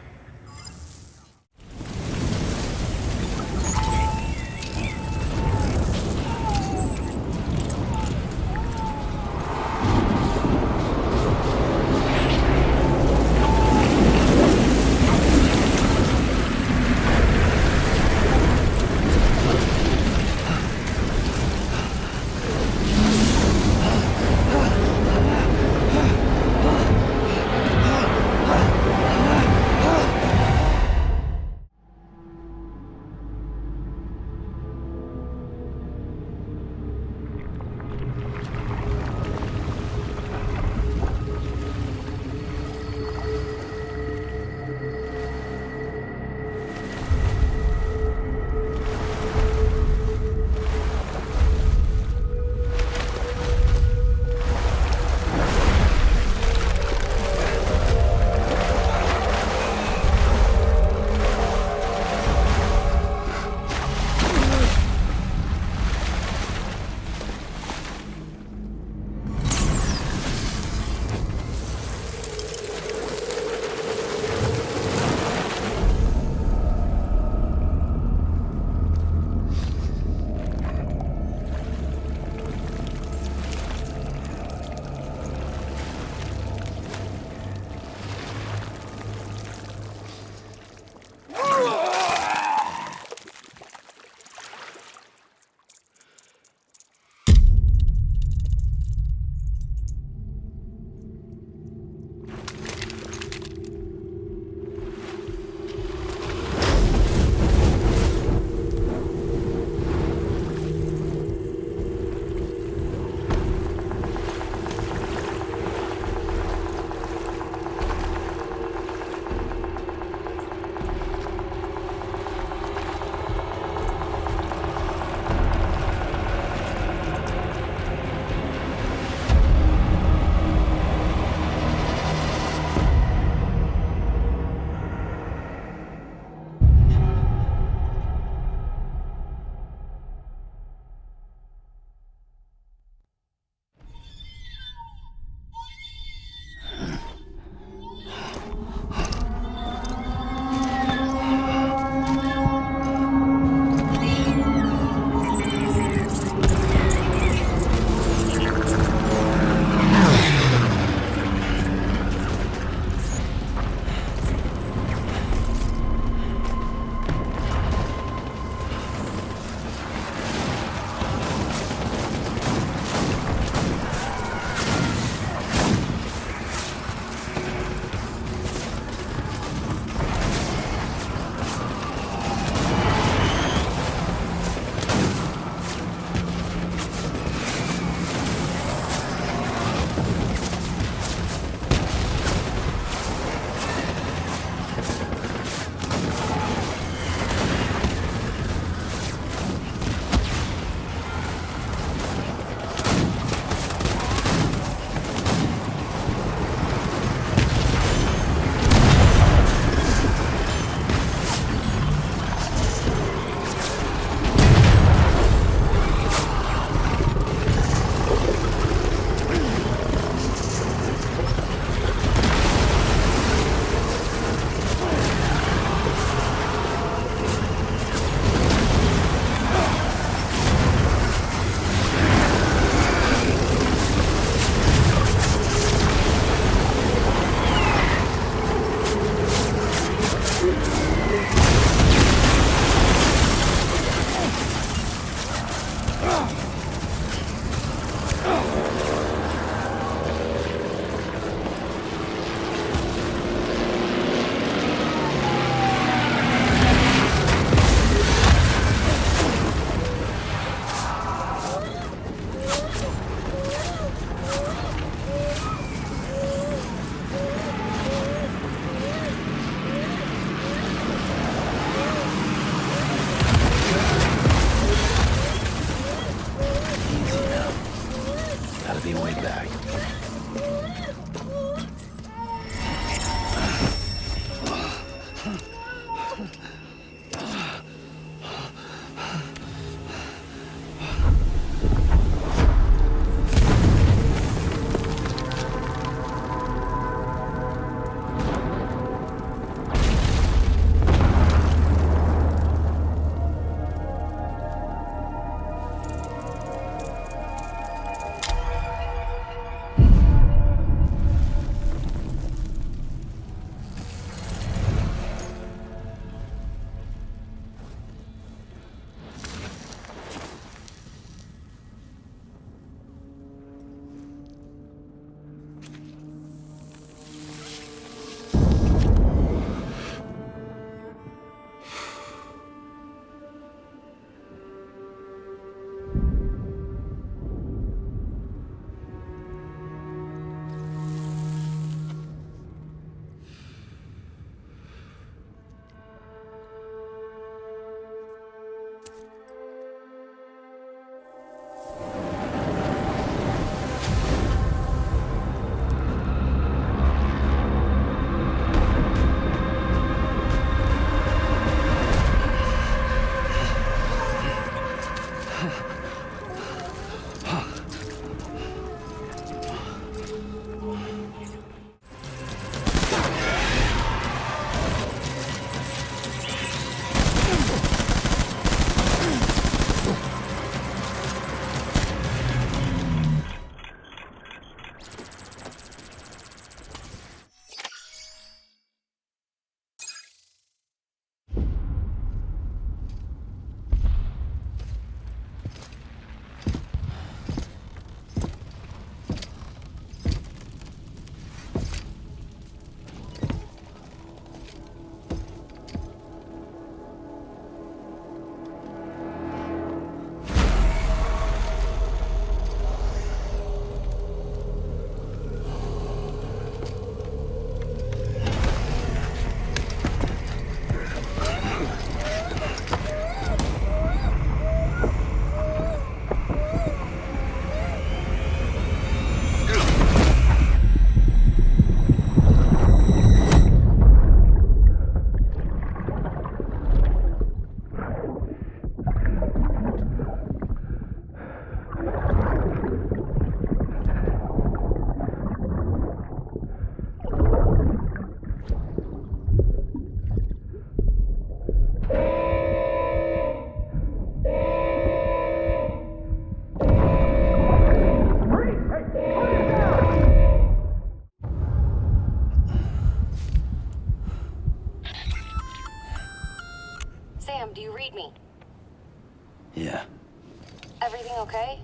Everything okay?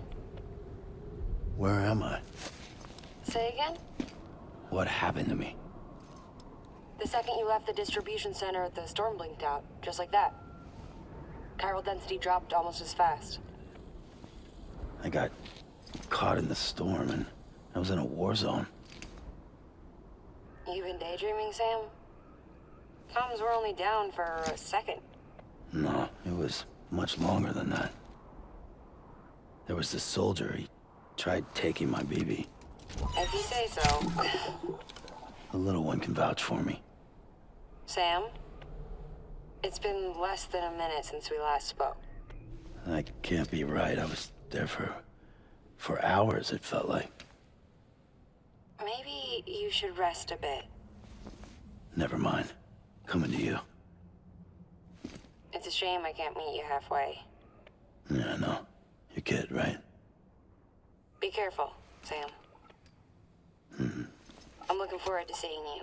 Where am I? Say again? What happened to me? The second you left the distribution center, the storm blinked out, just like that. Chiral density dropped almost as fast. I got caught in the storm and I was in a war zone. You been daydreaming, Sam? Comms were only down for a second. No, it was much longer than that. There was this soldier, he tried taking my BB. If you say so. The little one can vouch for me. Sam? It's been less than a minute since we last spoke. That can't be right. I was there for hours, it felt like. Maybe you should rest a bit. Never mind. Coming to you. It's a shame I can't meet you halfway. Yeah, I know. Your kid, right? Be careful, Sam. Mm-hmm. I'm looking forward to seeing you.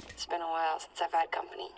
It's been a while since I've had company.